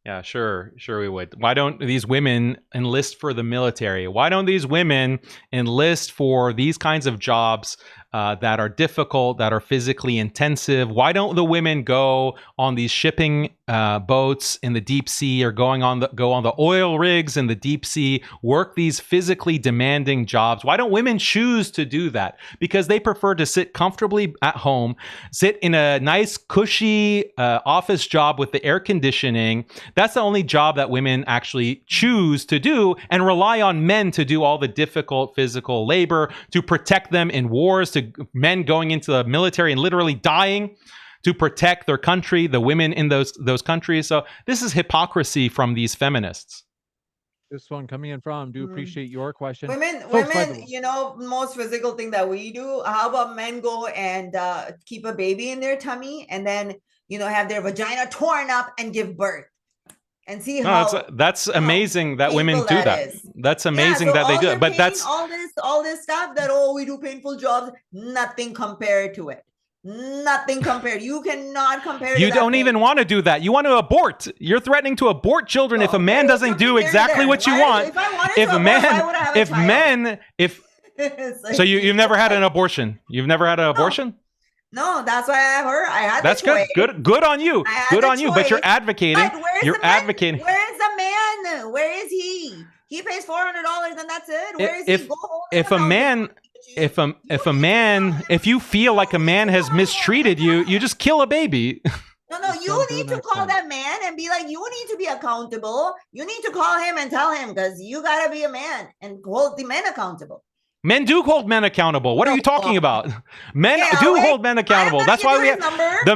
S3: Yeah, sure we would. Why don't these women enlist for the military? Why don't these women enlist for these kinds of jobs that are difficult, that are physically intensive? Why don't the women go on these shipping boats in the deep sea, or go on the oil rigs in the deep sea, work these physically demanding jobs? Why don't women choose to do that? Because they prefer to sit comfortably at home, sit in a nice cushy office job with the air conditioning. That's the only job that women actually choose to do, and rely on men to do all the difficult physical labor, to protect them in wars, to men going into the military and literally dying to protect their country, the women in those countries. So this is hypocrisy from these feminists.
S2: This one coming in from, do appreciate your question.
S1: Women,
S2: Folks, by the way-
S1: most physical thing that we do. How about men go and keep a baby in their tummy and then, have their vagina torn up and give birth? And see how
S3: that's amazing that women do
S1: painful
S3: that.
S1: is.
S3: That's amazing
S1: so
S3: that they
S1: all
S3: do
S1: their
S3: it. But
S1: pain,
S3: that's
S1: all this stuff that we do painful jobs. Nothing compared to it. Nothing compared. You cannot compare.
S3: you
S1: to that
S3: don't
S1: pain.
S3: even want to do that. You want to abort. You're threatening to abort children if a man doesn't do exactly what you want.
S1: If I wanted
S3: If
S1: to
S3: a
S1: abort,
S3: man,
S1: I would have a
S3: if
S1: child.
S3: men, if
S1: It's like-
S3: so, you've never had an abortion. You've never had an abortion.
S1: No, that's why I had.
S3: That's
S1: the
S3: good.
S1: choice.
S3: Good on you.
S1: I had
S3: Good
S1: the
S3: on you. But you're
S1: choice.
S3: advocating.
S1: But where's
S3: You're
S1: the man?
S3: advocating.
S1: Where is the man? Where is he? He pays $400 and that's it. Where is he? Go home
S3: If
S1: and
S3: a man, if you feel like a man has mistreated you, you just kill a baby.
S1: No,
S2: Let's
S1: you
S2: jump to the
S1: need to
S2: next
S1: call
S2: one.
S1: that man and be like, you need to be accountable. You need to call him and tell him, because you gotta be a man and hold the men accountable.
S3: Men do hold men accountable. What are you talking about? Men
S1: Yeah,
S3: do
S1: wait.
S3: hold men accountable. That's why we have the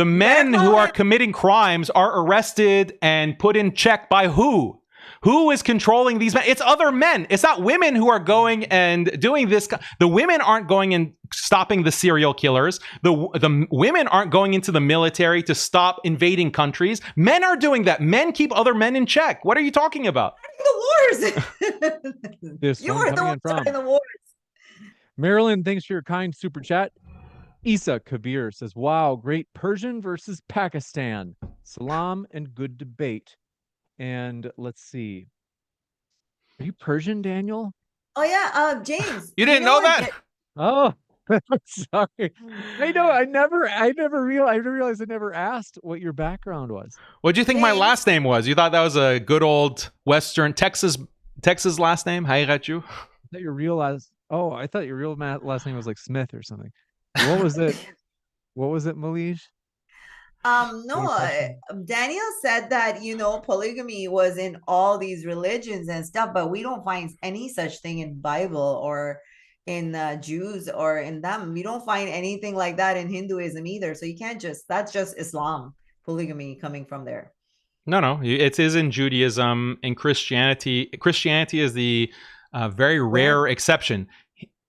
S3: men who are committing crimes are arrested and put in check by who? Who is controlling these men? It's other men. It's not women who are going and doing this. The women aren't going and stopping the serial killers. The women aren't going into the military to stop invading countries. Men are doing that. Men keep other men in check. What are you talking about?
S1: The wars.
S2: This
S1: You
S2: one
S1: were the
S2: coming
S1: one
S2: in from
S1: starting the wars.
S2: Marilyn. Thanks for your kind super chat. Isa Kabir says, wow, great Persian versus Pakistan. Salam and good debate. And let's see. Are you Persian, Daniel?
S1: Oh yeah, James.
S3: You didn't know that?
S2: Oh, sorry. I never realized I never asked what your background was.
S3: What do you think my
S1: James.
S3: last name was? You thought that was a good old Western Texas last name? Haqiqatjou?
S2: I thought your real last name was like Smith or something. What was it? What was it, Malise?
S1: No, Daniel said that, polygamy was in all these religions and stuff, but we don't find any such thing in Bible or in Jews or in them. We don't find anything like that in Hinduism either. So you can't that's just Islam, polygamy coming from there.
S3: No, it is in Judaism. In Christianity is the very rare exception.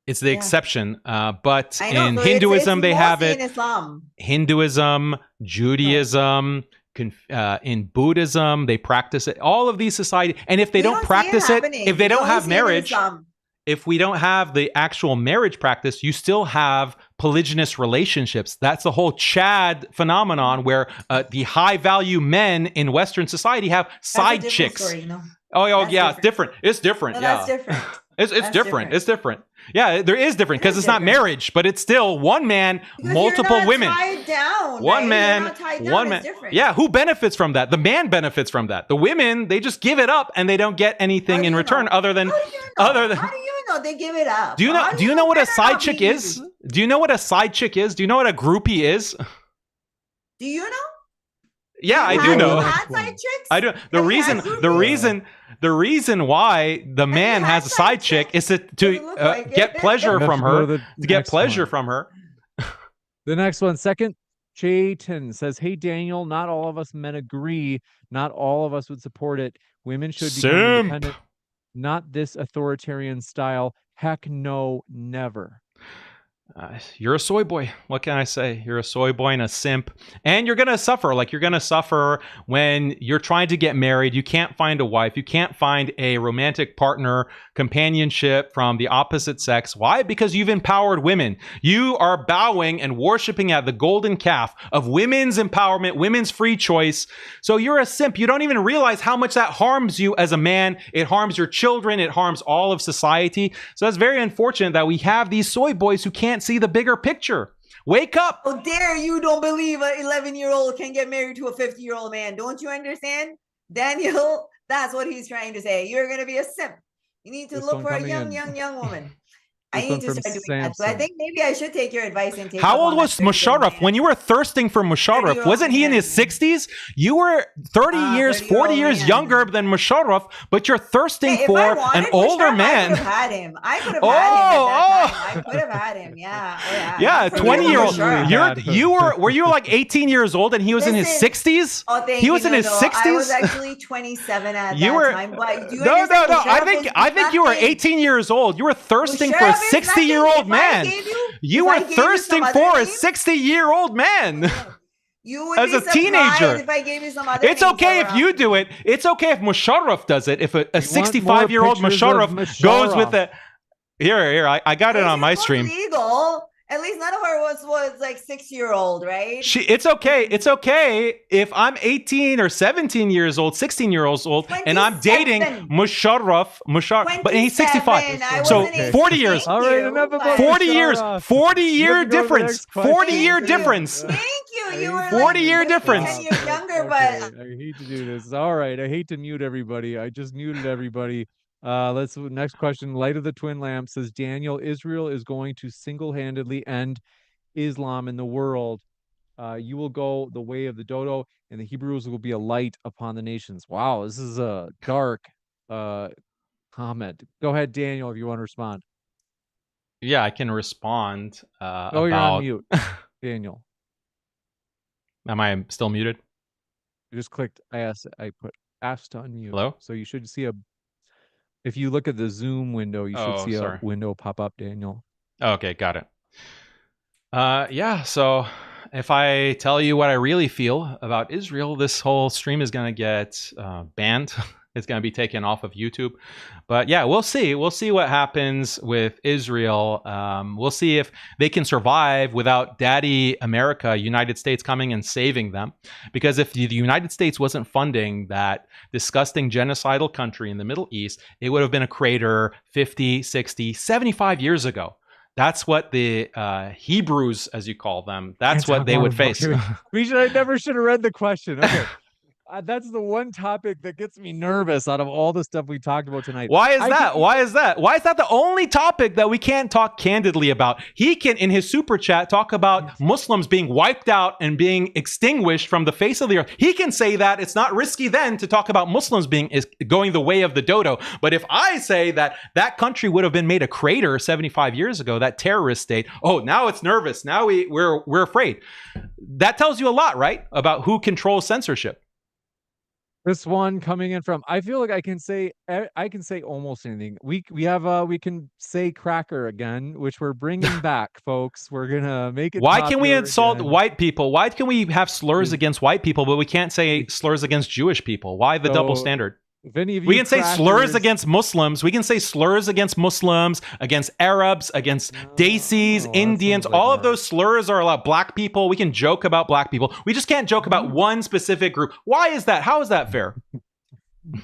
S3: It's the exception, but in Hinduism they have it.
S1: In Islam.
S3: Hinduism, Judaism, in Buddhism they practice it. All of these societies, and if they don't practice it, if they don't have marriage, if we don't have the actual marriage practice, you still have polygynous relationships. That's the whole Chad phenomenon, where the high value men in Western society have side chicks.
S1: Story, no?
S3: It's different. It's different.
S1: No,
S3: yeah,
S1: that's different.
S3: It's different. It's different. Yeah, there is different, because it's not marriage, but it's still one man,
S1: Because
S3: multiple
S1: you're not
S3: women.
S1: Tied down,
S3: One
S1: right?
S3: man,
S1: You're not tied down.
S3: one
S1: It's
S3: man.
S1: different.
S3: Yeah, who benefits from that? The man benefits from that. The women, they just give it up and they don't get anything in return other than
S1: How do you know they give it up?
S3: Do you know what a side chick is? Do you know what a side chick is? Do you know what a groupie is?
S1: Do you know?
S3: Yeah, I do know.
S1: Side chicks?
S3: I do. The reason why the man has a side chick is to get pleasure from her. To get pleasure from her.
S2: The next one, second, Chayton says, hey, Daniel, not all of us men agree. Not all of us would support it. Women should become independent. Not this authoritarian style. Heck no, never.
S3: You're a soy boy. What can I say? You're a soy boy and a simp. And you're going to suffer. You're going to suffer when you're trying to get married. You can't find a wife. You can't find a romantic partner, companionship from the opposite sex. Why? Because you've empowered women. You are bowing and worshiping at the golden calf of women's empowerment, women's free choice. So you're a simp. You don't even realize how much that harms you as a man. It harms your children. It harms all of society. So that's very unfortunate that we have these soy boys who can't see the bigger picture. Wake up.
S1: How dare you don't believe an 11-year-old can get married to a 50-year-old man? Don't you understand? Daniel, that's what he's trying to say. You're going to be a simp. You need to look for a young woman. I need to start doing that. So I think maybe I should take your advice and take.
S3: How old was Musharraf when you were thirsting for Musharraf? Wasn't he in his 60s? You were 40 years younger than Musharraf, but you're thirsting for an older man.
S1: I could have had him. I could have had him. I could have had him. Yeah.
S3: Yeah, 20-year-old. Were you like 18 years old and he was in his 60s?
S1: Oh, thank
S3: he was
S1: you.
S3: in his 60s?
S1: I was actually 27 at that time. But
S3: no. I think you were 18 years old. You were thirsting for a 60-year-old man. You were thirsting for a 60-year-old man.
S1: You would
S3: as
S1: be
S3: a teenager.
S1: If I gave you some other
S3: it's okay if you do it. It's okay if Musharraf does it. If a 65-year-old Musharraf goes with it. Here, I got it on my stream.
S1: Legal. At least none of her was like 6-year-old, right?
S3: It's okay. It's okay if I'm 18 or 17 years old, 16 years old, and I'm dating Musharraf, but he's 65. So 40 years.
S2: All right, enough about
S3: 40 years. 40-year difference. 40-year difference.
S1: Thank you. You were
S3: 40-year difference.
S1: 10 years younger, but
S2: I hate to do this. All right, I hate to mute everybody. I just muted everybody. Next question. Light of the Twin Lamp says, Daniel, Israel is going to single-handedly end Islam in the world. You will go the way of the dodo, and the Hebrews will be a light upon the nations. Wow, this is a dark comment. Go ahead, Daniel, if you want to respond.
S3: Yeah, I can respond
S2: Oh, you're on mute, Daniel.
S3: Am I still muted?
S2: You just clicked. I put asked to unmute.
S3: Hello?
S2: So you should see if you look at the Zoom window, you should see a window pop up, Daniel.
S3: Okay, got it. Yeah, so if I tell you what I really feel about Israel, this whole stream is going to get banned. It's going to be taken off of YouTube. But yeah, we'll see. We'll see what happens with Israel. We'll see if they can survive without Daddy America, United States, coming and saving them. Because if the United States wasn't funding that disgusting genocidal country in the Middle East, it would have been a crater 50, 60, 75 years ago. That's what the Hebrews, as you call them, that's what they would face.
S2: I never should have read the question. Okay. That's the one topic that gets me nervous out of all the stuff we talked about tonight.
S3: Why is that? Why is that? Why is that the only topic that we can't talk candidly about? He can, in his super chat, talk about Muslims being wiped out and being extinguished from the face of the earth. He can say that it's not risky then to talk about Muslims going the way of the dodo. But if I say that that country would have been made a crater 75 years ago, that terrorist state, oh, now it's nervous. Now we're afraid. That tells you a lot, right? About who controls censorship.
S2: This one coming in from, I feel like I can say almost anything. We can say cracker again, which we're bringing back, folks. We're gonna make it.
S3: Why can we insult white people? Why can we have slurs against white people, but we can't say slurs against Jewish people? Why the double standard? We can say slurs against Muslims. We can say slurs against Muslims, against Arabs, against Desis, Indians. All of those slurs are about black people. We can joke about black people. We just can't joke about one specific group. Why is that? How is that fair?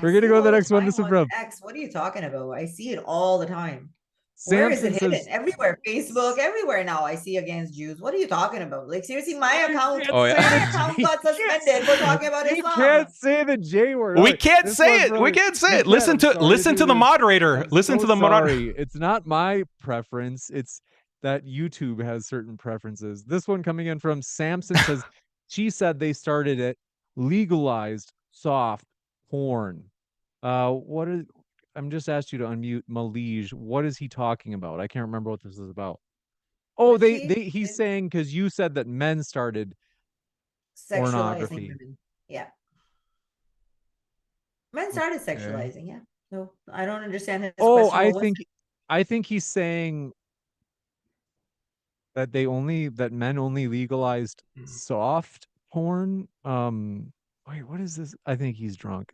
S2: We're going to go to the next one. This is from
S1: X. What are you talking about? I see it all the time. Where is it hidden? Everywhere. Facebook, everywhere now I see against Jews. What are you talking about? Like, seriously, my account, my account got suspended for talking about Islam.
S2: You can't say the J word.
S3: We can't say it. We can't say it. Listen to the moderator. Listen to the moderator.
S2: It's not my preference. It's that YouTube has certain preferences. This one coming in from Samson says, she said they started it legalized soft porn. I'm just asked you to unmute Malise. What is he talking about? I can't remember what this is about. Oh, he's saying because you said that men started pornography.
S1: Women. Yeah. Men started sexualizing, yeah. No, I don't understand his question.
S2: I think he's saying that men only legalized soft porn. Wait, what is this? I think he's drunk.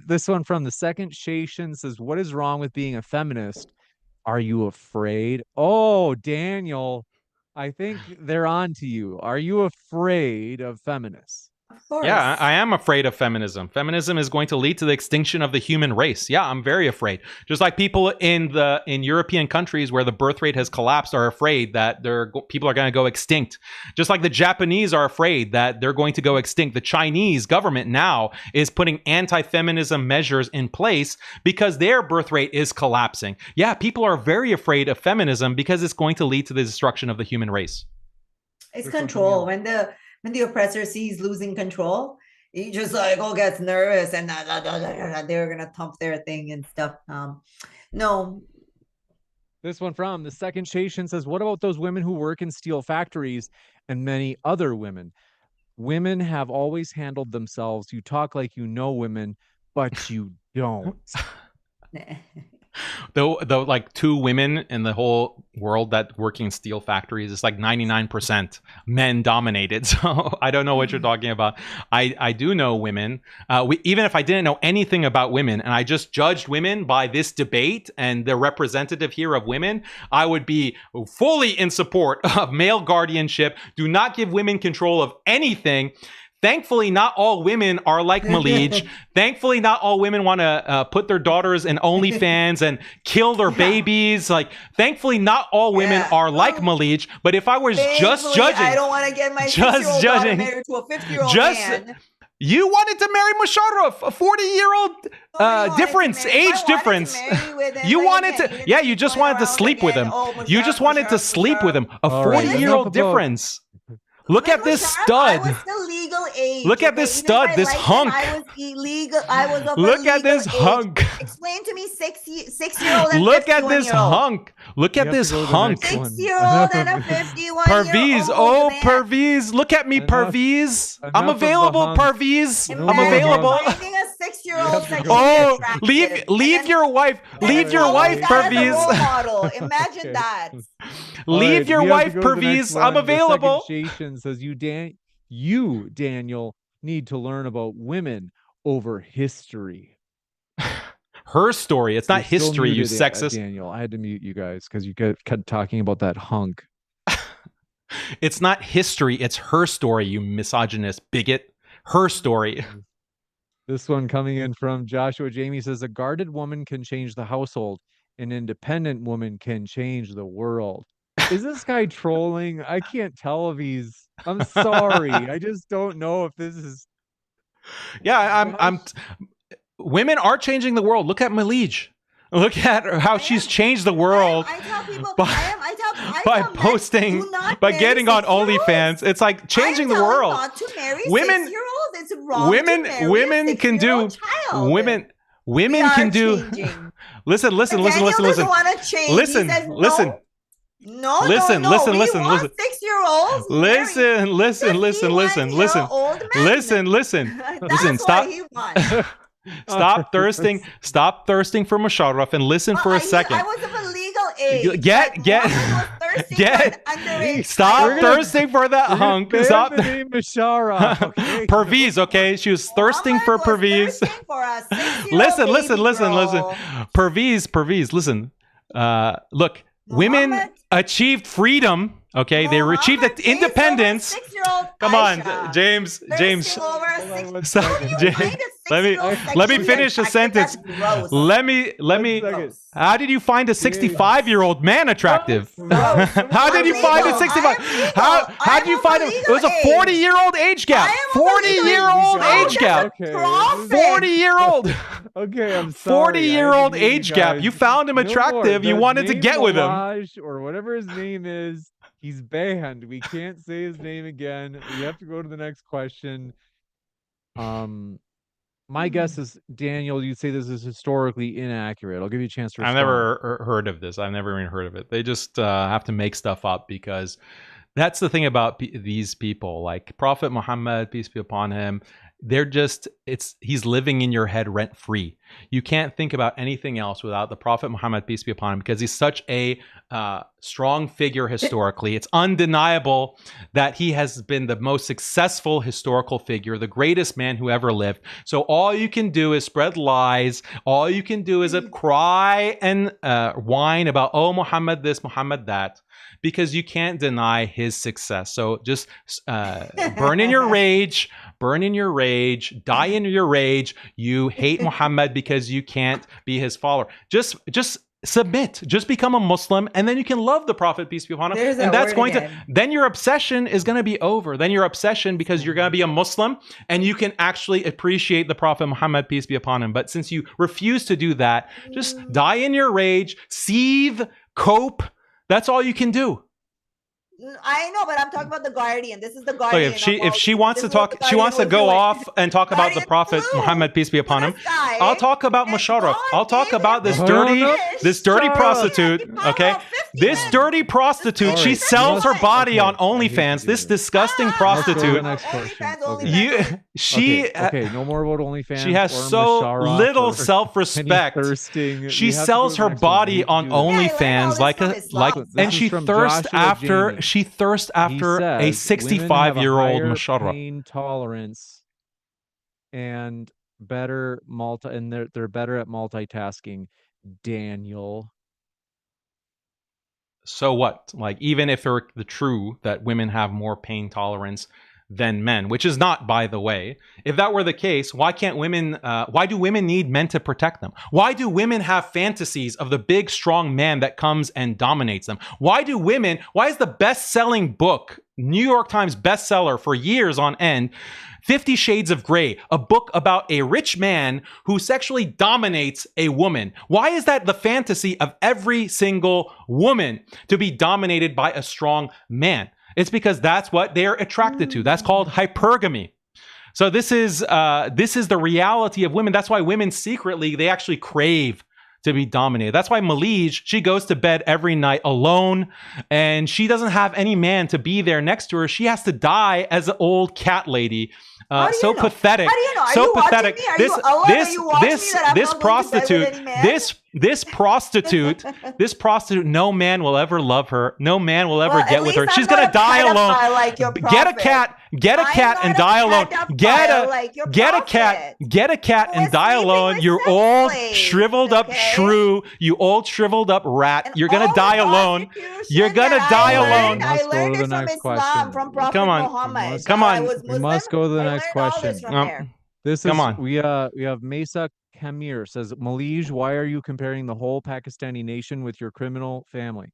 S2: This one from the second Shashin says, what is wrong with being a feminist? Are you afraid? Oh, Daniel, I think they're on to you. Are you afraid of feminists?
S1: Of course.
S3: Yeah, I am afraid of feminism. Feminism is going to lead to the extinction of the human race. Yeah, I'm very afraid. Just like people in European countries where the birth rate has collapsed are afraid that people are going to go extinct. Just like the Japanese are afraid that they're going to go extinct. The Chinese government now is putting anti-feminism measures in place because their birth rate is collapsing. Yeah, people are very afraid of feminism because it's going to lead to the destruction of the human race.
S1: It's control. When the oppressor sees losing control, he just gets nervous and they're gonna thump their thing and stuff. No.
S2: This one from the second Shashin says, what about those women who work in steel factories and many other women? Women have always handled themselves. You talk like you know women, but you don't.
S3: The like 2 women in the whole world that work in steel factories, it's like 99% men dominated. So I don't know what you're talking about. I do know women. Even if I didn't know anything about women and I just judged women by this debate and the representative here of women, I would be fully in support of male guardianship. Do not give women control of anything. Thankfully, not all women are like Malise. Thankfully, not all women want to put their daughters in OnlyFans and kill their babies. Like, thankfully, not all women are like Malise. But if I was just judging,
S1: I don't want to get my 6-year-old daughter married to a 50-year-old man.
S3: You wanted to marry Musharraf, a 40-year-old difference, age difference. You wanted to, yeah, you just wanted to sleep with him. You just wanted to sleep with him. A 40-year-old difference. Look at this stud.
S1: I was still legal age.
S3: Look at this stud, this hunk.
S1: I was illegal. I was of
S3: Look at this
S1: age.
S3: hunk.
S1: Explain to me 6-year-old and
S3: Look at this hunk. Look at this hunk.
S1: 6-year-old and a 51-year-old.
S3: Pervez, oh Pervez, look at me, Pervez. I'm available, Pervez. I'm available.
S1: Finding a 6-year-old
S3: Oh, leave your wife. Leave your wife,
S1: Pervez. Imagine that.
S2: Right,
S3: Leave your wife, Pervez. I'm available.
S2: The second says you, Daniel, need to learn about women over history.
S3: Her story. It's not
S2: You're still
S3: history, you
S2: muted,
S3: sexist.
S2: Daniel, I had to mute you guys because you kept talking about that hunk.
S3: It's not history. It's her story, you misogynist bigot. Her story.
S2: This one coming in from Joshua Jamie says, a guarded woman can change the household. An independent woman can change the world. Is this guy trolling? I can't tell if he's... I'm sorry. I just don't know if this is...
S3: Yeah, I'm women are changing the world. Look at Malise. Look at how she's changed the world.
S1: I tell people
S3: by posting, by getting on OnlyFans. It's like changing the world.
S1: Not to marry
S3: women,
S1: 6-year-olds. It's wrong to marry
S3: women can do. Women can do. Listen.
S1: Daniel doesn't want to change.
S3: Listen.
S1: He says,
S3: listen.
S1: No.
S3: Listen.
S1: We want 6-year-olds.
S3: Listen. Stop thirsting for Musharraf and listen for a second.
S1: I was of a legal age.
S3: Stop thirsting for that hunk. Stop.
S2: Musharraf. Okay.
S3: Pervez, okay? She was thirsting for Pervez. Listen. Pervez, listen. Look, women achieved freedom. Okay, they achieved independence. Come on, James. Stop. Let me finish a sentence. Let me. How did you find a 65-year-old man attractive? How did you find a 65? How did you find it? It was a 40-year-old age gap. 40-year-old age gap. 40-year-old.
S2: Okay, I'm sorry.
S3: 40-year-old age gap. You found him attractive. You wanted to get with him.
S2: Or whatever his name is. He's banned. We can't say his name again. We have to go to the next question. My guess is, Daniel, you'd say this is historically inaccurate. I'll give you a chance to respond.
S3: I've never heard of this. I've never even heard of it. They just have to make stuff up because that's the thing about these people. Like Prophet Muhammad, peace be upon him, he's living in your head rent free. You can't think about anything else without the Prophet Muhammad, peace be upon him, because he's such a strong figure historically. It's undeniable that he has been the most successful historical figure, the greatest man who ever lived. So all you can do is spread lies. All you can do is cry and whine about, oh, Muhammad this, Muhammad that, because you can't deny his success. So just burn in your rage, die in your rage. You hate Muhammad because you can't be his follower. Just submit, just become a Muslim, and then you can love the Prophet, peace be upon him. And that's going to, then your obsession is going to be over. Then your obsession, because you're going to be a Muslim and you can actually appreciate the Prophet Muhammad, peace be upon him. But since you refuse to do that, just die in your rage, seethe, cope. That's all you can do.
S1: I know, but I'm talking about the Guardian. This is the Guardian.
S3: If she wants to talk, she wants to go off and talk about the Prophet Muhammad, peace be upon him. I'll talk about Musharraf. I'll talk about this dirty prostitute. Okay, this dirty prostitute. She sells her body on OnlyFans. This disgusting prostitute.
S2: Okay, no more about OnlyFans.
S3: She has so little self-respect. She sells her body on OnlyFans and she thirsts after. She thirsts after a 65-year-old Musharraf.
S2: Pain tolerance and they're better at multitasking. Daniel.
S3: So what? Like, even if it's true that women have more pain tolerance than men, which is not, by the way. If that were the case, why do women need men to protect them? Why do women have fantasies of the big, strong man that comes and dominates them? Why is the best-selling book New York Times bestseller for years on end, 50 Shades of Grey, a book about a rich man who sexually dominates a woman. Why is that the fantasy of every single woman, to be dominated by a strong man? It's because that's what they're attracted to. That's called hypergamy. So this is the reality of women. That's why women secretly, they actually crave to be dominated. That's why Malise, she goes to bed every night alone, and she doesn't have any man to be there next to her. She has to die as an old cat lady. So pathetic.
S1: How do you know? Are
S3: so
S1: you
S3: pathetic.
S1: This
S3: prostitute, no man will ever love her. No man will ever get with her. She's
S1: going
S3: gonna
S1: to
S3: die alone.
S1: Like
S3: Get a cat and die alone. Get a cat and die alone. You old shriveled up shrew. You old shriveled up rat. You're gonna die alone. You're gonna die alone.
S1: I learned it from Islam, from Prophet Muhammad.
S3: Come on.
S2: We must go to the next question. This is
S3: Come on.
S2: We have Mesa Kamir says, Malise, why are you comparing the whole Pakistani nation with your criminal family?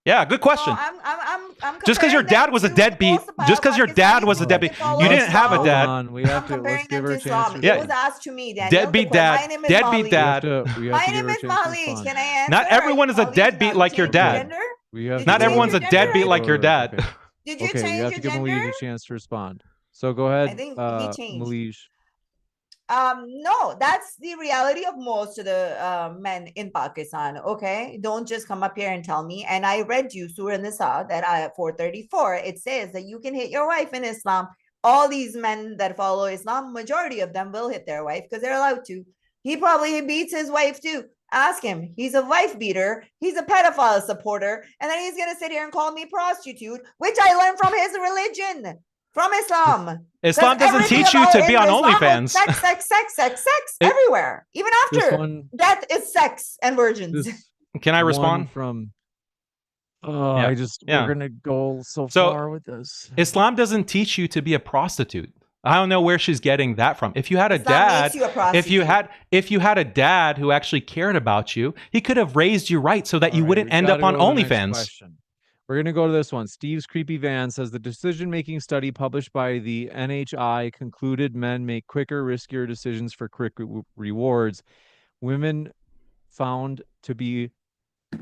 S3: Yeah, good question.
S1: I'm
S3: just because your dad was a deadbeat, you didn't have a dad.
S2: We have to, let's give her a chance.
S1: It was asked to me, Daniel.
S3: Deadbeat dad. Deadbeat dad.
S1: My name is Malise. Can I answer?
S3: Not everyone is a deadbeat like your dad. Not everyone's a deadbeat like your dad.
S1: Did you
S2: Okay,
S1: change
S2: you have to give Malise a chance to respond. So go ahead,
S1: I think he changed.
S2: Malise.
S1: No, that's the reality of most of the men in Pakistan. Okay, don't just come up here and tell me. And I read you Surah Nisa that ayat 434. It says that you can hit your wife in Islam. All these men that follow Islam, majority of them will hit their wife because they're allowed to. He probably beats his wife too. Ask him. He's a wife beater. He's a pedophile supporter. And then he's going to sit here and call me prostitute, which I learned from his religion. From Islam.
S3: Islam doesn't teach you to be on OnlyFans.
S1: Sex everywhere. Even after death is sex and virgins.
S3: Can I respond?
S2: We're gonna go so far with this.
S3: Islam doesn't teach you to be a prostitute. I don't know where she's getting that from. If you had a dad, if you had a dad who actually cared about you, he could have raised you right so that you wouldn't end up on OnlyFans.
S2: We're going to go to this one. Steve's Creepy Van says the decision-making study published by the NHI concluded men make quicker, riskier decisions for quick rewards. Women found to be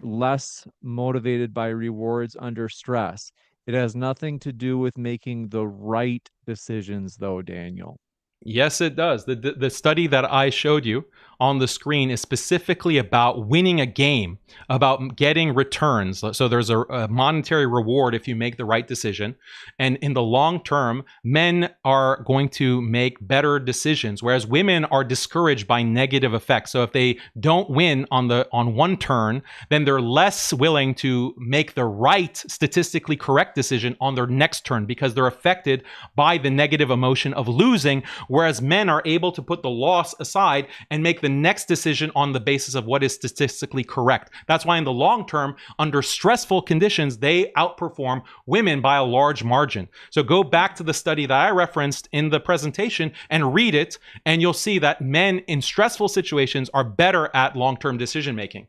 S2: less motivated by rewards under stress. It has nothing to do with making the right decisions, though, Daniel.
S3: Yes, it does. The study that I showed you on the screen is specifically about winning a game, about getting returns. So there's a monetary reward if you make the right decision. And in the long term, men are going to make better decisions, whereas women are discouraged by negative effects. So if they don't win on one turn, then they're less willing to make the right, statistically correct decision on their next turn because they're affected by the negative emotion of losing, whereas men are able to put the loss aside and make the next decision on the basis of what is statistically correct. That's why in the long term, under stressful conditions, they outperform women by a large margin. So go back to the study that I referenced in the presentation and read it, and you'll see that men in stressful situations are better at long-term decision making.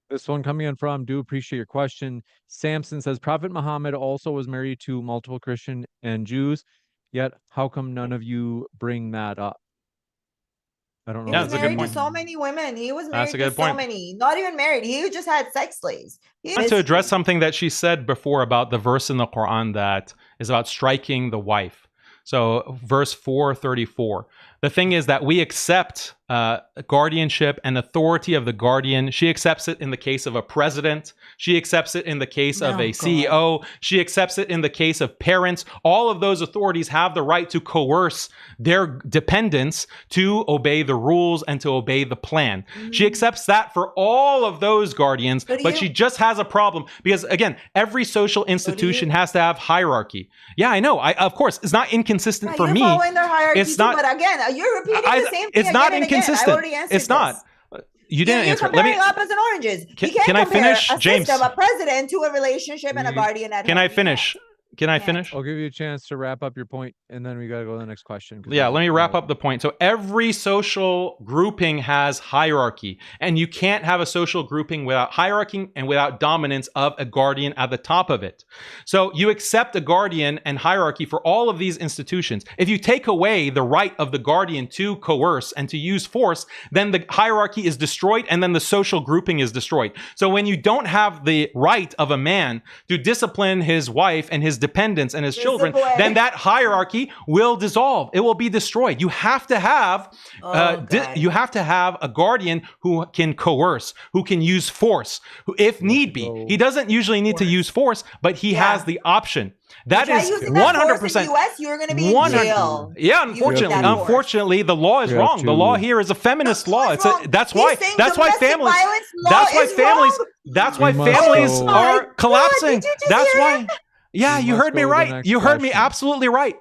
S2: This one coming in from, do appreciate your question. Samson says, Prophet Muhammad also was married to multiple Christian and Jews, yet how come none of you bring that up? I don't know.
S1: He was married to so many women. He was married to so many. Not even married. He just had sex slaves.
S3: I want to address something that she said before about the verse in the Quran that is about striking the wife. So verse 434. The thing is that we accept guardianship and authority of the guardian. She accepts it in the case of a president. She accepts it in the case of a CEO. She accepts it in the case of parents. All of those authorities have the right to coerce their dependents to obey the rules and to obey the plan. She accepts that for all of those guardians, but she just has a problem because, again, every social institution has to have hierarchy. Yeah, I know. Of course, it's not inconsistent for me.
S1: Following their hierarchy
S3: it's not.
S1: But again, you're repeating the same thing.
S3: It's not
S1: inconsistent.
S3: It's not. You didn't answer.
S1: Let me. Apples and oranges.
S3: Can I finish, James?
S1: A president to a relationship and a guardian.
S3: Can I finish? Can I
S1: Can't.
S3: finish?
S2: I'll give you a chance to wrap up your point, and then we got to go to the next question.
S3: Yeah, let me wrap up the point. So every social grouping has hierarchy, and you can't have a social grouping without hierarchy and without dominance of a guardian at the top of it. So you accept a guardian and hierarchy for all of these institutions. If you take away the right of the guardian to coerce and to use force, then the hierarchy is destroyed, and then the social grouping is destroyed. So when you don't have the right of a man to discipline his wife and his dependents and his children, then that hierarchy will dissolve. It will be destroyed. You have to have you have to have a guardian who can coerce, who can use force, who, if need be. He doesn't usually need to use force, but he has the option. That is 100%.
S1: US, you're going to be in jail.
S3: Yeah, unfortunately, the law is wrong. The law here is a feminist law. That's why families are collapsing. That's why. Yeah, you heard me right. You heard me absolutely right.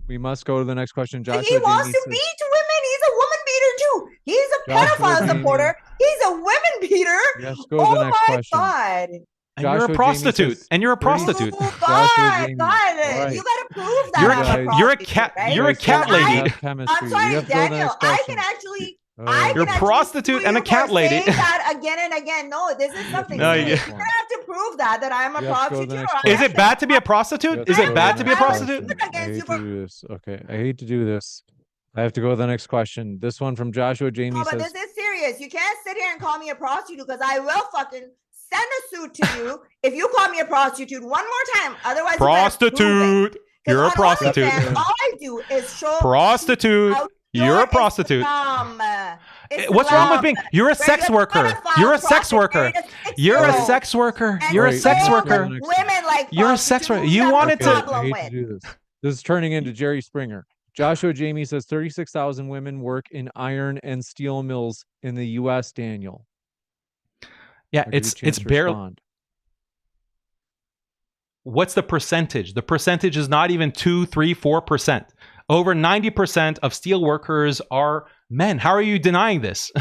S2: We must go to the next question. Joshua
S1: he wants to beat women. He's a woman beater too. He's a pedophile supporter. He's a women beater.
S2: Yes, go to the next question.
S1: God.
S3: And you're a prostitute. And you're a prostitute.
S1: Oh, God. Right. You got to prove that.
S3: You're a cat. Right? You're a cat lady.
S1: I'm sorry, Daniel. I can actually.
S3: You're a prostitute and a cat lady.
S1: That again and again. No, this is something. You're gonna have to prove that I'm a prostitute.
S3: Is it bad to be a prostitute? Is it bad to be a prostitute?
S2: I hate to do this. Okay, I hate to do this. I have to go to the next question. This one from Joshua Jamie says,
S1: but this is serious. You can't sit here and call me a prostitute because I will fucking send a suit to you if you call me a prostitute one more time. Otherwise,
S3: prostitute. You're a prostitute.
S1: All I do is show
S3: prostitute. You're a prostitute. What's wrong with being? You're a sex worker. You're a sex worker. You're a sex worker. You're a sex worker.
S1: Women like
S3: you're a sex worker. You wanted to.
S2: I hate to do this. This is turning into Jerry Springer. Joshua Jamie says 36,000 women work in iron and steel mills in the U.S. Daniel.
S3: Yeah, it's barely. What's the percentage? The percentage is not even 2, 3, 4%. Over 90% of steel workers are men. How are you denying this?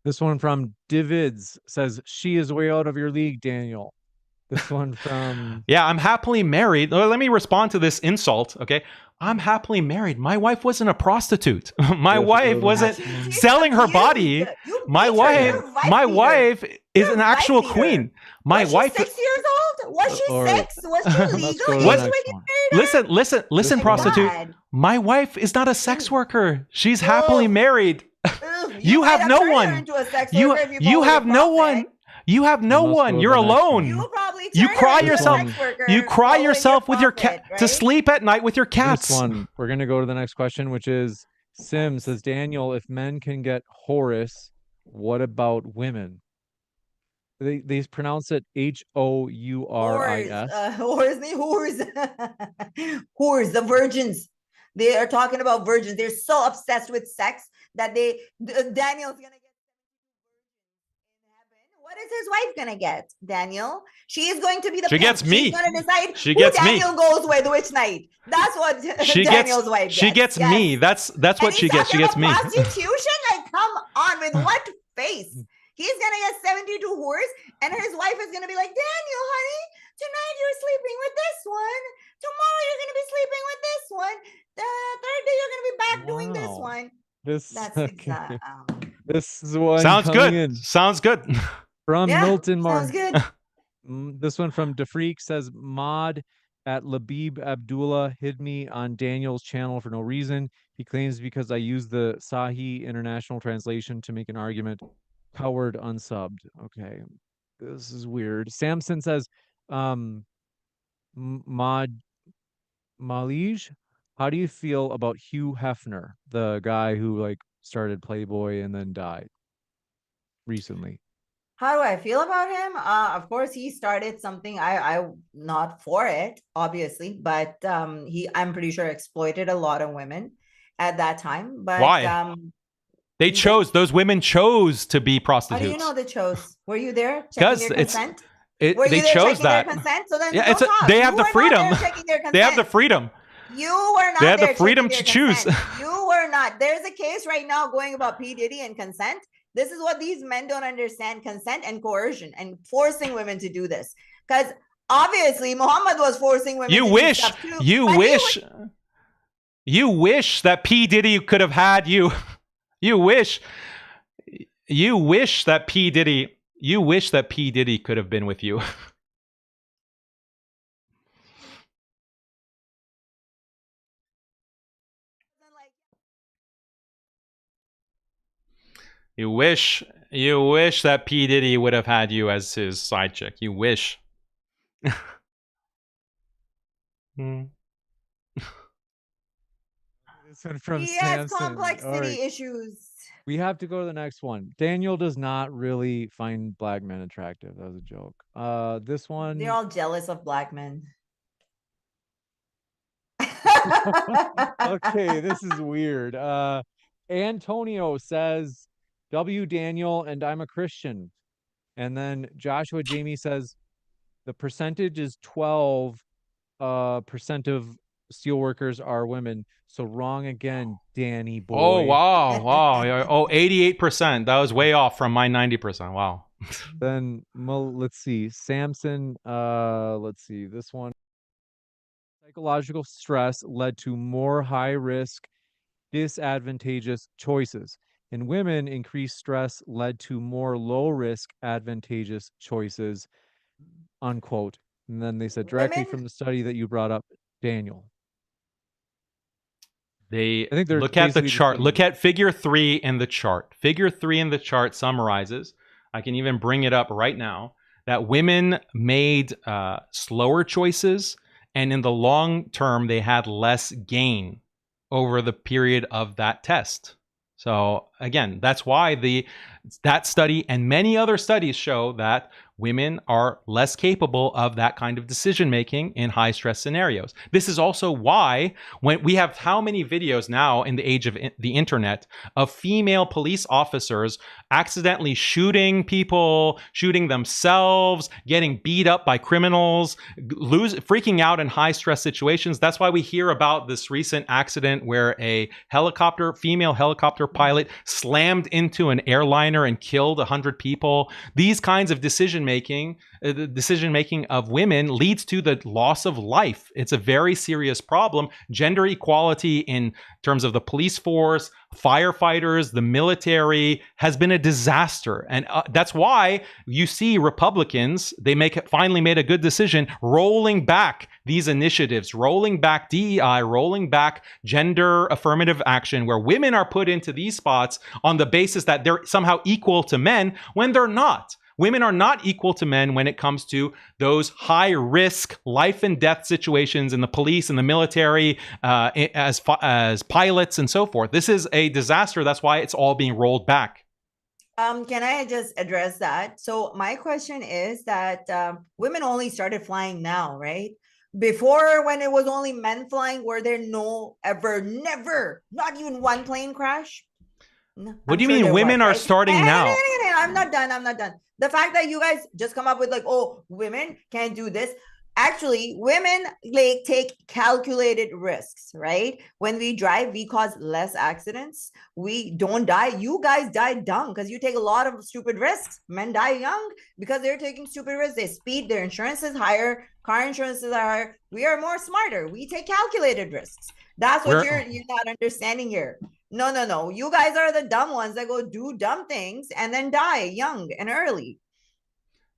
S2: This one from Divids says, she is way out of your league, Daniel. This one from...
S3: Yeah, I'm happily married. Let me respond to this insult, okay? I'm happily married. My wife wasn't a prostitute. My wife wasn't selling her body. My wife is an actual queen. My wife...
S1: 6 years old? Was she 6? Was she legal?
S3: Listen, prostitute. My wife is not a sex worker. She's happily married. You have no one. You have no one. You have no one. You're alone. You cry yourself. You cry yourself with your cat to sleep at night with your cats.
S2: This one. We're gonna go to the next question, which is Sim says, Daniel, if men can get Horus, what about women? They pronounce it Houris.
S1: Whores, the virgins. They are talking about virgins. They're so obsessed with sex that Daniel's gonna get. What is his wife gonna get, Daniel? She is going to be the.
S3: She gets me.
S1: She's gonna decide
S3: she gets
S1: Daniel
S3: me.
S1: goes with which night. That's what Daniel's wife gets.
S3: She gets me. That's what she gets. She gets me.
S1: Prostitution? Like, come on, with what face? He's gonna get 72 whores, and his wife is gonna be like, Daniel, honey, tonight you're sleeping with this one. Tomorrow you're gonna be sleeping with this one. The third day you're gonna be back doing this one. That's exactly.
S2: This is one.
S3: Sounds good. Sounds good.
S2: From Milton Mark.
S1: Sounds good.
S2: This one from Defreak says, Mod at Labib Abdullah hid me on Daniel's channel for no reason. He claims because I used the Sahih International Translation to make an argument. Coward unsubbed. Okay. This is weird. Samson says, Malise, how do you feel about Hugh Hefner, the guy who started Playboy and then died recently?
S1: How do I feel about him? Of course, he started something. I'm not for it, obviously, but I'm pretty sure exploited a lot of women at that time. But
S3: why? Those women chose to be prostitutes.
S1: How do you know they chose? Were you there? Because
S3: they chose that.
S1: So then
S3: they have the freedom. They have the freedom.
S1: You were not.
S3: They have the freedom to choose.
S1: You were not. There's a case right now going about P. Diddy and consent. This is what these men don't understand: consent and coercion and forcing women to do this. Because Obviously, Muhammad was forcing women to do stuff too.
S3: You wish that P. Diddy could have had you. You wish that P. Diddy could have been with you. You wish that P. Diddy would have had you as his side chick. You wish.
S2: This one from
S1: He has
S2: Samson.
S1: complexity issues.
S2: We have to go to the next one. Daniel does not really find black men attractive. That was a joke. This one.
S1: They're all jealous of black men.
S2: Okay, this is weird. Antonio says, W Daniel, and I'm a Christian. And then Joshua Jamie says, the percentage is 12% of steelworkers are women. So wrong again, Danny boy.
S3: Oh, wow. Oh, 88%. That was way off from my 90%. Wow.
S2: Then, let's see. Samson, let's see. This one. Psychological stress led to more high-risk, disadvantageous choices. In women, increased stress led to more low-risk, advantageous choices, unquote. And then they said directly from the study that you brought up, Daniel.
S3: I think look at the chart. Look at figure 3 in the chart. Figure 3 in the chart summarizes, I can even bring it up right now, that women made slower choices, and in the long term, they had less gain over the period of that test. So again, that's why that study and many other studies show that women are less capable of that kind of decision making in high stress scenarios. This is also why when we have how many videos now in the age of the internet of female police officers accidentally shooting people, shooting themselves, getting beat up by criminals, freaking out in high stress situations. That's why we hear about this recent accident where a female helicopter pilot slammed into an airliner and killed 100 people. These kinds of decision making of women leads to the loss of life. It's a very serious problem. Gender equality in terms of the police force, firefighters, the military has been a disaster. And that's why you see Republicans, they finally made a good decision, rolling back these initiatives, rolling back DEI, rolling back gender affirmative action, where women are put into these spots on the basis that they're somehow equal to men when they're not. Women are not equal to men when it comes to those high-risk life and death situations in the police and the military, as pilots and so forth. This is a disaster. That's why it's all being rolled back.
S1: Can I just address that? So my question is that women only started flying now, right? Before, when it was only men flying, were there never, not even one plane crash? No,
S3: what do you mean women are starting now?
S1: I'm not done. The fact that you guys just come up with like, oh, women can't do this. Actually, women take calculated risks, right? When we drive, we cause less accidents. We don't die. You guys die dumb because you take a lot of stupid risks. Men die young because they're taking stupid risks. They speed, their insurance is higher, car insurance is higher. We are more smarter. We take calculated risks. That's what you're not understanding here. No. You guys are the dumb ones that go do dumb things and then die young and early.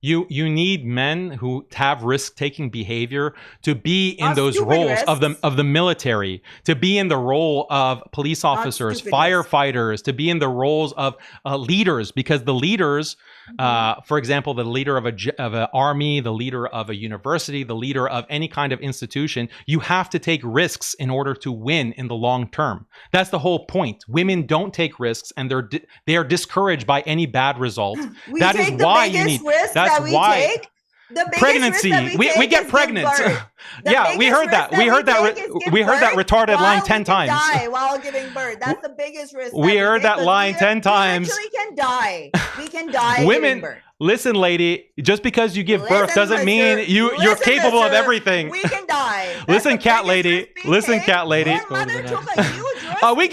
S3: You need men who have risk-taking behavior to be in those roles of the military, to be in the role of police officers, firefighters, to be in the roles of leaders, because the leaders, for example, the leader of an army, the leader of a university, the leader of any kind of institution, you have to take risks in order to win in the long term. That's the whole point. Women don't take risks, and they are discouraged by any bad result. That is why you need. That's why pregnancy. We get pregnant. Yeah, we heard that. We heard that retarded line 10 times.
S1: Die while giving birth. That's the biggest risk.
S3: We heard that line 10 times.
S1: We can die. We can die.
S3: Women, listen, lady. Just because you give birth doesn't mean you're capable of everything.
S1: We can die.
S3: Listen, cat lady. Listen, cat lady. We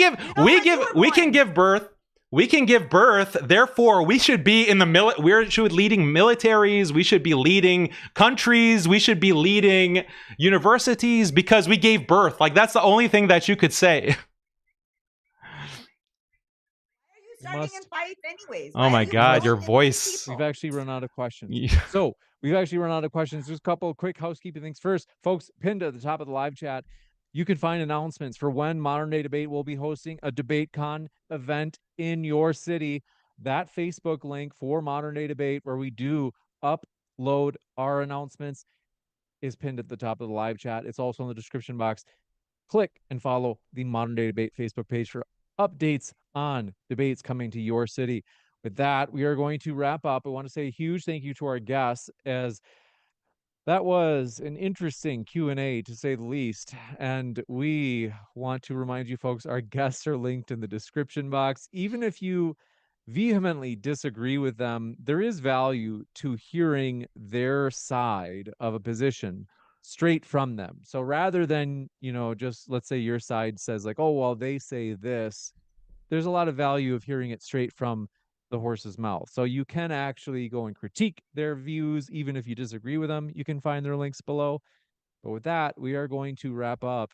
S3: can give birth. we can give birth, therefore we should be in the we should leading militaries, we should be leading countries, we should be leading universities because we gave birth. Like, that's the only thing that you could say.
S1: Starting in fights anyways.
S3: Oh my God, your voice.
S2: We've actually run out of questions. So we've actually run out of questions. There's a couple of quick housekeeping things. First, folks, pinned at the top of the live chat, you can find announcements for when Modern Day Debate will be hosting a DebateCon event in your city. That Facebook link for Modern Day Debate, where we do upload our announcements, is pinned at the top of the live chat. It's also in the description box. Click and follow the Modern Day Debate Facebook page for updates on debates coming to your city. With that, we are going to wrap up. I want to say a huge thank you to our guests, as that was an interesting Q&A, to say the least. And we want to remind you folks, our guests are linked in the description box. Even if you vehemently disagree with them, there is value to hearing their side of a position straight from them. So rather than, just let's say your side says like, oh, well, they say this, there's a lot of value of hearing it straight from the horse's mouth. So you can actually go and critique their views, even if you disagree with them. You can find their links below. But with that, we are going to wrap up.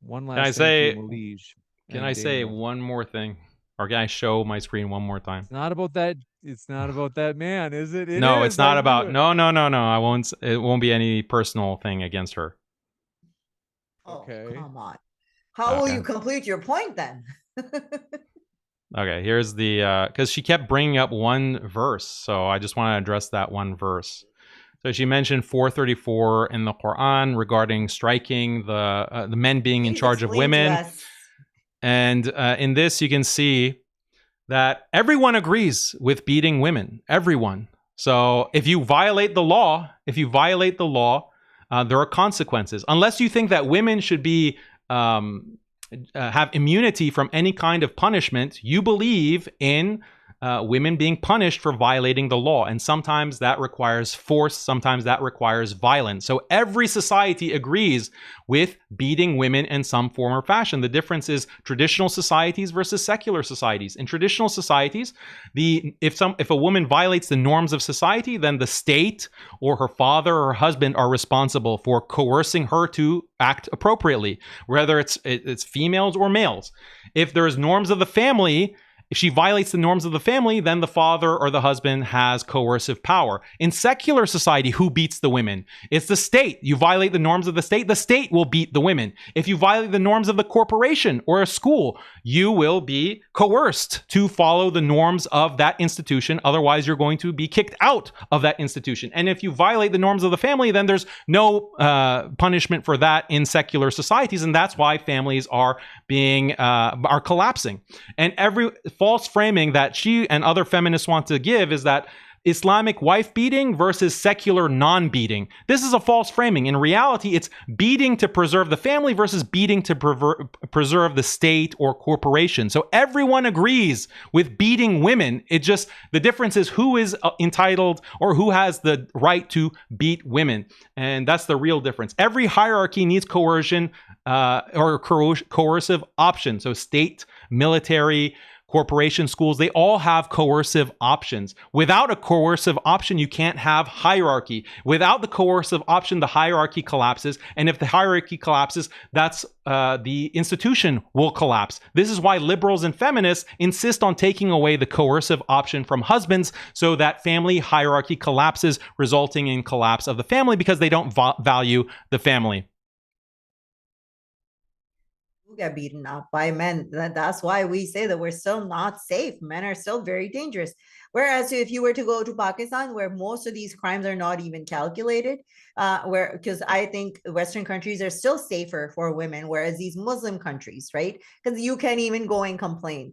S2: One last thing to Malise.
S3: Can I say one more thing? Or can I show my screen one more time?
S2: It's not about that. It's not about that man, is it?
S3: No, it's not about. No. I won't. It won't be any personal thing against her.
S1: Okay. Oh, come on. How will you complete your point then?
S3: Okay, here's the because she kept bringing up one verse, so I just want to address that one verse. So she mentioned 434 in the Quran regarding striking the men being in charge of women, and in this you can see that everyone agrees with beating women. Everyone. So if you violate the law, there are consequences. Unless you think that women should be have immunity from any kind of punishment, you believe in women being punished for violating the law. And sometimes that requires force, sometimes that requires violence. So every society agrees with beating women in some form or fashion. The difference is traditional societies versus secular societies. In traditional societies, if a woman violates the norms of society, then the state or her father or her husband are responsible for coercing her to act appropriately, whether it's females or males. If there's norms of the family, if she violates the norms of the family, then the father or the husband has coercive power. In secular society, who beats the women? It's the state. You violate the norms of the state will beat the women. If you violate the norms of the corporation or a school, you will be coerced to follow the norms of that institution. Otherwise, you're going to be kicked out of that institution. And if you violate the norms of the family, then there's no punishment for that in secular societies. And that's why families are collapsing. And every false framing that she and other feminists want to give is that Islamic wife beating versus secular non-beating. This is a false framing. In reality, it's beating to preserve the family versus beating to preserve the state or corporation. So everyone agrees with beating women. The difference is who is entitled or who has the right to beat women. And that's the real difference. Every hierarchy needs coercion or coercive option. So state, military, corporation, schools, they all have coercive options. Without a coercive option, you can't have hierarchy. Without the coercive option, the hierarchy collapses. And if the hierarchy collapses, that's the institution will collapse. This is why liberals and feminists insist on taking away the coercive option from husbands so that family hierarchy collapses, resulting in collapse of the family because they don't value the family.
S1: Get beaten up by men. That's why we say that we're still not safe. Men are still very dangerous. Whereas if you were to go to Pakistan, where most of these crimes are not even calculated, because I think Western countries are still safer for women, whereas these Muslim countries, right? Because you can't even go and complain.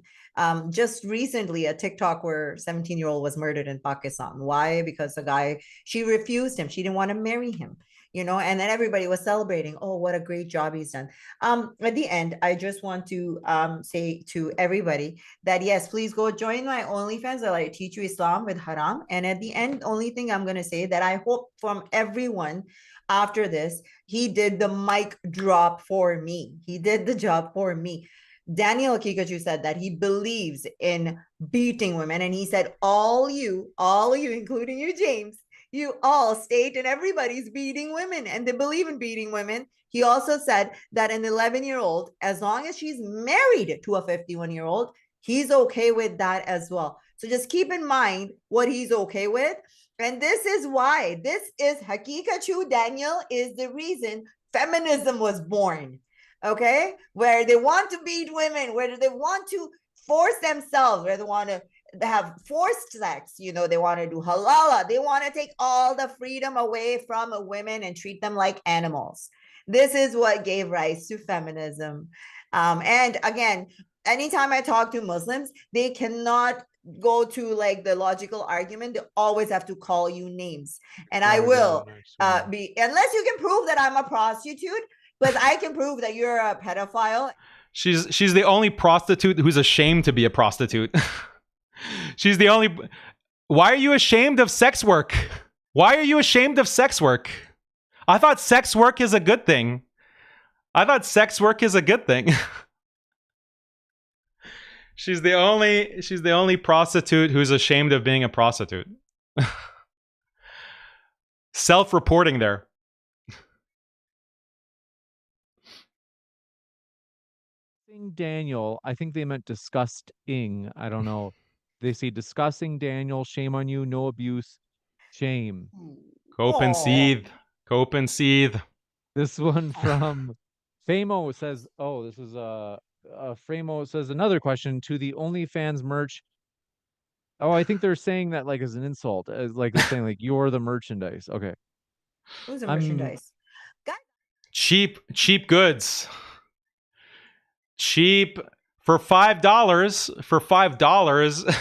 S1: Just recently, a TikTok where 17-year-old was murdered in Pakistan. Why? Because the guy, she refused him. She didn't want to marry him. And then everybody was celebrating. Oh, what a great job he's done. At the end, I just want to say to everybody that, yes, please go join my OnlyFans that I teach you Islam with haram. And at the end, only thing I'm going to say that I hope from everyone after this, he did the mic drop for me. He did the job for me. Daniel Haqiqatjou said that he believes in beating women. And he said, all you, including you, James, you all state and everybody's beating women and they believe in beating women. He also said that an 11-year-old, as long as she's married to a 51-year-old, he's okay with that as well. So just keep in mind what he's okay with. And this is why, this is Haqiqatjou, Daniel, is the reason feminism was born. Okay, where they want to beat women, where they want to force themselves, where they want to have forced sex, you know, they want to do halala, they want to take all the freedom away from women and treat them like animals. This is what gave rise to feminism. And again, anytime I talk to Muslims, they cannot go to like the logical argument. They always have to call you names, and I will be, unless you can prove that I'm a prostitute, but I can prove that you're a pedophile.
S3: She's the only prostitute who's ashamed to be a prostitute. She's the only. Why are you ashamed of sex work? Why are you ashamed of sex work? I thought sex work is a good thing. I thought sex work is a good thing. She's the only prostitute who's ashamed of being a prostitute. Self-reporting there.
S2: Daniel, I think they meant disgusting. I don't know. They say disgusting Daniel, shame on you, no abuse, shame.
S3: Cope and seethe. Cope and seethe.
S2: This one from Famo says, oh, this is Framo says another question to the OnlyFans merch. Oh, I think they're saying that like as an insult, as like they're saying like you're the merchandise. Okay.
S1: Who's the merchandise?
S3: Cheap goods. Cheap for $5. For $5,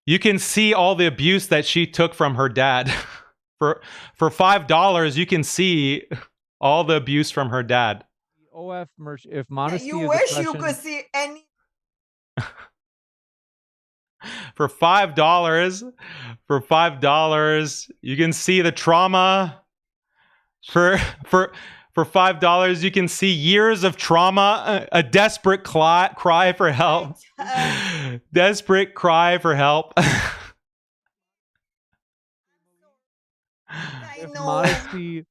S3: you can see all the abuse that she took from her dad. For $5, you can see all the abuse from her dad.
S2: OF merch. If modesty
S1: you
S2: is
S1: wish
S2: oppression,
S1: you could see any.
S3: For $5, you can see the trauma. For $5, you can see years of trauma, a desperate cry for help. Desperate cry for help.
S1: I know.
S2: Modesty,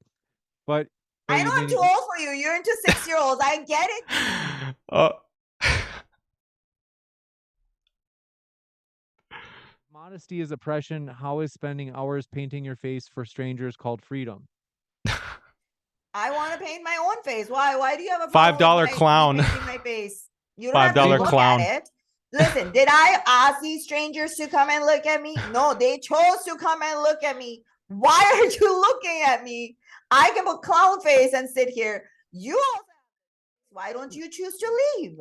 S2: but
S1: I know I'm too old for you. You're into 6-year-olds. I get it.
S2: Modesty is oppression. How is spending hours painting your face for strangers called freedom?
S1: I want to paint my own face. Why do you have a problem
S3: $5 clown?
S1: Painting my face. You don't have to look
S3: clown.
S1: at it. Listen, did I ask these strangers to come and look at me? No, they chose to come and look at me. Why are you looking at me? I can put clown face and sit here. You also, why don't you choose to leave?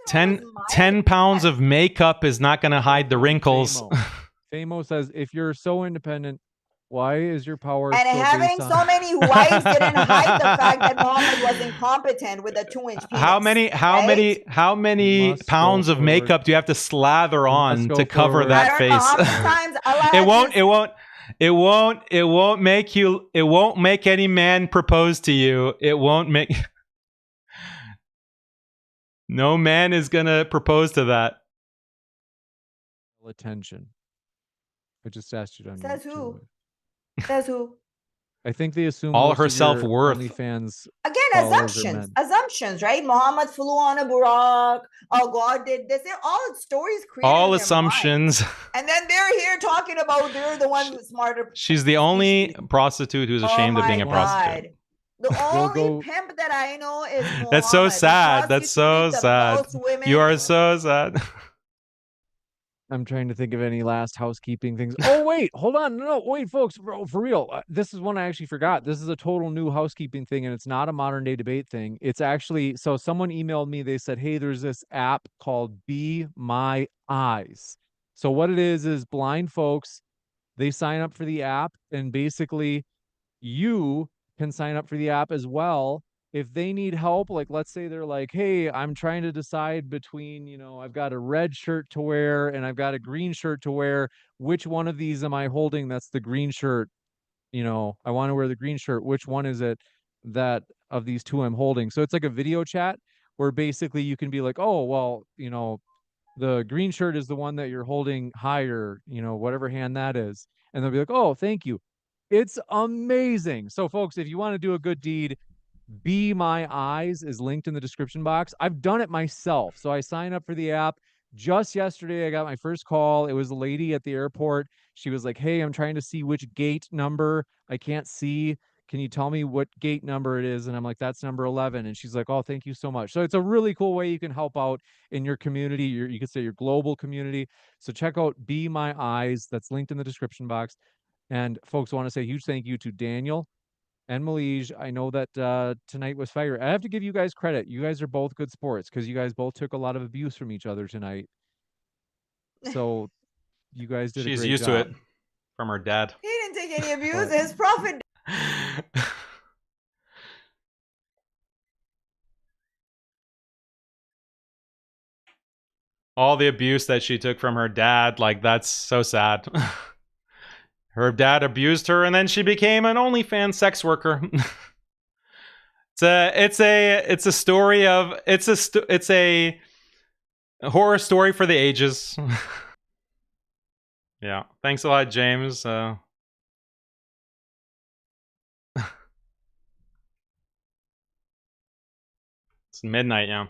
S3: 10 pounds of makeup is not going to hide the wrinkles.
S2: Famo says, if you're so independent, why is your power
S1: and having so many wives didn't hide the fact that Muhammad was incompetent with a 2-inch penis.
S3: How many pounds of makeup do you have to slather on to cover that face? It won't make any man propose to you. It won't make. No man is gonna propose to that.
S2: Attention. I just asked you to.
S1: Says who? Says who?
S2: I think they assume
S3: all her self-worth.
S2: OnlyFans
S1: again, assumptions, right? Muhammad flew on a Burak. Oh, God did this. They're all stories created.
S3: All assumptions.
S1: And then they're here talking about they're the one who's smarter.
S3: She's the only prostitute who's ashamed of being a prostitute.
S1: The only pimp that I know is Muhammad.
S3: That's so sad. That's so sad. You are so sad.
S2: I'm trying to think of any last housekeeping things. Oh, wait, hold on. No, wait, folks, for real. This is one I actually forgot. This is a total new housekeeping thing, and it's not a modern day debate thing. It's actually, so someone emailed me. They said, hey, there's this app called Be My Eyes. So what it is blind folks, they sign up for the app, and basically you can sign up for the app as well. If they need help, like let's say they're like, hey, I'm trying to decide between, you know, I've got a red shirt to wear and I've got a green shirt to wear. Which one of these am I holding? That's the green shirt. You know, I want to wear the green shirt. Which one is it that of these two I'm holding? So it's like a video chat where basically you can be like, oh, well, you know, the green shirt is the one that you're holding higher, you know, whatever hand that is. And they'll be like, oh, thank you. It's amazing. So, folks, if you want to do a good deed, Be My Eyes is linked in the description box. I've done it myself. So I signed up for the app. Just yesterday, I got my first call. It was a lady at the airport. She was like, hey, I'm trying to see which gate number I can't see. Can you tell me what gate number it is? And I'm like, that's number 11. And she's like, oh, thank you so much. So it's a really cool way you can help out in your community. You could say your global community. So check out Be My Eyes. That's linked in the description box. And folks, I want to say a huge thank you to Daniel and Malise. I know that tonight was fire. I have to give you guys credit. You guys are both good sports because you guys both took a lot of abuse from each other tonight. So you guys did a
S3: She's
S2: great
S3: used
S2: job.
S3: to it from her dad.
S1: He didn't take any abuse.
S2: But-
S1: His prophet.
S3: All the abuse that she took from her dad, like, that's so sad. Her dad abused her, and then she became an OnlyFans sex worker. It's a story of it's a horror story for the ages. Yeah, thanks a lot, James. It's midnight, yeah.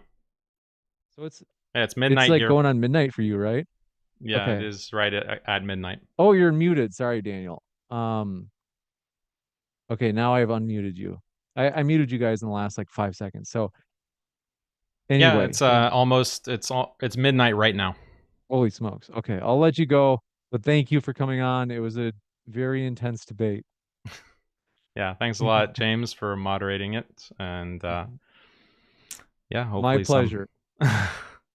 S2: So it's
S3: midnight
S2: like
S3: here.
S2: going on midnight for you, right?
S3: Yeah,
S2: okay.
S3: It is right at midnight.
S2: Oh, you're muted. Sorry, Daniel. Okay, now I've unmuted you. I muted you guys in the last like 5 seconds. So anyway,
S3: yeah, it's almost it's midnight right now.
S2: Holy smokes. Okay, I'll let you go. But thank you for coming on. It was a very intense debate.
S3: Yeah, thanks a lot, James, for moderating it. And yeah, hopefully
S2: my pleasure.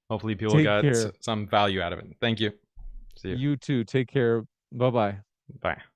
S3: Hopefully people
S2: Take
S3: got
S2: care.
S3: some value out of it. Thank you. See you.
S2: You too. Take care. Bye-bye.
S3: Bye.